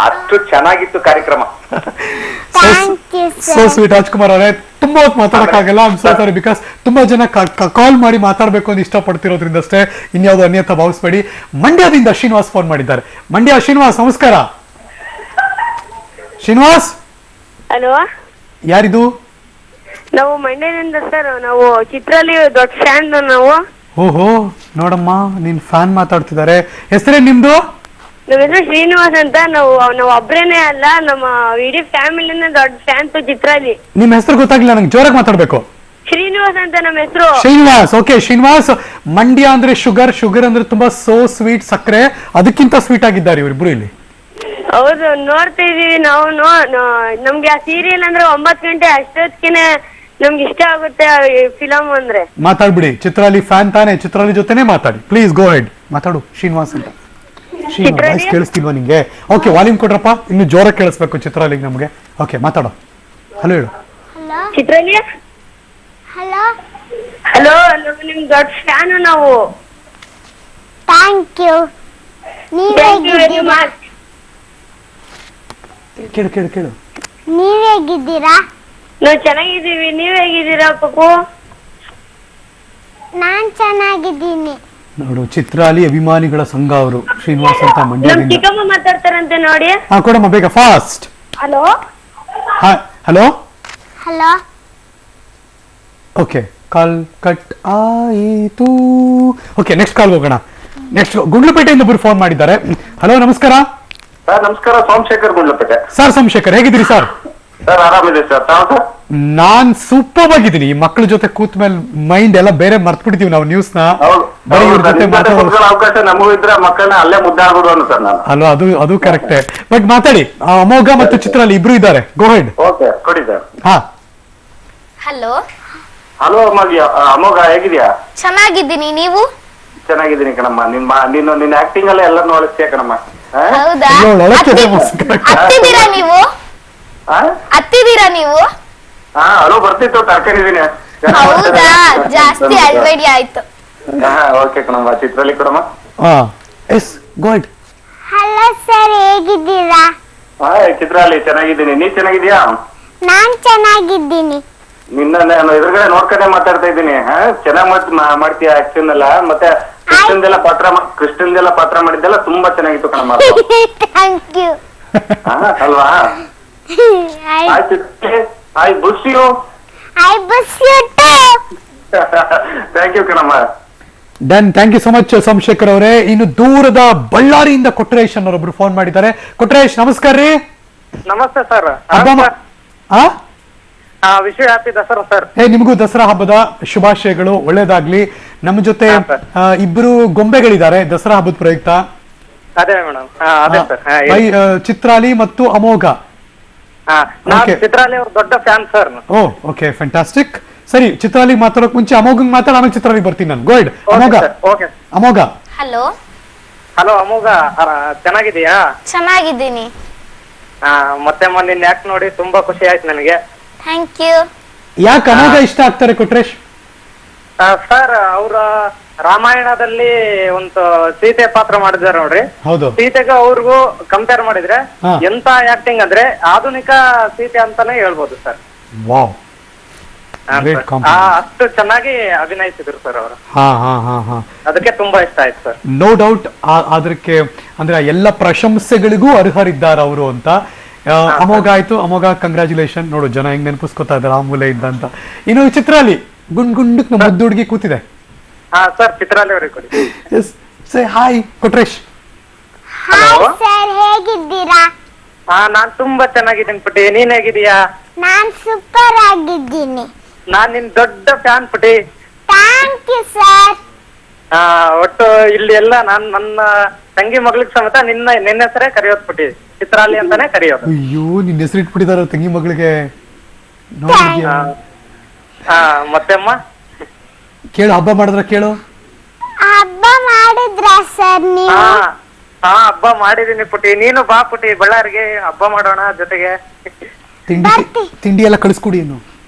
ಅಷ್ಟು ಚೆನ್ನಾಗಿತ್ತು ಕಾರ್ಯಕ್ರಮ. So sweet. ರಾಜ್ಕುಮಾರ್ ಅವರೇ, ತುಂಬಾ ಹೊತ್ತು ಮಾತಾಡಕ್ಕಾಗಲ್ಲ. I am so sorry, because ತುಂಬಾ ಜನ ಕಾಲ್ ಮಾಡಿ ಮಾತಾಡ್ಬೇಕು ಅಂತ ಇಷ್ಟಪಡ್ತಿರೋದ್ರಿಂದ ಅಷ್ಟೇ, ಇನ್ಯಾವುದೋ ಅನ್ಯತಾ ಭಾವಿಸ್ಬೇಡಿ. ಮಂಡ್ಯದಿಂದ ಶ್ರೀನಿವಾಸ್ ಫೋನ್ ಮಾಡಿದ್ದಾರೆ. ಮಂಡ್ಯ ಶ್ರೀನಿವಾಸ್, ನಮಸ್ಕಾರ. ಶ್ರೀನಿವಾಸ್. ಹಲೋ, ಯಾರಿದು? ನಾವು ಮಂಡ್ಯದಿಂದ ಸರ್. ನಾವು ಚಿತ್ರಾಲಿ ದೊಡ್ಡ ಫ್ಯಾನ್ ನಾವು. ಓಹೋ, ನೋಡಮ್ಮ ನಿನ್ ಫ್ಯಾನ್ ಮಾತಾಡ್ತಿದ್ದಾರೆ. ಹೆಸರೇ ನಿಮ್ದು? ನಮ್ಮ ಹೆಸರು ಶ್ರೀನಿವಾಸ್ ಅಂತ. ನಾವು ಒಬ್ರೇನೆ ಅಲ್ಲ, ನಮ್ಮ ಇಡೀ ಫ್ಯಾಮಿಲಿನ ದೊಡ್ಡ ಫ್ಯಾನ್ ಚಿತ್ರಾಲಿ. ನಿಮ್ ಹೆಸರು ಗೊತ್ತಾಗಿಲ್ಲ ನಂಗೆ, ಜೋರಾಗಿ ಮಾತಾಡ್ಬೇಕು. ಶ್ರೀನಿವಾಸ್ ಅಂತ ನಮ್ಮ ಹೆಸರು. ಶ್ರೀನಿವಾಸ್. ಓಕೆ ಶ್ರೀನಿವಾಸ್. ಮಂಡ್ಯ ಅಂದ್ರೆ ಶುಗರ್ ಅಂದ್ರೆ ತುಂಬಾ ಸೋ ಸ್ವೀಟ್, ಸಕ್ಕರೆ, ಅದಕ್ಕಿಂತ ಸ್ವೀಟ್ ಆಗಿದ್ದಾರೆ ಇವರಿಬ್ರು ಇಲ್ಲಿ. ಹೌದು, ನೋಡ್ತಾ ಇದೀವಿ ನಾವು. ನಮ್ಗೆ ಆ ಸೀರಿಯಲ್ ಅಂದ್ರೆ 9 ಗಂಟೆ ಅಷ್ಟೊತ್ತಿಗೆ ನಮ್ಗೆ ಇಷ್ಟ ಆಗುತ್ತೆ ಫಿಲಂ ಅಂದ್ರೆ. ಮಾತಾಡ್ಬಿಡಿ, ಚಿತ್ರಾಲಿ ಫ್ಯಾನ್ ತಾನೆ, ಚಿತ್ರಾಲಿ ಜೊತೆನೆ ಮಾತಾಡಿ ಪ್ಲೀಸ್. ಗೋ ಹೆಡ್, ಮಾತಾಡು. ಶ್ರೀನಿವಾಸ್ ಅಂತ. ಶ್ರೀನಿವಾಸ್ ಕೇಳಿಸ್ತಿಲ್ವಾ ನಿಂಗೆ? ಓಕೆ, ವಾಲ್ಯೂಮ್ ಕೊಡ್ರಪ್ಪ, ಇನ್ನು ಜೋರ ಕೇಳಿಸ್ಬೇಕು ಚಿತ್ರಾಲಿಗೆ ನಮ್ಗೆ. ಓಕೆ, ಮಾತಾಡೋ. ಹಲೋ ಹೇಳು. ಚಿತ್ರಾಲಿ. ಹಲೋ, ನಿಮ್ ದೊಡ್ಡ ಫ್ಯಾನ್ ನಾವು. Thank you. ಕೇಳು. ನೀವ್ ಹೇಗಿದ್ದೀರಾ? ನಾವು ಚೆನ್ನಾಗಿದ್ದೀವಿ. ನೀವ್ ಹೇಗಿದ್ದೀರಾ ಪಪ್ಪು? ನಾನ್ ಚೆನ್ನಾಗಿದ್ದೀನಿ. ನೋಡು, ಚಿತ್ರಾಲಿ ಅಭಿಮಾನಿಗಳ ಸಂಘ ಅವರು. ಶ್ರೀನಿವಾಸ್ ಅಂತ ನಮ್ ಮಂಡ್ಯದಿಂದ. ಚಿಕ್ಕಮ್ಮ ಮಾತಾಡ್ತಾರಂತೆ ನೋಡಿ. ಕೊಡಮ್ಮ ಬೇಗ, fast. Hello. Hello. Okay, call cut ಆಯಿತು. ಓಕೆ, ನೆಕ್ಸ್ಟ್ ಕಾಲ್ ಹೋಗೋಣ. ನೆಕ್ಸ್ಟ್ ಗುಂಡ್ಲುಪೇಟೆಯಿಂದ ಒಬ್ರು ಫೋನ್ ಮಾಡಿದ್ದಾರೆ. ಹಲೋ, ನಮಸ್ಕಾರ ಸರ್. ನಮಸ್ಕಾರ, ಸೋಮಶೇಖರ್ ಗುಂಡ್ಲಪೇಟೆ. ಸರ್. ಸೋಮಶೇಖರ್, ಹೇಗಿದ್ದೀರಿ ಸರ್? ಸರ್ ಆರಾಮಿದೆ ಸರ್, ತಾವು ಸರ್? ನಾನ್ ಸೂಪರ್ ಆಗಿದ್ದೀನಿ. ಈ ಮಕ್ಕಳ ಜೊತೆ ಕೂತ್ ಮೇಲೆ ಮೈಂಡ್ ಎಲ್ಲ ಬೇರೆ ಮರ್ತ್ಬಿಡ್ತೀವಿ ನಾವು ನ್ಯೂಸ್ ನ. ಬರೀ ಇವ್ರ ಜೊತೆ ಮಾತಾಡೋ ಅವಕಾಶ ನಮಗೂ ಇದ್ರೆ ಮಕ್ಕಳನ್ನ ಅಲ್ಲೇ ಮುದ್ದಾಡ್ಬೋದು ಸರ್ ನಾನು. ಅಲ್ವಾ, ಅದು ಕರೆಕ್ಟೇ. ಬಟ್ ಮಾತಾಡಿ, ಅಮೋಘ ಮತ್ತು ಚಿತ್ರಾಲಿ ಇಬ್ರು ಇದ್ದಾರೆ. ಗೋ ಹೆಡ್. ಓಕೆ, ಕೊಡಿ ಸರ್. ಹಾ, ಹಲೋ. ಹಲೋ ಅಮೋಘ, ಹೇಗಿದ್ಯಾ? ಚೆನ್ನಾಗಿದ್ದೀನಿ, ನೀವು? ಚೆನ್ನಾಗಿದ್ದೀನಿ ಕಣಮ್ಮ. ನಿನ್ನ ಆಕ್ಟಿಂಗ್ ಅಲ್ಲೇ ಎಲ್ಲ ನೋಡಿಸ್ತೀಯ ಕಣಮ್ಮ. ಹೌದಾ? ಅಯ್ಯೋ, ಒಳಕ್ಕೆ ಹತ್ತಿದ್ದೀರಾ ನೀವು? ಹಾ, ಹತ್ತಿದ್ದೀರಾ ನೀವು? ಹಲೋ, ಬರ್ತಿತ್ತು, ತರ್ಕೊಂಡಿದ್ದೀನಿ. ಹೌದಾ? ಜಾಸ್ತಿ ಅಳ್ಬೇಡಿ ಆಯ್ತು. ಓಕೆ ಕಣಮ್ಮ. ಚಿತ್ರಲಿ ಕೊಡಮ್ಮ. ಎಸ್, ಗೋ ಹೆಡ್. ಹಲೋ ಸರ್, ಹೇಗಿದ್ದೀರಾ? ಚಿತ್ರಾಲಿ ಚೆನ್ನಾಗಿದ್ದೀನಿ, ನೀ ಚೆನ್ನಾಗಿದ್ಯಾ? ನಾನ್ ಚೆನ್ನಾಗಿದ್ದೀನಿ. ನಿನ್ನ ನಾನು ಎದುರುಗಡೆ ನೋಡ್ಕೊಂಡೆ ಮಾತಾಡ್ತಾ ಇದ್ದೀನಿ. ಚೆನ್ನಾಗ್ ಮಾಡ್ತೀಯ ಆಕ್ಷನ್ ಎಲ್ಲ. ಮತ್ತೆ ಕೃಷ್ಣಂದೆಲ್ಲ ಪಾತ್ರ ಮಾಡಿದ್ದೆಲ್ಲ ತುಂಬಾ ಚೆನ್ನಾಗಿತ್ತು ಕಣಮ್ಮ. Thank you. ಅಲ್ವಾ? ಆಯ್ತು, I buss you. I buss you too. Thank you ಕಣಮ್ಮ. Done, thank you so much Somashekar ಅವರೇ. ಇನ್ನು ದೂರದ ಬಳ್ಳಾರಿಯಿಂದ ಕೊಟ್ರೇಶ್ ಅನ್ನೋರೊಬ್ರು ಫೋನ್ ಮಾಡಿದ್ದಾರೆ. ಕೊಟ್ರೇಶ್, ನಮಸ್ಕಾರ ರೀ. ನಮಸ್ತೆ sir. Wish you happy Dasara sir. ನಿಮಗೂ ದಸರಾ ಹಬ್ಬದ ಶುಭಾಶಯಗಳು, ಒಳ್ಳೇದಾಗ್ಲಿ. ನಮ್ಮ ಜೊತೆ ಇಬ್ರು ಗೊಂಬೆಗಳಿದ್ದಾರೆ ದಸರಾ ಹಬ್ಬದ ಪ್ರಯುಕ್ತ. ಅದೇ ಮೇಡಮ್, ಅದೇ ಸರ್. ಚಿತ್ರಾಲಿ ಮತ್ತು ಅಮೋಘ. ಚಿತ್ರಾಲಿ ಅವ್ರ ದೊಡ್ಡ ಫ್ಯಾನ್ ಸರ್. ಓ, ಓಕೆ, ಫ್ಯಾಂಟಾಸ್ಟಿಕ್. ಸರಿ, ಚಿತ್ರಾಲಿ ಮಾತಾಡೋಕ್ ಮುಂಚೆ ಅಮೋಘಂಗ್ ಮಾತಾಡ, ಆಮೇಲೆ ಚಿತ್ರಾಲಿ ಬರ್ತೀನಿ ನಾನು. ಗೋ ಹೆಡ್. ಅಮೋಘ. ಅಮೋಘ. ಹಲೋ. ಹಲೋ ಅಮೋಘ, ಚೆನ್ನಾಗಿದೀಯಾ? ಚೆನ್ನಾಗಿದ್ದೀನಿ. ಮತ್ತೆ ನಿನ್ನ ಯಾಕೆ ನೋಡಿ ತುಂಬಾ ಖುಷಿ ಆಯ್ತು ನನಗೆ. Thank you. ಯಾಕೆ ಅಮೋಘ ಇಷ್ಟ ಆಗ್ತಾರೆ ಕೊಟ್ರೇಶ್? ಸರ್, ಅವರ ರಾಮಾಯಣದಲ್ಲಿ ಒಂದು ಸೀತೆ ಪಾತ್ರ ಮಾಡಿದ್ದಾರೆ ನೋಡ್ರಿ. ಹೌದು. ಸೀತೆಗೆ ಅವ್ರಿಗೂ ಕಂಪೇರ್ ಮಾಡಿದ್ರೆ ಎಂತ ಆಕ್ಟಿಂಗ್ ಅಂದ್ರೆ ಆಧುನಿಕ ಸೀತೆ ಅಂತಾನೆ ಹೇಳ್ಬೋದು ಸರ್. ವಾವ್, ಅಷ್ಟು ಚೆನ್ನಾಗಿ ಅಭಿನಯಿಸಿದ್ರು ಸರ್ ಅವರು. ಅದಕ್ಕೆ ತುಂಬಾ ಇಷ್ಟ ಆಯ್ತು ಸರ್. No doubt. ಅದಕ್ಕೆ ಅಂದ್ರೆ ಎಲ್ಲ ಪ್ರಶಂಸೆಗಳಿಗೂ ಅರ್ಹರಿದ್ದಾರೆ ಅವರು ಅಂತ. ಅಮೋಘ ಆಯ್ತು. ಅಮೋಘ, ಕಂಗ್ರಾಚುಲೇಷನ್. ನೋಡು, ಜನ ಹೆಂಗ್ ನೆನಪಿಸ್ಕೊತಾ ಇದ್ದಾರೆ ಆ ಮೂಲೆ ಇದ್ದ ಅಂತ. ಇನ್ನು ಚಿತ್ರಾಲಿ ಗುಂಡ್ಗುಂಡಕ್ ನಮ್ಮ ಮುದ್ದು ಹುಡುಗಿ ಕೂತಿದೆ. ಸರ್, ಚಿತ್ರಾಲಿ ಅವರಿಗೆ ಕೊಡಿ. Yes, say hi Kotresh. Hi sir, ಹೇಗಿದ್ದೀರಾ? ನಾನ್ ತುಂಬಾ ಚೆನ್ನಾಗಿದ್ದೀನಿ ಪುಟಿ, ನೀನ್ ಹೇಗಿದೀಯಾ? ನಾನ್ ಸೂಪರ್ ಆಗಿದ್ದೀನಿ. ನಾನ್ ನಿನ್ ದೊಡ್ಡ ಫ್ಯಾನ್ ಪುಟಿ. Thank you sir. ಒಟ್ಟು ಇಲ್ಲಿ ಎಲ್ಲ ನನ್ನ ತಂಗಿ ಮಗಳಿಗೆ ಸಮೇತ ನಿನ್ನ ಹೆಸರೇ ಕರೆಯೋದು ಪುಟಿ, ಚಿತ್ರಾಲಿ ಅಂತಾನೆ ಕರೆಯೋದು. ಅಯ್ಯೋ, ನಿನ್ನ ಹೆಸರು ಇಟ್ಬಿಟ್ಟಿದಾರ ತಂಗಿ ಮಗಳಿಗೆ. ಮತ್ತೆಮ್ಮ ಕೇಳು, ಹಬ್ಬ ಮಾಡಿದ್ರ ಕೇಳು. ಹಬ್ಬ ಮಾಡಿದ್ರ ಸರ್ ನೀವು? ಹಬ್ಬ ಮಾಡಿದೀನಿ ಪುಟಿ. ನೀನು ಬಾ ಪುಟಿ, ಬಳ್ಳಾರಿಗೆ ಹಬ್ಬ ಮಾಡೋಣ ಜೊತೆಗೆ. ತಿಂಡಿ ಎಲ್ಲ ಕಳಿಸ್ಕೊಡಿ. ಏನು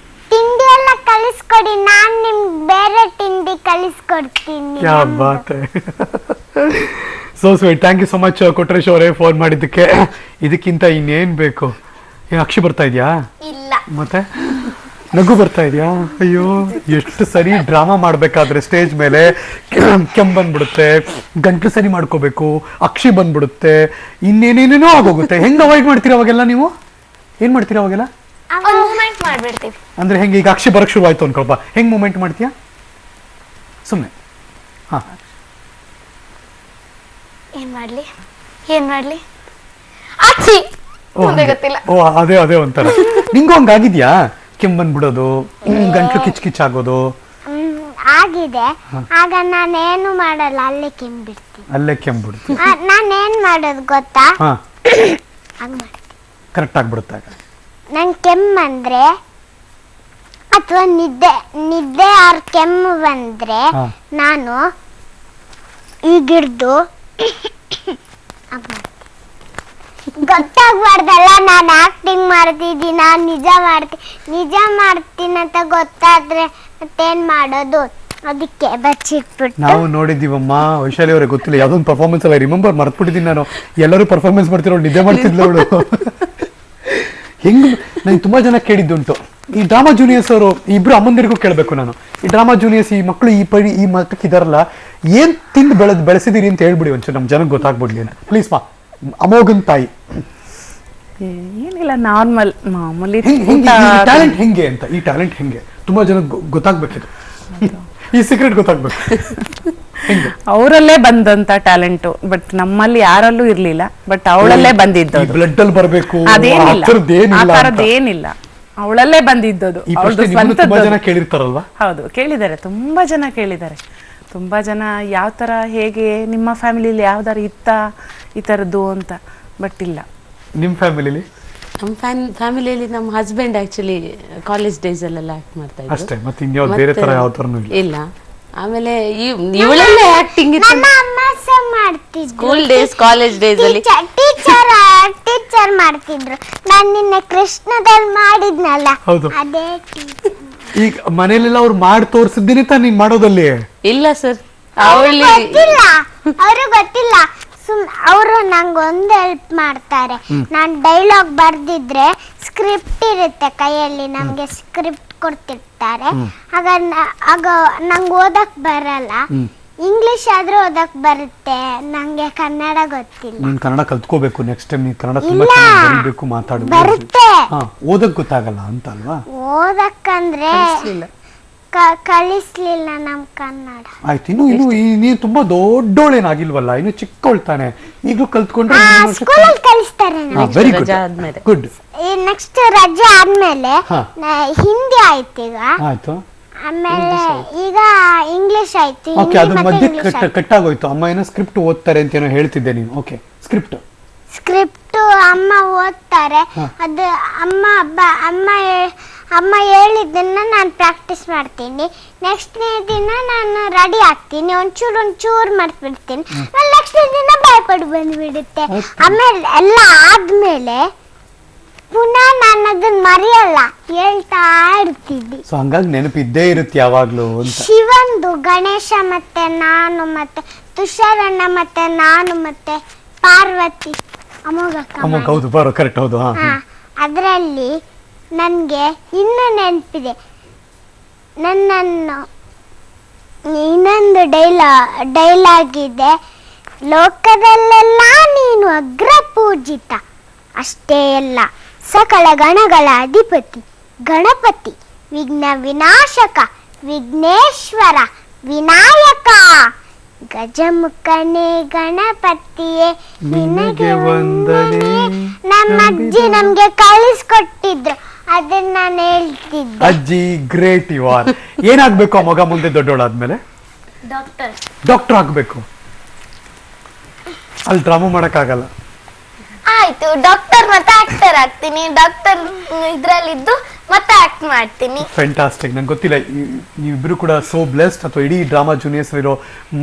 ತಿಂಡಿ ಎಲ್ಲ ಕಳಿಸ್ಕೊಡಿ, ನಾನ್ ನಿಮ್ಗೆ ಬೇರೆ ತಿಂಡಿ ಕಳಿಸ್ಕೊಡ್ತೀನಿ. ಕ್ಯಾ ಬಾತ್ ಹೈ. So sweet. Thank you so much Kotresh ಅವರೇ ಫೋನ್ ಮಾಡಿದ್ದಕ್ಕೆ. ಇದಕ್ಕಿಂತ ಇನ್ನೇನ್ ಬೇಕು? ಅಕ್ಷಿ ಬರ್ತಾ ಇದ್ಯಾ? ಇಲ್ಲ. ಮತ್ತೆ ನಗು ಬರ್ತಾ ಇದೆಯಾ? ಅಯ್ಯೋ, ಎಷ್ಟು ಸರಿ ಡ್ರಾಮಾ ಮಾಡ್ಬೇಕಾದ್ರೆ ಸ್ಟೇಜ್ ಮೇಲೆ ಕೆಮ್ಮು ಬಂದ್ಬಿಡುತ್ತೆ, ಗಂಟ್ಲು ಸರಿ ಮಾಡ್ಕೋಬೇಕು, ಅಕ್ಷಿ ಬಂದ್ಬಿಡುತ್ತೆ, ಇನ್ನೇನೇನೇನೋ ಆಗೋಗುತ್ತೆ. ಹೆಂಗ್ ಅವಾಯ್ಡ್ ಮಾಡ್ತೀರಾ ಅವಾಗೆಲ್ಲ? ನೀವು ಏನ್ ಮಾಡ್ತೀರಾ ಅವಾಗೆಲ್ಲ? ಮೂವ್ಮೆಂಟ್ ಮಾಡ್ಬಿಡ್ತೀವಿ. ಅಂದ್ರೆ ಹೆಂಗೆ? ಈಗ ಅಕ್ಷಿ ಬರಕ್ ಶುರು ಆಯ್ತು ಅನ್ಕೊಳ್ಪ, ಹೆಂಗ್ ಮೂವ್ಮೆಂಟ್ ಮಾಡ್ತೀಯಾ? ಸುಮ್ಮನೆ ಏನ್ ಮಾಡ್ಲಿ ಅಚ್ಚಿ ಗೊತ್ತಿಲ್ಲ. ಓ, ಅದೇ ಒಂಥರ. ನಿಂಗೂ ಹಂಗಾಗಿದ್ಯಾ? ಕೆಮ್ಮು ಬಂದ್ಬಿಡೋದು, ಗಂಟ್ಲು ಕಿಚ್ ಕಿಚ್ ಆಗೋದು? ಆಗಿದೆ. ಆಗ ನಾನೇನು ಮಾಡಲ್ಲ, ಅಲ್ಲೇ ಕೆಮ್ಬಿಡ್ತೀನಿ. ಅಲ್ಲೇ ಕೆಮ್ಬಿಡ್ತೀನಿ. ನಾನೇನ್ ಮಾಡೋದು ಗೊತ್ತಾ? ಕರೆಕ್ಟ್ ಆಗ್ಬಿಡುತ್ತೆ. ನನ್ ಕೆಮ್ಮಂದ್ರೆ ಅಥವಾ ನಿದ್ದೆ ಅವ್ರ ಕೆಮ್ಮು ಬಂದ್ರೆ ನಾನು ಈಗಿಡ್ದು ಗೊತ್ತಾಗ್ಬಾರ್ದಲ್ಲ ನಾನು ಆಕ್ಟಿಂಗ್ ಮಾಡ್ತಿದ್ದೀನಿ, ನಾನು ನಿಜ ಮಾಡ್ತೀನಿ ಅಂತ ಗೊತ್ತಾದ್ರೆ ಮತ್ತೇನ್ ಮಾಡೋದು? ಅದಕ್ಕೆ ಬಚ್ಚಿಟ್ಬಿಟ್ಟು. ನಾವು ನೋಡಿದೀವಮ್ಮ, ವೈಶಾಲಿ ಅವ್ರಿಗೆ ಗೊತ್ತಿಲ್ಲ, ಯಾವ್ದೊಂದು ಪರ್ಫಾರ್ಮೆನ್ಸ್ ಅಲ್ಲ ರಿಮೆಂಬರ್ ಮರ್ತ್ಬಿಟ್ಟಿದ್ದೀನಿ ನಾನು. ಎಲ್ಲರೂ ಪರ್ಫಾರ್ಮೆನ್ಸ್ ಮಾಡ್ತಿರೋ ನಿದ್ದೆ ಮಾಡ್ತಿದ್ಲು ಅವಳು. ಹೆಂಗ್ ನಾನು ತುಂಬಾ ಜನ ಕೇಳಿದ್ದುಂಟು. ಈ ಡ್ರಾಮಾ ಜೂನಿಯರ್ಸ್ ಅವರು ಇಬ್ರು ಅಮ್ಮಂದಿರಿಗೂ ಕೇಳಬೇಕು ನಾನು. ಈ ಡ್ರಾಮಾ ಜೂನಿಯರ್ಸ್ ಈ ಮಕ್ಕಳು ಈ ಮಟ್ಟಕ್ಕೆ ಇದಾರಲ್ಲ, ಏನ್ ತಿಂದು ಬೆಳೆಸಿದಿರಿ ಅಂತ ಹೇಳ್ಬಿಡಿ ಒಂಚೂರು, ನಮ್ ಜನಕ್ಕೆ ಗೊತ್ತಾಗ್ಬಿಡ್ಲಿ ಅಂತ ಪ್ಲೀಸ್. ಅಮೋಘನ್ ತಾಯಿ ಏನಿಲ್ಲ, ನಾರ್ಮಲ್ ಮಾಮೂಲಿ. ಟ್ಯಾಲೆಂಟ್ ಹೆಂಗೆ ಅಂತ, ಈ ಟ್ಯಾಲೆಂಟ್ ಹೆಂಗೆ ತುಂಬಾ ಜನ ಗೊತ್ತಾಗ್ಬೇಕಿದೆ. ಈ ಸೀಕ್ರೆಟ್ ಗೊತ್ತಾಗ್ಬೇಕು. ಅವರಲ್ಲೇ ಬಂದಂತ ಟ್ಯಾಲೆಂಟು, ಬಟ್ ನಮ್ಮಲ್ಲಿ ಯಾರಲ್ಲೂ ಇರ್ಲಿಲ್ಲ, ಬಟ್ ಅವಳಲ್ಲೇ ಬಂದಿದ್ದು. ಬ್ಲಡ್ ಅಲ್ಲಿ ಬರಬೇಕು ಅದೇನಿಲ್ಲ, ಆ ತರದ್ದೇನಿಲ್ಲ, ಅವಳಲ್ಲೇ ಬಂದಿದ್ದದು. ತುಂಬಾ ಜನ ಕೇಳಿರ್ತಾರಲ್ವಾ? ಹೌದು, ಕೇಳಿದ್ದಾರೆ, ತುಂಬಾ ಜನ ಕೇಳಿದ್ದಾರೆ. ತುಂಬಾ ಜನ ಯಾವ ತರ, ಹೇಗೆ ನಿಮ್ಮ ಫ್ಯಾಮಿಲಿಲಿ ಯಾವ್ದಾರು ಇತ್ತ ಈ ತರದ್ದು ಅಂತ, ಬಟ್ ಇಲ್ಲ. ನಿಮ್ ಫ್ಯಾಮಿಲಿಲಿ? ನಮ್ಮ ಫ್ಯಾಮಿಲಿಯಲ್ಲಿ ನಮ್ಮ ಹಸ್ಬೆಂಡ್ ಆಕ್ಚುಲಿ ಕಾಲೇಜ್ ಡೇಸ್ ಅಲ್ಲೆಲ್ಲ ಆಕ್ಟ್ ಮಾಡ್ತಾ ಇದ್ರು ಅಷ್ಟೇ, ಮತ್ತೆ ಇನ್ಯಾವ ಬೇರೆ ತರ ಯಾವ ತರನೂ ಇಲ್ಲ. ಆಮೇಲೆ ಇವಳೆಲ್ಲ ಆಕ್ಟಿಂಗ್ ಇತ್ತು ನನ್ನ ಅಮ್ಮ ಸಹ ಮಾಡ್ತಿದ್ರು. ಸ್ಕೂಲ್ ಡೇಸ್, ಕಾಲೇಜ್ ಡೇಸ್ ಅಲ್ಲಿ ಟೀಚರ್ ಮಾಡ್ತಿದ್ರು. ನಾನು ನಿನ್ನೆ ಕೃಷ್ಣದಲ್ಲಿ ಮಾಡಿದ್ನಲ್ಲ, ಹೌದು. ಅದೇ ಟೀಚರ್. ಈಗ ಮನೇಲೆಲ್ಲ ಅವ್ರು ಮಾಡಿ ತೋರಿಸಿದ್ದೀನಿ ತಾನು ನೀನ್ ಮಾಡೋದಲ್ಲಿ? ಇಲ್ಲ ಸರ್, ಅವಳಿ ಅವ್ರಿಗೆ ಗೊತ್ತಿಲ್ಲ. ಅವರು ನಂಗೆ ಒಂದು ಹೆಲ್ಪ್ ಮಾಡ್ತಾರೆ. ನಾನು ಡೈಲಾಗ್ ಬರ್ದಿದ್ರೆ ಸ್ಕ್ರಿಪ್ಟ್ ಇರುತ್ತೆ ಕೈಯಲ್ಲಿ, ನಮ್ಗೆ ಸ್ಕ್ರಿಪ್ಟ್ ಕೊಡ್ತಿರ್ತಾರೆ. ಆಗ ನಂಗೆ ಓದಕ್ ಬರಲ್ಲ. ಇಂಗ್ಲಿಷ್ ಆದ್ರೂ ಓದಕ್ ಬರುತ್ತೆ, ನಂಗೆ ಕನ್ನಡ ಗೊತ್ತಿಲ್ಲ. ನೀನ್ ಕನ್ನಡ ಕಲ್ತ್ಕೋಬೇಕು. ನೆಕ್ಸ್ಟ್ ಟೈಮ್ ನೀನ್ ಕನ್ನಡ ತುಂಬಾ ಚೆನ್ನಾಗಿ ಬರೀಬೇಕು, ಮಾತಾಡಬೇಕು. ಬರುತ್ತೆ, ಓದಕ್ ಗೊತ್ತಾಗಲ್ಲ ಅಂತ ಅಲ್ವಾ? ಓದಕ್ಕಂದ್ರೆ ಕಳಿಸ್ಲಿಲ್ಲ ನಮ್ ಕನ್ನಡ. ಆಯ್ತು, ಇನ್ನು ನೀನ್ ತುಂಬಾ ದೊಡ್ಡೋಳೇನಾಗಿಲ್ವಲ್ಲ, ಇನ್ನು ಚಿಕ್ಕವಳ್ತಾನೆ. ಈಗಲೂ ಕಲ್ತ್ಕೊಂಡ್ರೆ ಸ್ಕೂಲಲ್ಲಿ ಕಲಿಸ್ತಾರೆ. Very good, good. ನೆಕ್ಸ್ಟ್ ರಜೆ ಆದ್ಮೇಲೆ ಹಿಂದಿ ಆಯ್ತು ಈಗ. ಆಯ್ತು, ಆಮೇಲೆ ಈಗ ಇಂಗ್ಲಿಷ್ ಆಯ್ತು. ಓಕೆ, ಅದು ಮಧ್ಯೆ ಕಟ್ಟಾಗೋಯ್ತು. ಅಮ್ಮ ಏನೋ ಸ್ಕ್ರಿಪ್ಟ್ ಓದ್ತಾರೆ ಅಂತ ಏನೋ ಹೇಳ್ತಿದ್ದೆ ನೀನು. ಓಕೆ, ಸ್ಕ್ರಿಪ್ಟ್ ಅಮ್ಮ ಓದ್ತಾರೆ. ಅದು ಅಮ್ಮ ಹೇಳಿದ್ದನ್ನ ನಾನು ಪ್ರಾಕ್ಟೀಸ್ ಮಾಡ್ತೀನಿ. ನೆಕ್ಸ್ಟ್ನೇ ದಿನ ನಾನು ರೆಡಿ ಆಗ್ತೀನಿ, ಒಂಚೂರು ಮಾಡ್ಬಿಡ್ತೀನಿ. ನೆಕ್ಸ್ಟ್ ದಿನ ಭಯಪಟ್ಟು ಬಂದ್ಬಿಡುತ್ತೆ. ಆಮೇಲೆ ಎಲ್ಲ ಆದ್ಮೇಲೆ ಪುನಃ ನಾನು ಅದನ್ನ ಮರೆಯಲ್ಲ, ಹೇಳ್ತಾ ಇರ್ತಿದ್ದಿ. ಸೊ ಹಂಗಾಗಿ ನೆನಪಿದ್ದೇ ಇರುತ್ತೆ ಯಾವಾಗ್ಲೂ ಅಂತ. ಶಿವಂದು, ಗಣೇಶ ಮತ್ತೆ ನಾನು ಮತ್ತೆ ತುಷಾರಣ್ಣ ಮತ್ತೆ ನಾನು ಮತ್ತೆ ಪಾರ್ವತಿ ಅಮೋಘ, ಹೌದು, ಬರೋ ಕರೆಕ್ಟ್, ಹೌದು. ಅದರಲ್ಲಿ ನನಗೆ ಇನ್ನೂ ನೆನಪಿದೆ. ನನ್ನನ್ನು ಇನ್ನೊಂದು ಡೈಲಾಗ್ ಇದೆ. ಲೋಕದಲ್ಲೆಲ್ಲ ನೀನು ಅಗ್ರ ಪೂಜಿತ, ಅಷ್ಟೇ ಅಲ್ಲ ಸಕಲ ಗಣಗಳ ಅಧಿಪತಿ ಗಣಪತಿ, ವಿಘ್ನ ವಿನಾಶಕ ವಿಘ್ನೇಶ್ವರ ವಿನಾಯಕ, ಗಜಮುಖನೇ ಗಣಪತಿಯೇ ನಿನಗೆ ವಂದನೆ. ನಮ್ಮ ಅಜ್ಜಿ ನಮ್ಗೆ ಕಳಿಸ್ಕೊಟ್ಟಿದ್ರು, ಅದನ್ನ ನಾನು ಹೇಳ್ತಿದ್ದೆ. ಅಜ್ಜಿ ಗ್ರೇಟ್ ಯು ಆರ್. ಏನಾಗ್ಬೇಕು ಆ ಮಗ ಮುಂದೆ ದೊಡ್ಡೋಳಾದ್ಮೇಲೆ? ಡಾಕ್ಟರ್ ಆಗ್ಬೇಕು. ಅಲ್ಲಿ ಡ್ರಾಮಾ ಮಾಡಕ್ಕಾಗಲ್ಲ. ಆಯ್ತು, ಡಾಕ್ಟರ್ ಮತ್ತೆ ಆಕ್ಟರ್ ಆಗ್ತೀನಿ. ಡಾಕ್ಟರ್ ಇದ್ರಲ್ಲಿದ್ದು ಮತ್ತೆ ಆಕ್ಟ್ ಮಾಡ್ತೀನಿ. ಫ್ಯಾಂಟಾಸ್ಟಿಕ್. ನಂಗೆ ಗೊತ್ತಿಲ್ಲ, ನೀವಿಬ್ರು ಕೂಡ ಸೋ ಬ್ಲೆಸ್ಡ್, ಅಥವಾ ಇಡೀ ಡ್ರಾಮಾ ಜೂನಿಯರ್ಸ್ ಇರೋ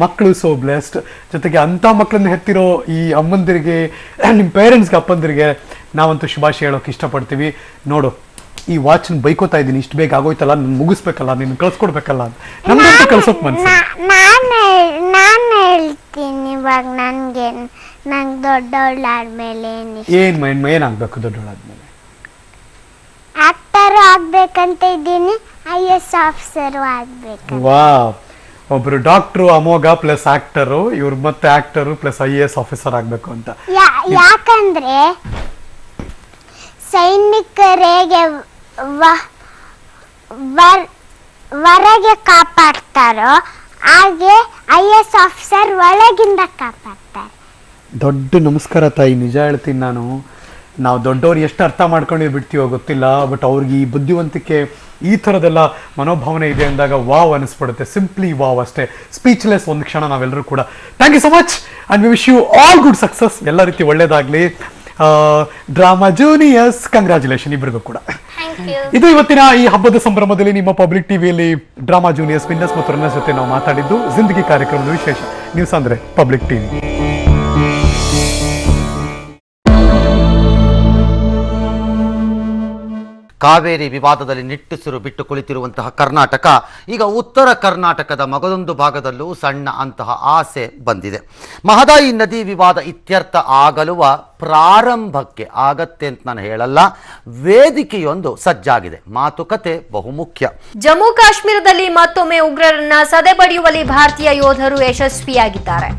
ಮಕ್ಕಳು ಸೋ ಬ್ಲೆಸ್ಡ್. ಜೊತೆಗೆ ಅಂತ ಮಕ್ಕಳನ್ನ ಹೆತ್ತಿರೋ ಈ ಅಮ್ಮಂದಿರಿಗೆ, ನಿಮ್ಮ ಪೇರೆಂಟ್ಸ್ಗೆ, ಅಪ್ಪಂದಿರಿಗೆ ನಾವಂತೂ ಶುಭಾಶಯ ಹೇಳೋಕೆ ಇಷ್ಟಪಡ್ತೀವಿ. ನೋಡು, ಈ ವಾಚ್ ಬೈಕೋತಾ ಇದ್ದೀನಿ, ಇಷ್ಟು ಬೇಗ ಆಗೋಯ್ತಲ್ಲ, ಮುಗಿಸ್ಬೇಕಲ್ಲ, ನೀನು ಕಳ್ಸ್ಕೊಡ್ಬೇಕಲ್ಲ ಅಂತ. ನಮ್ಗಂತೂ ಕಳ್ಸೋಕ್ ಮನ್ಸು. ನಾನು ಹೇಳ್ತೀನಿ ಇವಾಗ ನಂಗೆ ದೊಡ್ಡವಳಾದ್ಮೇಲೆ ಏನಾಗ್ಬೇಕು? ದೊಡ್ಡವಳಾದ್ಮೇಲೆ ಆಕ್ಟರ್ ಆಗ್ಬೇಕಂತ ಇದ್ದೀನಿ, IAS ಆಫೀಸರ್ ಆಗ್ಬೇಕು. ವಾವ್, ಒಬ್ರು ಡಾಕ್ಟ್ರು ಅಮೋಘ ಪ್ಲಸ್ ಆಕ್ಟರು, ಇವ್ರು ಮತ್ತೆ ಆಕ್ಟರು ಪ್ಲಸ್ IAS ಆಫೀಸರ್ ಆಗ್ಬೇಕು ಅಂತ. ಯಾಕಂದ್ರೆ ಸೈನಿಕರಿಗೆ ಹೊರಗೆ ಕಾಪಾಡ್ತಾರೋ ಹಾಗೆ IAS ಆಫೀಸರ್ ಒಳಗಿಂದ ಕಾಪಾಡ್ತಾರೆ. ದೊಡ್ಡ ನಮಸ್ಕಾರ ತಾಯಿ, ನಿಜ ಹೇಳ್ತೀನಿ ನಾನು. ನಾವು ದೊಡ್ಡವ್ರು ಎಷ್ಟು ಅರ್ಥ ಮಾಡ್ಕೊಂಡು ಬಿಡ್ತೀವೋ ಗೊತ್ತಿಲ್ಲ, ಬಟ್ ಅವ್ರಿಗೆ ಈ ಬುದ್ಧಿವಂತಿಕೆ, ಈ ಥರದೆಲ್ಲ ಮನೋಭಾವನೆ ಇದೆ ಅಂದಾಗ ವಾವ್ ಅನಿಸ್ಬಿಡುತ್ತೆ. ಸಿಂಪ್ಲಿ ವಾವ್ ಅಷ್ಟೇ, ಸ್ಪೀಚ್ಲೆಸ್ ಒಂದು ಕ್ಷಣ ನಾವೆಲ್ಲರೂ ಕೂಡ. Thank you so much and we wish you all good success. ಎಲ್ಲ ರೀತಿ ಒಳ್ಳೇದಾಗಲಿ. ಡ್ರಾಮಾ ಜೂನಿಯರ್ಸ್, ಕಂಗ್ರ್ಯಾಚುಲೇಷನ್ ಇಬ್ಬರಿಗೂ ಕೂಡ. ಇದು ಇವತ್ತಿನ ಈ ಹಬ್ಬದ ಸಂಭ್ರಮದಲ್ಲಿ ನಿಮ್ಮ ಪಬ್ಲಿಕ್ ಟಿವಿಯಲ್ಲಿ ಡ್ರಾಮಾ ಜೂನಿಯರ್ಸ್ ವಿನ್ನರ್ಸ್ ಮತ್ತು ರನ್ನರ್ಸ್ ಜೊತೆ ನಾವು ಮಾತಾಡಿದ್ದು ಜಿಂದಗಿ ಕಾರ್ಯಕ್ರಮದ ವಿಶೇಷ. ನ್ಯೂಸ್ ಅಂದ್ರೆ ಪಬ್ಲಿಕ್ ಟಿವಿ. ಕಾವೇರಿ ವಿವಾದದಲ್ಲಿ ನಿಟ್ಟುಸಿರು ಬಿಟ್ಟು ಕುಳಿತಿರುವಂತಹ ಕರ್ನಾಟಕ ಈಗ ಉತ್ತರ ಕರ್ನಾಟಕದ ಮಗದೊಂದು ಭಾಗದಲ್ಲೂ ಸಣ್ಣ ಅಂತಹ ಆಸೆ ಬಂದಿದೆ. ಮಹದಾಯಿ ನದಿ ವಿವಾದ ಇತ್ಯರ್ಥ ಆಗಲುವ ಪ್ರಾರಂಭಕ್ಕೆ ಆಗತ್ತೆ ಅಂತ ನಾನು ಹೇಳಲ್ಲ, ವೇದಿಕೆಯೊಂದು ಸಜ್ಜಾಗಿದೆ. ಮಾತುಕತೆ ಬಹುಮುಖ್ಯ. ಜಮ್ಮು ಕಾಶ್ಮೀರದಲ್ಲಿ ಮತ್ತೊಮ್ಮೆ ಉಗ್ರರನ್ನ ಸದೆಬಡಿಯುವಲ್ಲಿ ಭಾರತೀಯ ಯೋಧರು ಯಶಸ್ವಿಯಾಗಿದ್ದಾರೆ.